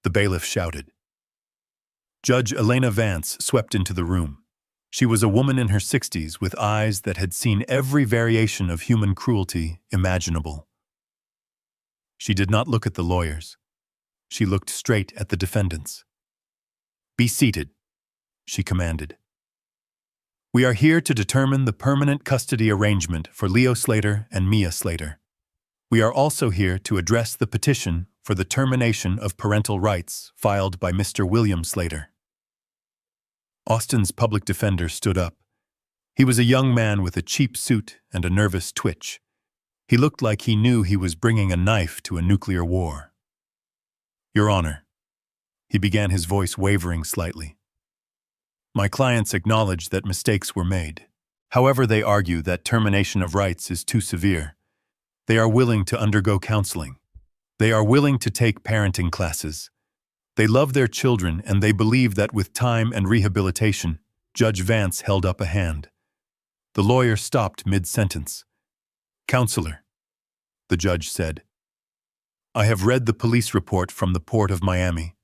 Speaker 1: the bailiff shouted. Judge Elena Vance swept into the room. She was a woman in her 60s with eyes that had seen every variation of human cruelty imaginable. She did not look at the lawyers. She looked straight at the defendants. "Be seated," she commanded. "We are here to determine the permanent custody arrangement for Leo Slater and Mia Slater. We are also here to address the petition for the termination of parental rights filed by Mr. William Slater." Austin's public defender stood up. He was a young man with a cheap suit and a nervous twitch. He looked like he knew he was bringing a knife to a nuclear war. "Your Honor," he began, his voice wavering slightly. "My clients acknowledge that mistakes were made. However, they argue that termination of rights is too severe. They are willing to undergo counseling. They are willing to take parenting classes. They love their children, and they believe that with time and rehabilitation." Judge Vance held up a hand. The lawyer stopped mid-sentence. "Counselor," the judge said, "I have read the police report from the Port of Miami.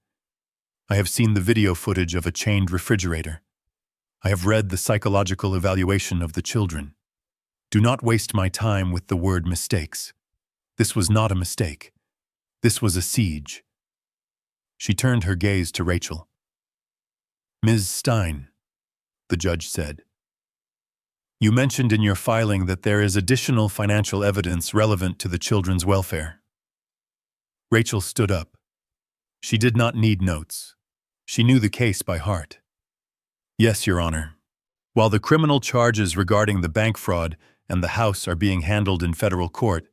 Speaker 1: I have seen the video footage of a chained refrigerator. I have read the psychological evaluation of the children. Do not waste my time with the word mistakes. This was not a mistake. This was a siege." She turned her gaze to Rachel. "Ms. Stein," the judge said, "you mentioned in your filing that there is additional financial evidence relevant to the children's welfare." Rachel stood up. She did not need notes. She knew the case by heart. "Yes, Your Honor. While the criminal charges regarding the bank fraud and the house are being handled in federal court,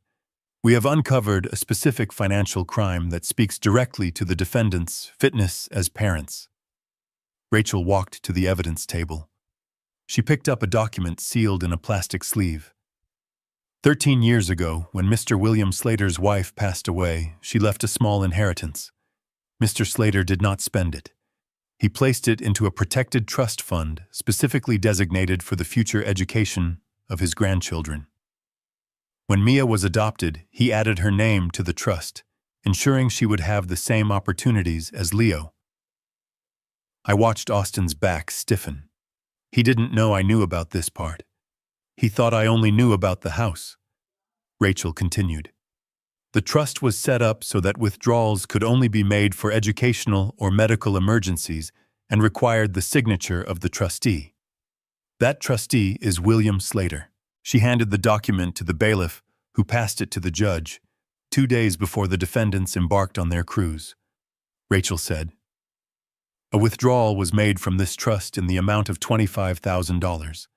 Speaker 1: we have uncovered a specific financial crime that speaks directly to the defendants' fitness as parents." Rachel walked to the evidence table. She picked up a document sealed in a plastic sleeve. 13 years ago, when Mr. William Slater's wife passed away, she left a small inheritance. Mr. Slater did not spend it. He placed it into a protected trust fund specifically designated for the future education of his grandchildren. When Mia was adopted, he added her name to the trust, ensuring she would have the same opportunities as Leo. I watched Austin's back stiffen. He didn't know I knew about this part. He thought I only knew about the house. Rachel continued. The trust was set up so that withdrawals could only be made for educational or medical emergencies and required the signature of the trustee. That trustee is William Slater. She handed the document to the bailiff, who passed it to the judge, 2 days before the defendants embarked on their cruise. Rachel said, "A withdrawal was made from this trust in the amount of $25,000.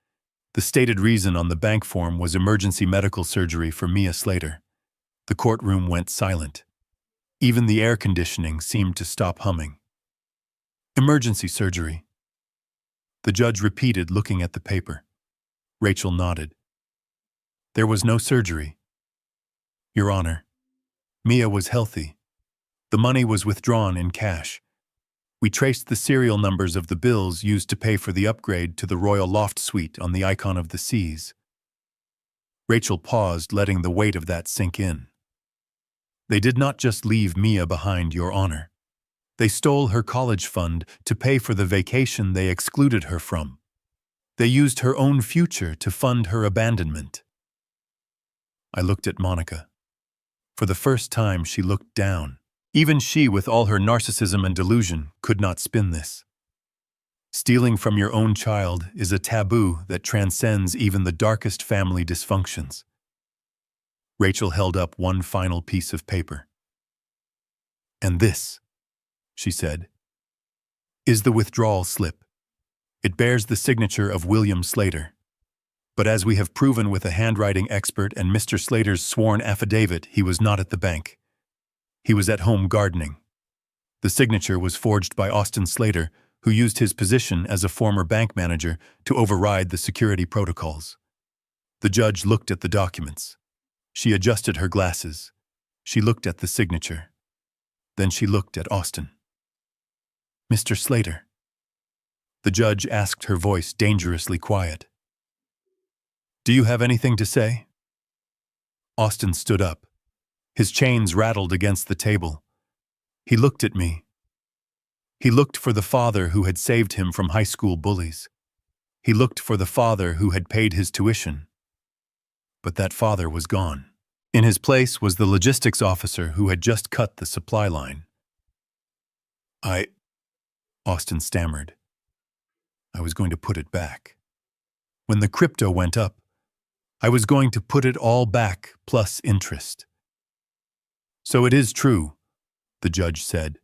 Speaker 1: The stated reason on the bank form was emergency medical surgery for Mia Slater." The courtroom went silent. Even the air conditioning seemed to stop humming. Emergency surgery. The judge repeated, looking at the paper. Rachel nodded. There was no surgery. Your Honor, Mia was healthy. The money was withdrawn in cash. We traced the serial numbers of the bills used to pay for the upgrade to the Royal Loft Suite on the Icon of the Seas. Rachel paused, letting the weight of that sink in. They did not just leave Mia behind, Your Honor. They stole her college fund to pay for the vacation they excluded her from. They used her own future to fund her abandonment. I looked at Monica. For the first time, she looked down. Even she, with all her narcissism and delusion, could not spin this. Stealing from your own child is a taboo that transcends even the darkest family dysfunctions. Rachel held up one final piece of paper. And this, she said, is the withdrawal slip. It bears the signature of William Slater. But as we have proven with a handwriting expert and Mr. Slater's sworn affidavit, he was not at the bank. He was at home gardening. The signature was forged by Austin Slater, who used his position as a former bank manager to override the security protocols. The judge looked at the documents. She adjusted her glasses. She looked at the signature. Then she looked at Austin. Mr. Slater. The judge asked, her voice dangerously quiet. Do you have anything to say? Austin stood up. His chains rattled against the table. He looked at me. He looked for the father who had saved him from high school bullies. He looked for the father who had paid his tuition. But that father was gone. In his place was the logistics officer who had just cut the supply line. Austin stammered. I was going to put it back. When the crypto went up, I was going to put it all back, plus interest. So it is true, the judge said.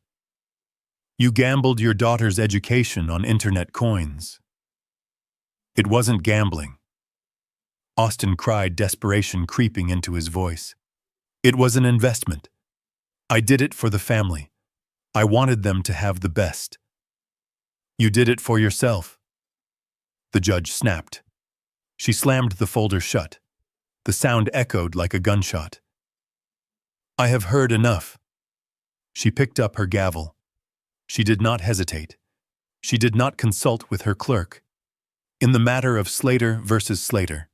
Speaker 1: You gambled your daughter's education on internet coins. It wasn't gambling. Austin cried, desperation creeping into his voice. It was an investment. I did it for the family. I wanted them to have the best. You did it for yourself. The judge snapped. She slammed the folder shut. The sound echoed like a gunshot. I have heard enough. She picked up her gavel. She did not hesitate. She did not consult with her clerk. In the matter of Slater versus Slater,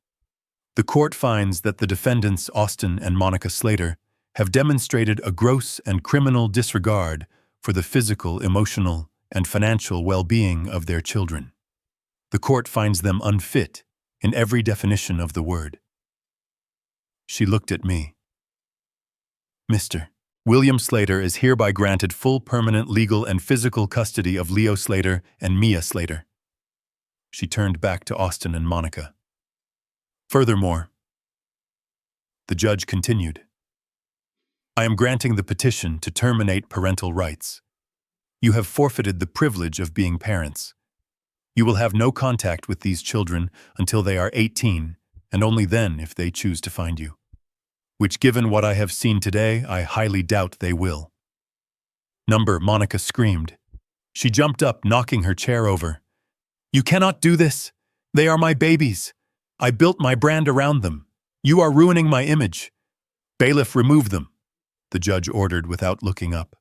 Speaker 1: the court finds that the defendants, Austin and Monica Slater, have demonstrated a gross and criminal disregard for the physical, emotional, and financial well-being of their children. The court finds them unfit in every definition of the word. She looked at me. Mr. William Slater is hereby granted full permanent legal and physical custody of Leo Slater and Mia Slater. She turned back to Austin and Monica. Furthermore, the judge continued, I am granting the petition to terminate parental rights. You have forfeited the privilege of being parents. You will have no contact with these children until they are 18, and only then if they choose to find you. Which, given what I have seen today, I highly doubt they will. Monica screamed. She jumped up, knocking her chair over. You cannot do this. They are my babies. I built my brand around them. You are ruining my image. Bailiff, remove them, the judge ordered without looking up.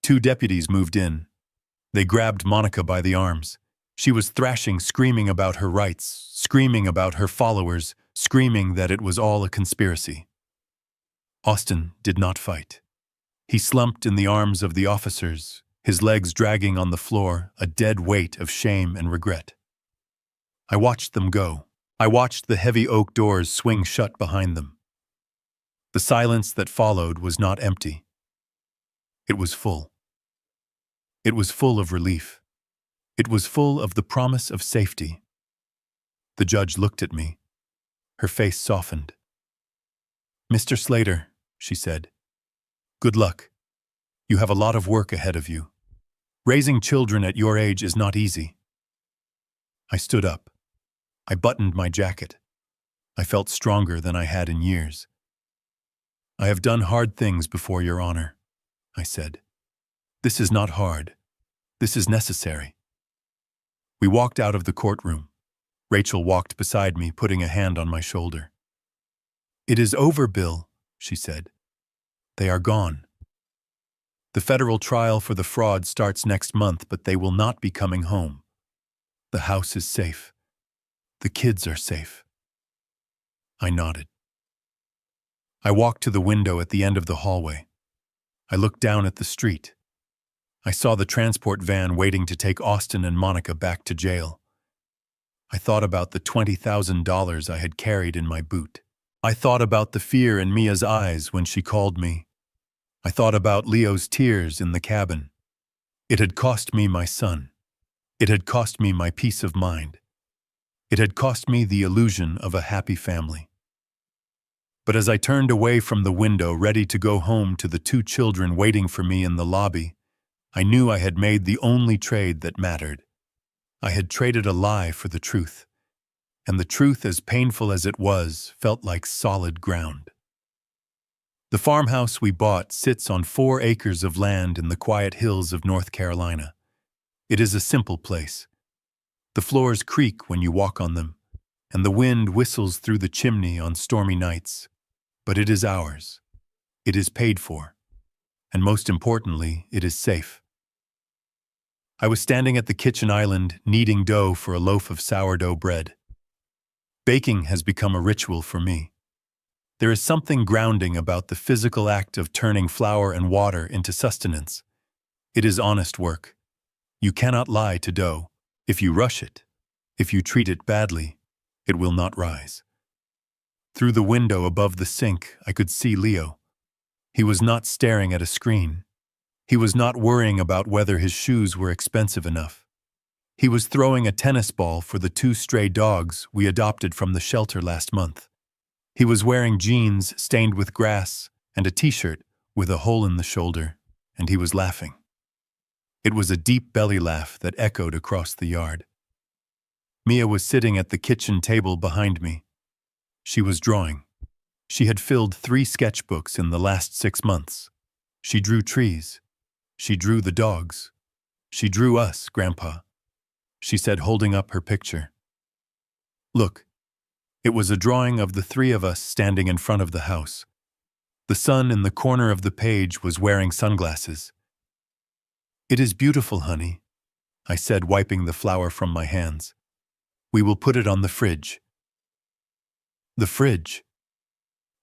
Speaker 1: 2 deputies moved in. They grabbed Monica by the arms. She was thrashing, screaming about her rights, screaming about her followers, screaming that it was all a conspiracy. Austin did not fight. He slumped in the arms of the officers, his legs dragging on the floor, a dead weight of shame and regret. I watched them go. I watched the heavy oak doors swing shut behind them. The silence that followed was not empty. It was full. It was full of relief. It was full of the promise of safety. The judge looked at me. Her face softened. Mr. Slater, she said, good luck. You have a lot of work ahead of you. Raising children at your age is not easy. I stood up. I buttoned my jacket. I felt stronger than I had in years. I have done hard things before, Your Honor, I said. This is not hard. This is necessary. We walked out of the courtroom. Rachel walked beside me, putting a hand on my shoulder. It is over, Bill, she said. They are gone. The federal trial for the fraud starts next month, but they will not be coming home. The house is safe. The kids are safe. I nodded. I walked to the window at the end of the hallway. I looked down at the street. I saw the transport van waiting to take Austin and Monica back to jail. I thought about the $20,000 I had carried in my boot. I thought about the fear in Mia's eyes when she called me. I thought about Leo's tears in the cabin. It had cost me my son. It had cost me my peace of mind. It had cost me the illusion of a happy family. But as I turned away from the window, ready to go home to the 2 children waiting for me in the lobby, I knew I had made the only trade that mattered. I had traded a lie for the truth, and the truth, as painful as it was, felt like solid ground. The farmhouse we bought sits on 4 acres of land in the quiet hills of North Carolina. It is a simple place. The floors creak when you walk on them, and the wind whistles through the chimney on stormy nights. But it is ours. It is paid for. And most importantly, it is safe. I was standing at the kitchen island, kneading dough for a loaf of sourdough bread. Baking has become a ritual for me. There is something grounding about the physical act of turning flour and water into sustenance. It is honest work. You cannot lie to dough. If you rush it, if you treat it badly, it will not rise. Through the window above the sink, I could see Leo. He was not staring at a screen. He was not worrying about whether his shoes were expensive enough. He was throwing a tennis ball for the 2 stray dogs we adopted from the shelter last month. He was wearing jeans stained with grass and a t-shirt with a hole in the shoulder, and he was laughing. It was a deep belly laugh that echoed across the yard. Mia was sitting at the kitchen table behind me. She was drawing. She had filled 3 sketchbooks in the last 6 months. She drew trees. She drew the dogs. She drew us, Grandpa, she said, holding up her picture. Look, it was a drawing of the 3 of us standing in front of the house. The son in the corner of the page was wearing sunglasses. It is beautiful, honey, I said, wiping the flour from my hands. We will put it on the fridge. The fridge.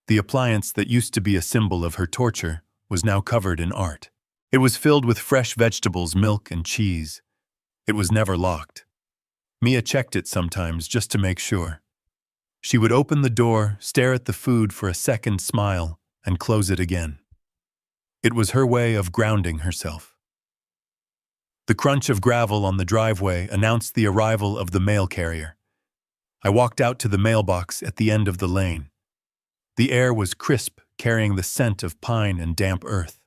Speaker 1: The appliance that used to be a symbol of her torture was now covered in art. It was filled with fresh vegetables, milk, and cheese. It was never locked. Mia checked it sometimes just to make sure. She would open the door, stare at the food for a second, smile, and close it again. It was her way of grounding herself. The crunch of gravel on the driveway announced the arrival of the mail carrier. I walked out to the mailbox at the end of the lane. The air was crisp, carrying the scent of pine and damp earth.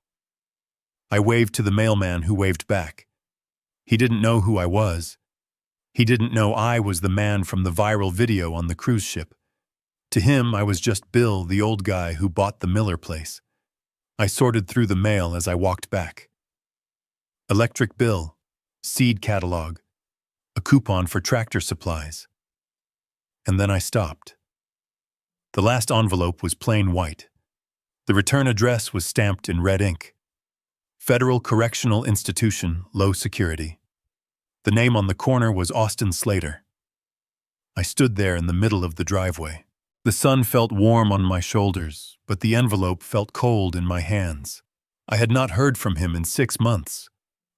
Speaker 1: I waved to the mailman, who waved back. He didn't know who I was. He didn't know I was the man from the viral video on the cruise ship. To him, I was just Bill, the old guy who bought the Miller place. I sorted through the mail as I walked back. Electric bill, seed catalog, a coupon for tractor supplies. And then I stopped. The last envelope was plain white. The return address was stamped in red ink. Federal Correctional Institution, low security. The name on the corner was Austin Slater. I stood there in the middle of the driveway. The sun felt warm on my shoulders, but the envelope felt cold in my hands. I had not heard from him in 6 months.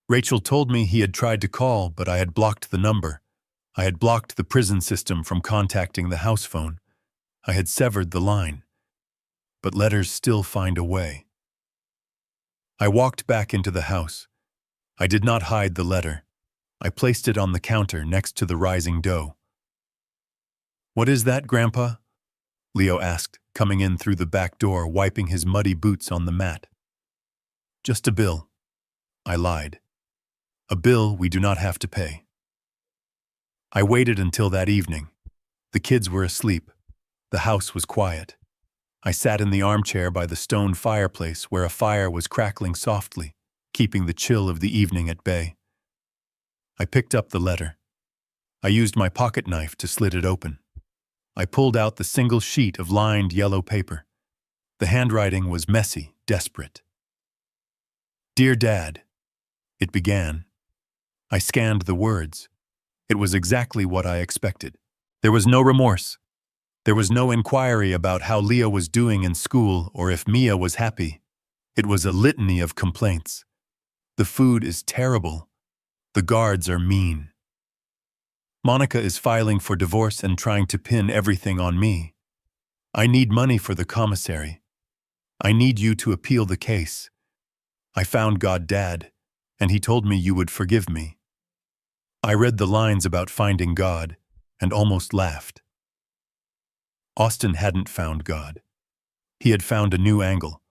Speaker 1: Rachel told me he had tried to call, but I had blocked the number. I had blocked the prison system from contacting the house phone. I had severed the line. But letters still find a way. I walked back into the house. I did not hide the letter. I placed it on the counter next to the rising dough. "What is that, Grandpa?" Leo asked, coming in through the back door, wiping his muddy boots on the mat. "Just a bill," I lied. "A bill we do not have to pay." I waited until that evening. The kids were asleep. The house was quiet. I sat in the armchair by the stone fireplace where a fire was crackling softly, keeping the chill of the evening at bay. I picked up the letter. I used my pocket knife to slit it open. I pulled out the single sheet of lined yellow paper. The handwriting was messy, desperate. "Dear Dad," it began. I scanned the words. It was exactly what I expected. There was no remorse. There was no inquiry about how Leah was doing in school or if Mia was happy. It was a litany of complaints. The food is terrible. The guards are mean. Monica is filing for divorce and trying to pin everything on me. I need money for the commissary. I need you to appeal the case. I found God, Dad, and he told me you would forgive me. I read the lines about finding God and almost laughed. Austin hadn't found God. He had found a new angle.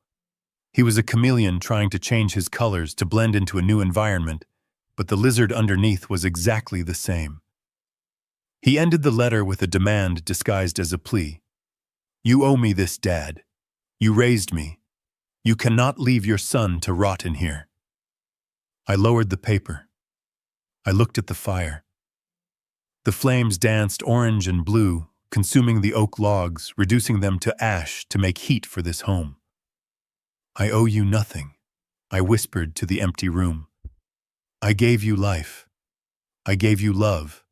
Speaker 1: He was a chameleon trying to change his colors to blend into a new environment, but the lizard underneath was exactly the same. He ended the letter with a demand disguised as a plea. "You owe me this, Dad. You raised me. You cannot leave your son to rot in here." I lowered the paper. I looked at the fire. The flames danced orange and blue, consuming the oak logs, reducing them to ash to make heat for this home. "I owe you nothing," I whispered to the empty room. "I gave you life. I gave you love.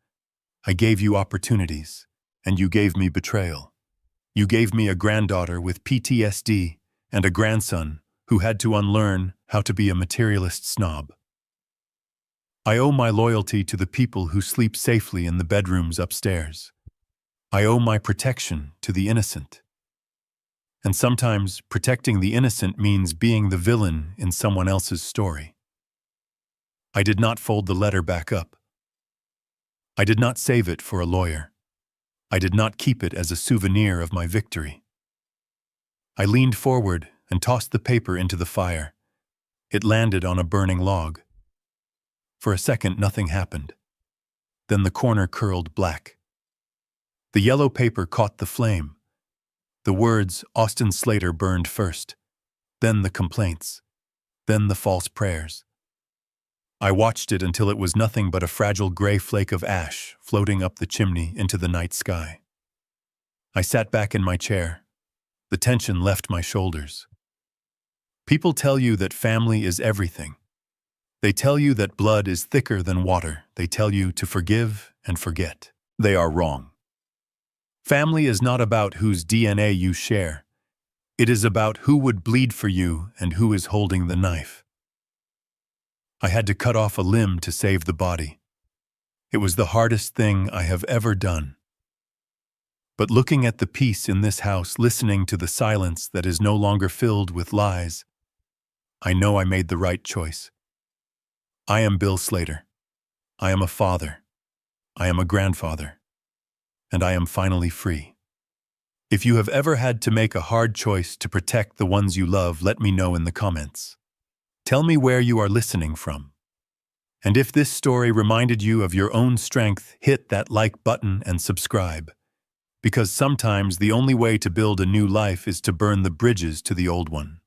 Speaker 1: I gave you opportunities, and you gave me betrayal. You gave me a granddaughter with PTSD and a grandson who had to unlearn how to be a materialist snob. I owe my loyalty to the people who sleep safely in the bedrooms upstairs. I owe my protection to the innocent. And sometimes protecting the innocent means being the villain in someone else's story." I did not fold the letter back up. I did not save it for a lawyer. I did not keep it as a souvenir of my victory. I leaned forward and tossed the paper into the fire. It landed on a burning log. For a second, nothing happened. Then the corner curled black. The yellow paper caught the flame. The words Austin Slater burned first, then the complaints, then the false prayers. I watched it until it was nothing but a fragile gray flake of ash floating up the chimney into the night sky. I sat back in my chair. The tension left my shoulders. People tell you that family is everything. They tell you that blood is thicker than water. They tell you to forgive and forget. They are wrong. Family is not about whose DNA you share. It is about who would bleed for you and who is holding the knife. I had to cut off a limb to save the body. It was the hardest thing I have ever done. But looking at the peace in this house, listening to the silence that is no longer filled with lies, I know I made the right choice. I am Bill Slater. I am a father. I am a grandfather. And I am finally free. If you have ever had to make a hard choice to protect the ones you love, let me know in the comments. Tell me where you are listening from. And if this story reminded you of your own strength, hit that like button and subscribe. Because sometimes the only way to build a new life is to burn the bridges to the old one.